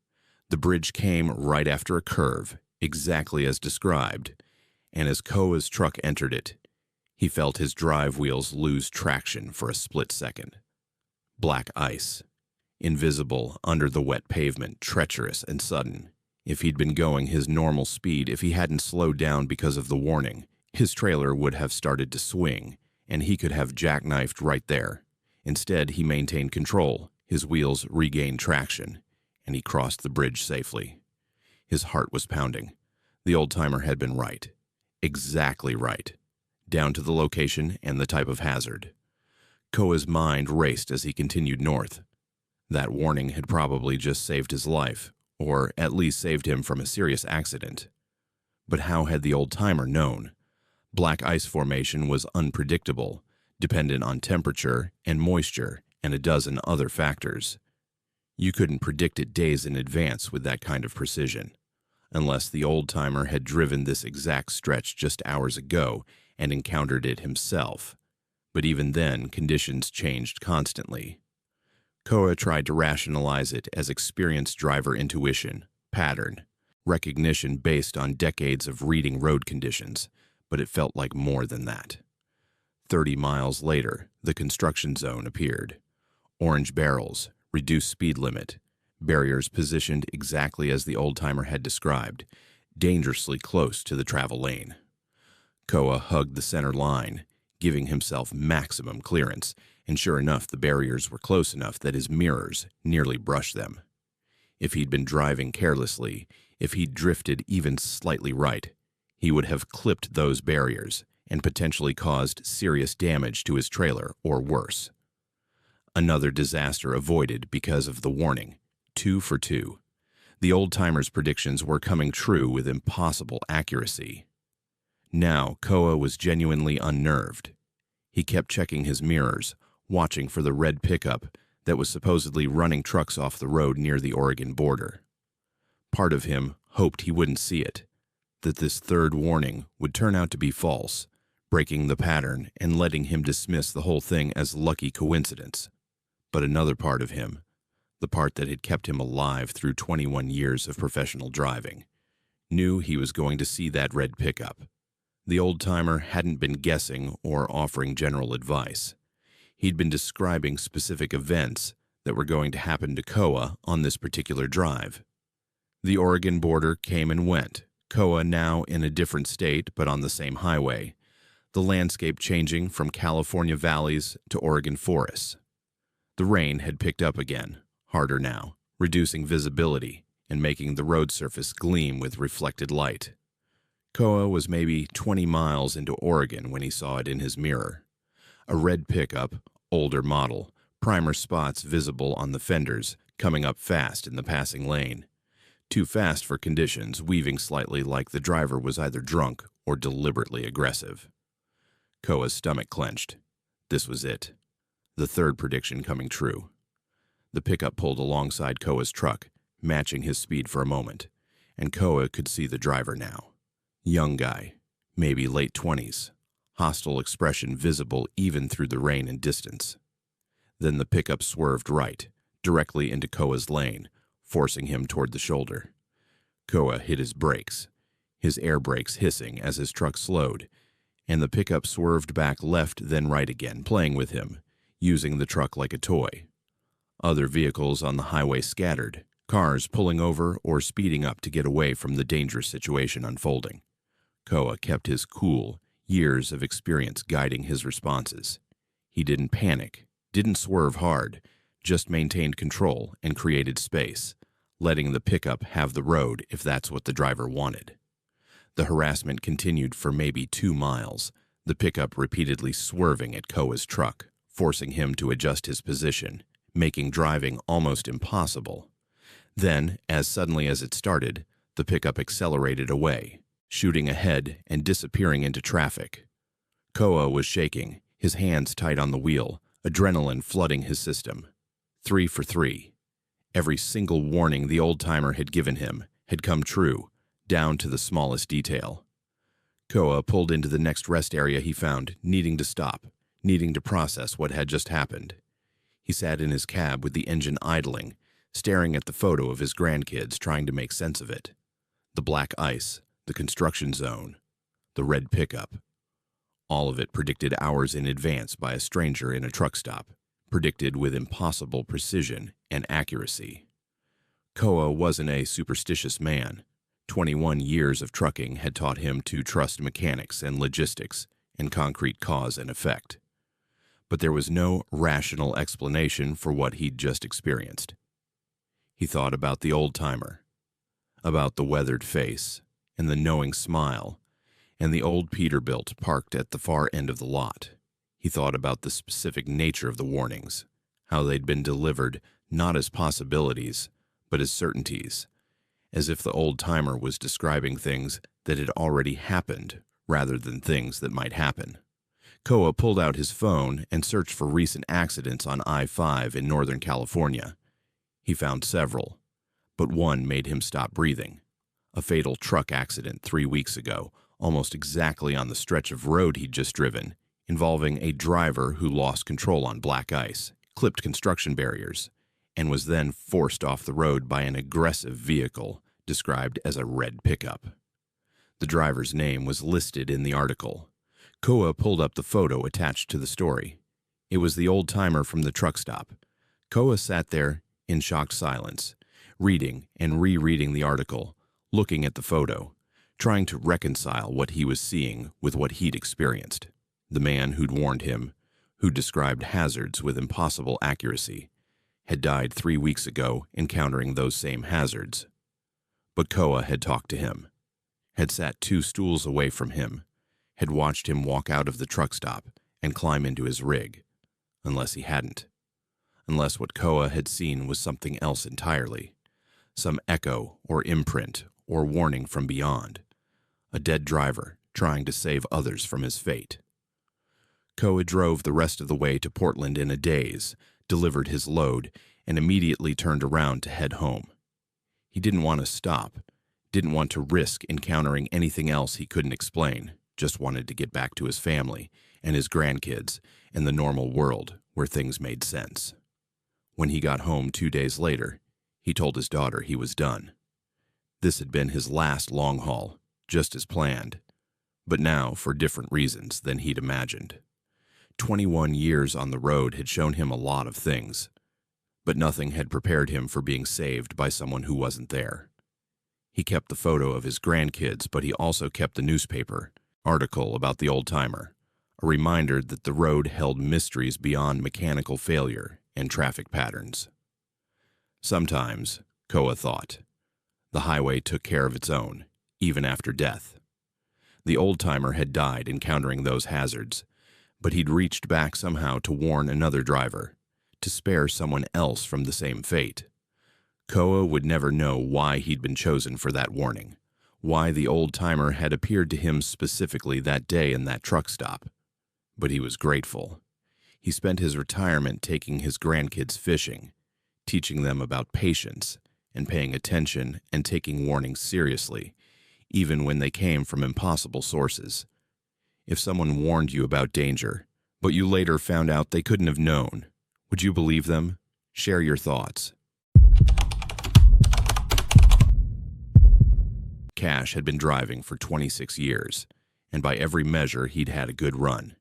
The bridge came right after a curve, exactly as described, and as Koa's truck entered it, he felt his drive wheels lose traction for a split second. Black ice, invisible under the wet pavement, treacherous and sudden. If he'd been going his normal speed, if he hadn't slowed down because of the warning, his trailer would have started to swing, and he could have jackknifed right there. Instead, he maintained control, his wheels regained traction, and he crossed the bridge safely. His heart was pounding. The old-timer had been right. Exactly right. Down to the location and the type of hazard. Koa's mind raced as he continued north. That warning had probably just saved his life, or at least saved him from a serious accident. But how had the old-timer known? Black ice formation was unpredictable, dependent on temperature and moisture and a dozen other factors. You couldn't predict it days in advance with that kind of precision, unless the old-timer had driven this exact stretch just hours ago and encountered it himself. But even then, conditions changed constantly. Koa tried to rationalize it as experienced driver intuition, pattern, recognition based on decades of reading road conditions, but it felt like more than that. 30 miles later, the construction zone appeared. Orange barrels, reduced speed limit, barriers positioned exactly as the old-timer had described, dangerously close to the travel lane. Koa hugged the center line, giving himself maximum clearance, and sure enough, the barriers were close enough that his mirrors nearly brushed them. If he'd been driving carelessly, if he'd drifted even slightly right, he would have clipped those barriers and potentially caused serious damage to his trailer or worse. Another disaster avoided because of the warning. 2 for 2. The old-timer's predictions were coming true with impossible accuracy. Now, Koa was genuinely unnerved. He kept checking his mirrors, watching for the red pickup that was supposedly running trucks off the road near the Oregon border. Part of him hoped he wouldn't see it, that this third warning would turn out to be false, breaking the pattern and letting him dismiss the whole thing as lucky coincidence. But another part of him, the part that had kept him alive through 21 years of professional driving, knew he was going to see that red pickup. The old-timer hadn't been guessing or offering general advice. He'd been describing specific events that were going to happen to Koa on this particular drive. The Oregon border came and went, Koa now in a different state but on the same highway, the landscape changing from California valleys to Oregon forests. The rain had picked up again, harder now, reducing visibility and making the road surface gleam with reflected light. Koa was maybe 20 miles into Oregon when he saw it in his mirror. A red pickup, older model, primer spots visible on the fenders, coming up fast in the passing lane. Too fast for conditions, weaving slightly like the driver was either drunk or deliberately aggressive. Koa's stomach clenched. This was it. The third prediction coming true. The pickup pulled alongside Koa's truck, matching his speed for a moment, and Koa could see the driver now. Young guy, maybe late 20s, hostile expression visible even through the rain and distance. Then the pickup swerved right, directly into Koa's lane, forcing him toward the shoulder. Koa hit his brakes, his air brakes hissing as his truck slowed, and the pickup swerved back left then right again, playing with him, using the truck like a toy. Other vehicles on the highway scattered, cars pulling over or speeding up to get away from the dangerous situation unfolding. Koa kept his cool, years of experience guiding his responses. He didn't panic, didn't swerve hard, just maintained control and created space, letting the pickup have the road if that's what the driver wanted. The harassment continued for maybe 2 miles, the pickup repeatedly swerving at Koa's truck, forcing him to adjust his position, making driving almost impossible. Then, as suddenly as it started, the pickup accelerated away, shooting ahead and disappearing into traffic. Koa was shaking, his hands tight on the wheel, adrenaline flooding his system. 3 for 3. Every single warning the old-timer had given him had come true, down to the smallest detail. Koa pulled into the next rest area he found, needing to stop, needing to process what had just happened. He sat in his cab with the engine idling, staring at the photo of his grandkids, trying to make sense of it. The black ice, the construction zone, the red pickup. All of it predicted hours in advance by a stranger in a truck stop, predicted with impossible precision and accuracy. Koa wasn't a superstitious man. 21 years of trucking had taught him to trust mechanics and logistics and concrete cause and effect. But there was no rational explanation for what he'd just experienced. He thought about the old-timer, about the weathered face and the knowing smile, and the old Peterbilt parked at the far end of the lot. He thought about the specific nature of the warnings, how they'd been delivered not as possibilities, but as certainties, as if the old-timer was describing things that had already happened rather than things that might happen. Koa pulled out his phone and searched for recent accidents on I-5 in Northern California. He found several, but one made him stop breathing. A fatal truck accident 3 weeks ago, almost exactly on the stretch of road he'd just driven, involving a driver who lost control on black ice, clipped construction barriers, and was then forced off the road by an aggressive vehicle described as a red pickup. The driver's name was listed in the article. Koa pulled up the photo attached to the story. It was the old-timer from the truck stop. Koa sat there in shocked silence, reading and rereading the article, looking at the photo, trying to reconcile what he was seeing with what he'd experienced. The man who'd warned him, who described hazards with impossible accuracy, had died 3 weeks ago encountering those same hazards. But Koa had talked to him, had sat 2 stools away from him, had watched him walk out of the truck stop and climb into his rig, unless he hadn't. Unless what Koa had seen was something else entirely, some echo or imprint or warning from beyond, a dead driver trying to save others from his fate. Koa drove the rest of the way to Portland in a daze, delivered his load, and immediately turned around to head home. He didn't want to stop, didn't want to risk encountering anything else he couldn't explain, just wanted to get back to his family and his grandkids and the normal world where things made sense. When he got home 2 days later, he told his daughter he was done. This had been his last long haul, just as planned, but now for different reasons than he'd imagined. 21 years on the road had shown him a lot of things, but nothing had prepared him for being saved by someone who wasn't there. He kept the photo of his grandkids, but he also kept the newspaper article about the old-timer, a reminder that the road held mysteries beyond mechanical failure and traffic patterns. Sometimes, Koa thought, the highway took care of its own, even after death. The old-timer had died encountering those hazards, but he'd reached back somehow to warn another driver, to spare someone else from the same fate. Koa would never know why he'd been chosen for that warning, why the old-timer had appeared to him specifically that day in that truck stop. But he was grateful. He spent his retirement taking his grandkids fishing, teaching them about patience and paying attention and taking warnings seriously, even when they came from impossible sources. If someone warned you about danger, but you later found out they couldn't have known, would you believe them? Share your thoughts. Cash had been driving for 26 years, and by every measure he'd had a good run.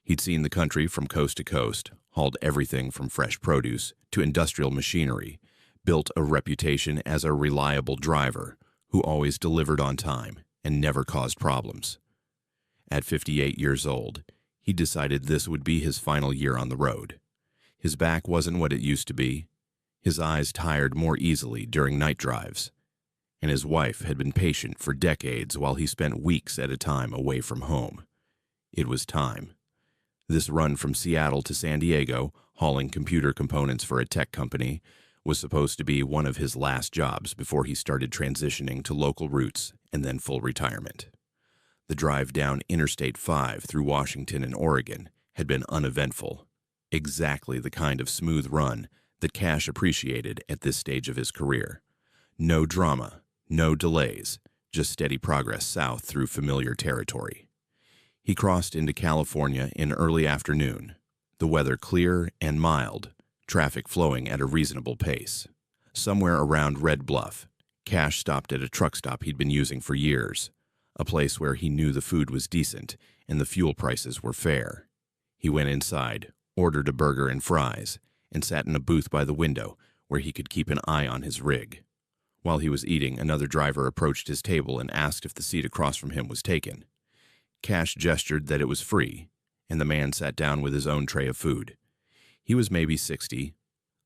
He'd seen the country from coast to coast, hauled everything from fresh produce to industrial machinery, built a reputation as a reliable driver who always delivered on time and never caused problems. At 58 years old, he decided this would be his final year on the road. His back wasn't what it used to be. His eyes tired more easily during night drives, and his wife had been patient for decades while he spent weeks at a time away from home. It was time. This run from Seattle to San Diego, hauling computer components for a tech company, was supposed to be one of his last jobs before he started transitioning to local routes and then full retirement. The drive down Interstate 5 through Washington and Oregon had been uneventful, exactly the kind of smooth run that Cash appreciated at this stage of his career. No drama, no delays, just steady progress south through familiar territory. He crossed into California in early afternoon, the weather clear and mild, traffic flowing at a reasonable pace. Somewhere around Red Bluff, Cash stopped at a truck stop he'd been using for years, a place where he knew the food was decent and the fuel prices were fair. He went inside, ordered a burger and fries, and sat in a booth by the window where he could keep an eye on his rig. While he was eating, another driver approached his table and asked if the seat across from him was taken. Cash gestured that it was free, and the man sat down with his own tray of food. He was maybe 60,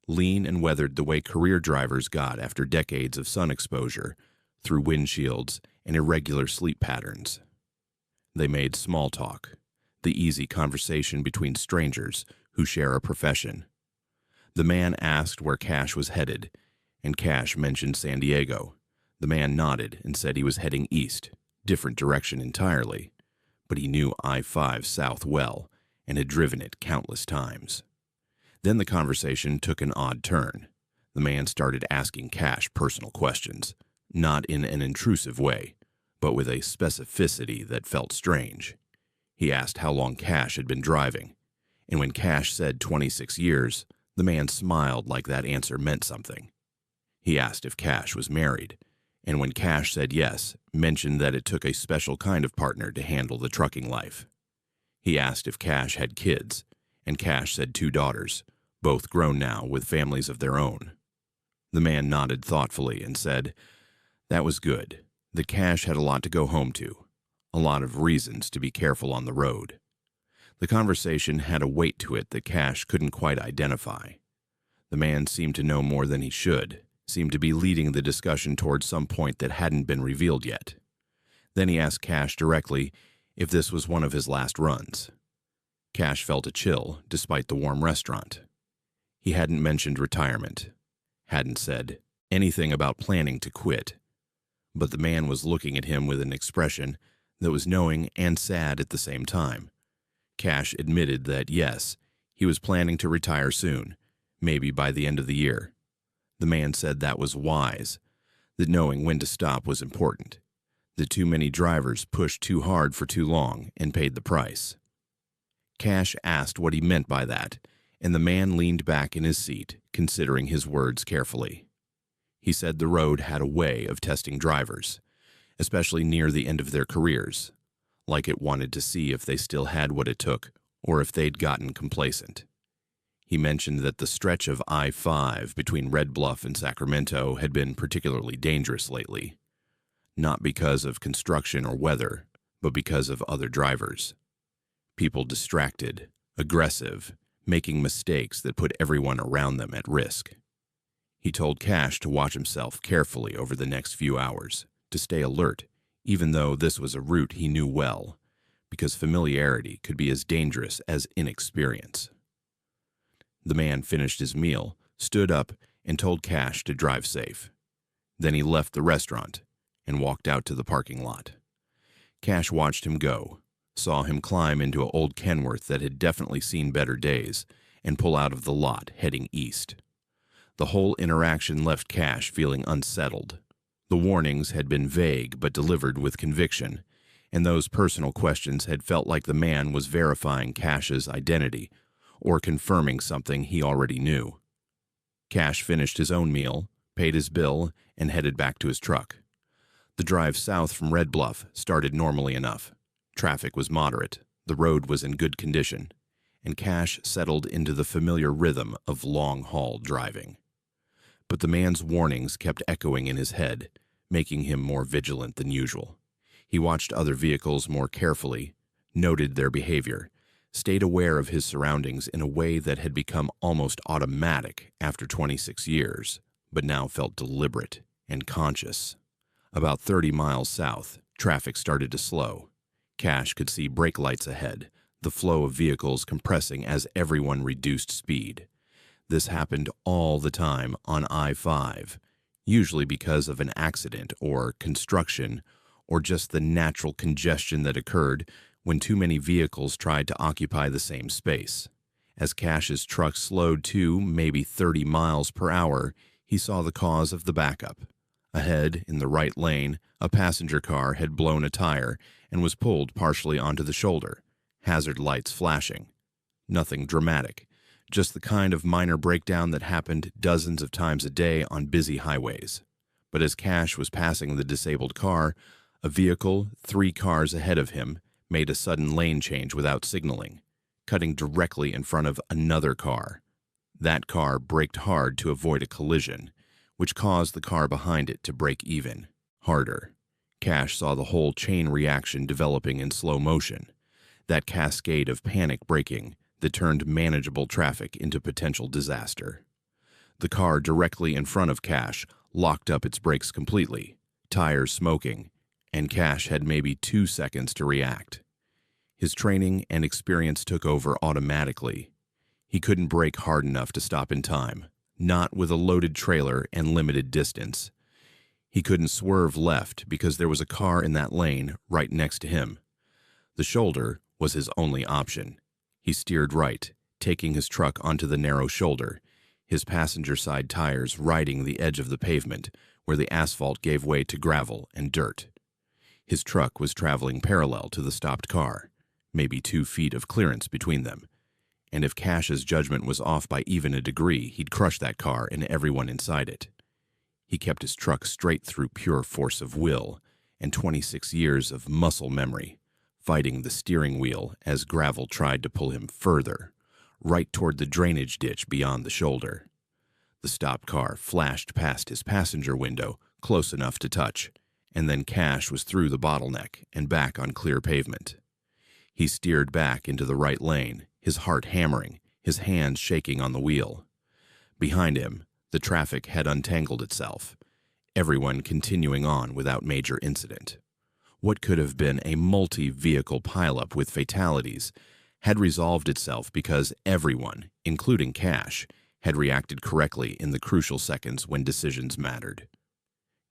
lean and weathered the way career drivers got after decades of sun exposure, through windshields and irregular sleep patterns. They made small talk, the easy conversation between strangers who share a profession. The man asked where Cash was headed, and Cash mentioned San Diego. The man nodded and said he was heading east, different direction entirely, but he knew I-5 south well and had driven it countless times. Then the conversation took an odd turn. The man started asking Cash personal questions, not in an intrusive way, but with a specificity that felt strange. He asked how long Cash had been driving, and when Cash said 26 years, the man smiled like that answer meant something. He asked if Cash was married, and when Cash said yes, mentioned that it took a special kind of partner to handle the trucking life. He asked if Cash had kids, and Cash said 2 daughters, both grown now with families of their own. The man nodded thoughtfully and said, that was good, that Cash had a lot to go home to, a lot of reasons to be careful on the road. The conversation had a weight to it that Cash couldn't quite identify. The man seemed to know more than he should, seemed to be leading the discussion towards some point that hadn't been revealed yet. Then he asked Cash directly if this was one of his last runs. Cash felt a chill despite the warm restaurant. He hadn't mentioned retirement, hadn't said anything about planning to quit, but the man was looking at him with an expression that was knowing and sad at the same time. Cash admitted that, yes, he was planning to retire soon, maybe by the end of the year. The man said that was wise, that knowing when to stop was important, that too many drivers pushed too hard for too long and paid the price. Cash asked what he meant by that, and the man leaned back in his seat, considering his words carefully. He said the road had a way of testing drivers, especially near the end of their careers, like it wanted to see if they still had what it took or if they'd gotten complacent. He mentioned that the stretch of I-5 between Red Bluff and Sacramento had been particularly dangerous lately, not because of construction or weather, but because of other drivers. People distracted, aggressive, making mistakes that put everyone around them at risk. He told Cash to watch himself carefully over the next few hours, to stay alert, even though this was a route he knew well, because familiarity could be as dangerous as inexperience. The man finished his meal, stood up, and told Cash to drive safe. Then he left the restaurant and walked out to the parking lot. Cash watched him go, saw him climb into an old Kenworth that had definitely seen better days, and pull out of the lot, heading east. The whole interaction left Cash feeling unsettled. The warnings had been vague but delivered with conviction, and those personal questions had felt like the man was verifying Cash's identity or confirming something he already knew. Cash finished his own meal, paid his bill, and headed back to his truck. The drive south from Red Bluff started normally enough. Traffic was moderate, the road was in good condition, and Cash settled into the familiar rhythm of long-haul driving. But the man's warnings kept echoing in his head, making him more vigilant than usual. He watched other vehicles more carefully, noted their behavior, stayed aware of his surroundings in a way that had become almost automatic after 26 years, but now felt deliberate and conscious. About 30 miles south, traffic started to slow. Cash could see brake lights ahead, the flow of vehicles compressing as everyone reduced speed. This happened all the time on I-5, usually because of an accident or construction or just the natural congestion that occurred when too many vehicles tried to occupy the same space. As Cash's truck slowed to maybe 30 miles per hour, he saw the cause of the backup. Ahead, in the right lane, a passenger car had blown a tire and was pulled partially onto the shoulder, hazard lights flashing. Nothing dramatic, just the kind of minor breakdown that happened dozens of times a day on busy highways. But as Cash was passing the disabled car, a vehicle 3 cars ahead of him made a sudden lane change without signaling, cutting directly in front of another car. That car braked hard to avoid a collision, which caused the car behind it to brake even harder. Cash saw the whole chain reaction developing in slow motion, that cascade of panic braking that turned manageable traffic into potential disaster. The car directly in front of Cash locked up its brakes completely, tires smoking, and Cash had maybe 2 seconds to react. His training and experience took over automatically. He couldn't brake hard enough to stop in time, not with a loaded trailer and limited distance. He couldn't swerve left because there was a car in that lane right next to him. The shoulder was his only option. He steered right, taking his truck onto the narrow shoulder, his passenger side tires riding the edge of the pavement where the asphalt gave way to gravel and dirt. His truck was traveling parallel to the stopped car, maybe 2 feet of clearance between them, and if Cash's judgment was off by even a degree, he'd crush that car and everyone inside it. He kept his truck straight through pure force of will and 26 years of muscle memory, fighting the steering wheel as gravel tried to pull him further, right toward the drainage ditch beyond the shoulder. The stopped car flashed past his passenger window, close enough to touch, and then Cash was through the bottleneck and back on clear pavement. He steered back into the right lane, his heart hammering, his hands shaking on the wheel. Behind him, the traffic had untangled itself, everyone continuing on without major incident. What could have been a multi-vehicle pileup with fatalities had resolved itself because everyone, including Cash, had reacted correctly in the crucial seconds when decisions mattered.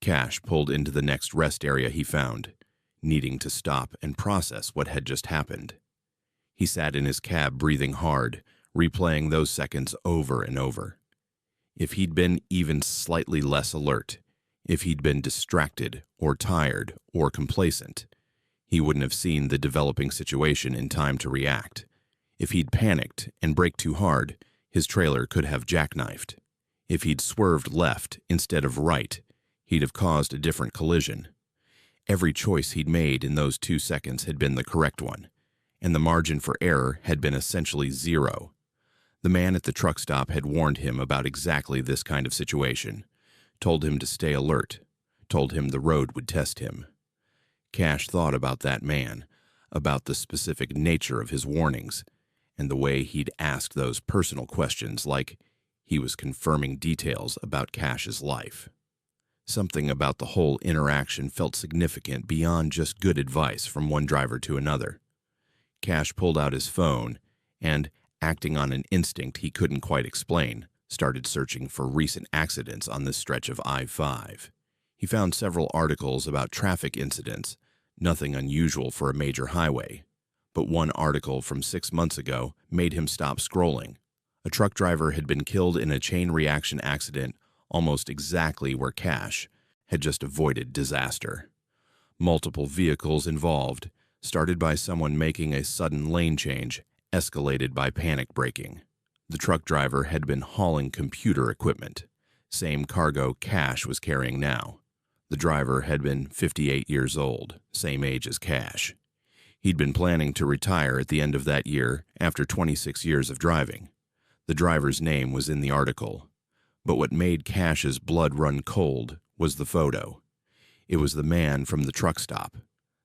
Cash pulled into the next rest area he found, needing to stop and process what had just happened. He sat in his cab breathing hard, replaying those seconds over and over. If he'd been even slightly less alert, if he'd been distracted or tired or complacent, he wouldn't have seen the developing situation in time to react. If he'd panicked and braked too hard, His trailer could have jackknifed. If he'd swerved left instead of right, he'd have caused a different collision. Every choice he'd made in those 2 seconds had been the correct one, and the margin for error had been essentially zero. The man at the truck stop had warned him about exactly this kind of situation, told him to stay alert, told him the road would test him. Cash thought about that man, about the specific nature of his warnings, and the way he'd asked those personal questions like he was confirming details about Cash's life. Something about the whole interaction felt significant beyond just good advice from one driver to another. Cash pulled out his phone and, acting on an instinct he couldn't quite explain, started searching for recent accidents on this stretch of I-5. He found several articles about traffic incidents, nothing unusual for a major highway. But one article from 6 months ago made him stop scrolling. A truck driver had been killed in a chain reaction accident almost exactly where Cash had just avoided disaster. Multiple vehicles involved, started by someone making a sudden lane change, escalated by panic braking. The truck driver had been hauling computer equipment, same cargo Cash was carrying now. The driver had been 58 years old, same age as Cash. He'd been planning to retire at the end of that year after 26 years of driving. The driver's name was in the article. But what made Cash's blood run cold was the photo. It was the man from the truck stop.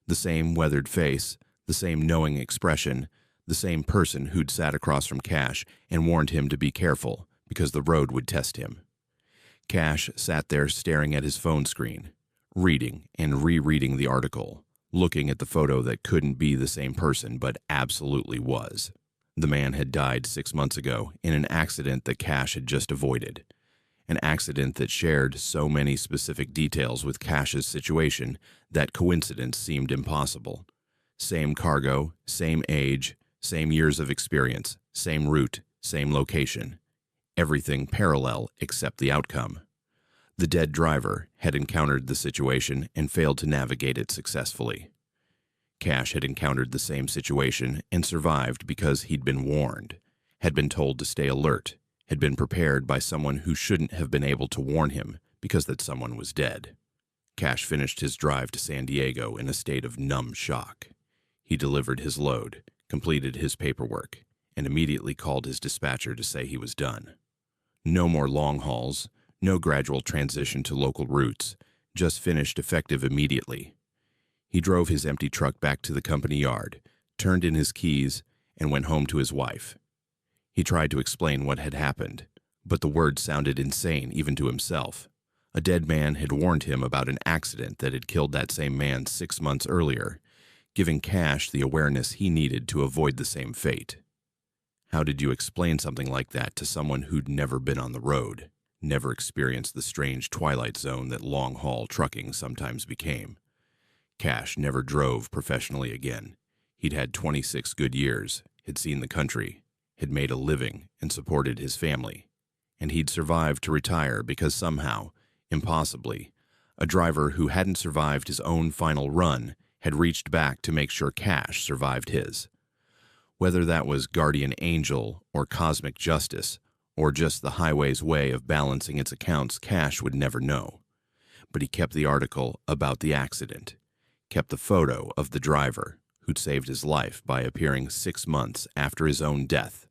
The same weathered face, the same knowing expression, the same person who'd sat across from Cash and warned him to be careful because the road would test him. Cash sat there staring at his phone screen, reading and rereading the article, looking at the photo that couldn't be the same person but absolutely was. The man had died 6 months ago in an accident that Cash had just avoided. An accident that shared so many specific details with Cash's situation that coincidence seemed impossible. Same cargo, same age, same years of experience, same route, same location. Everything parallel except the outcome. The dead driver had encountered the situation and failed to navigate it successfully. Cash had encountered the same situation and survived because he'd been warned, had been told to stay alert, had been prepared by someone who shouldn't have been able to warn him because that someone was dead. Cash finished his drive to San Diego in a state of numb shock. He delivered his load, completed his paperwork, and immediately called his dispatcher to say he was done. No more long hauls, no gradual transition to local routes, just finished effective immediately. He drove his empty truck back to the company yard, turned in his keys, and went home to his wife. He tried to explain what had happened, but the words sounded insane even to himself. A dead man had warned him about an accident that had killed that same man 6 months earlier, giving Cash the awareness he needed to avoid the same fate. How did you explain something like that to someone who'd never been on the road, never experienced the strange twilight zone that long-haul trucking sometimes became? Cash never drove professionally again. He'd had 26 good years, had seen the country, had made a living and supported his family, and he'd survived to retire because somehow, impossibly, a driver who hadn't survived his own final run had reached back to make sure Cash survived his. Whether that was guardian angel or cosmic justice, or just the highway's way of balancing its accounts, Cash would never know. But he kept the article about the accident, kept the photo of the driver who'd saved his life by appearing 6 months after his own death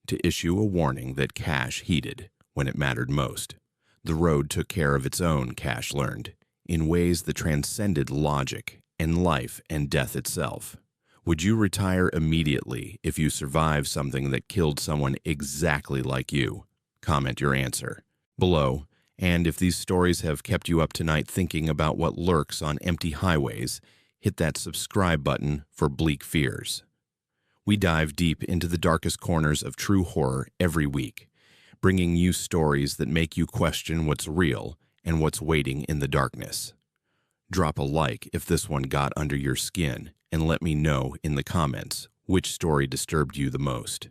to issue a warning that Cash heeded when it mattered most. The road took care of its own, Cash learned, in ways that transcended logic and life and death itself. Would you retire immediately if you survived something that killed someone exactly like you? Comment your answer below. And if these stories have kept you up tonight thinking about what lurks on empty highways, hit that subscribe button for Bleak Fears. We dive deep into the darkest corners of true horror every week, bringing you stories that make you question what's real and what's waiting in the darkness. Drop a like if this one got under your skin, and let me know in the comments which story disturbed you the most.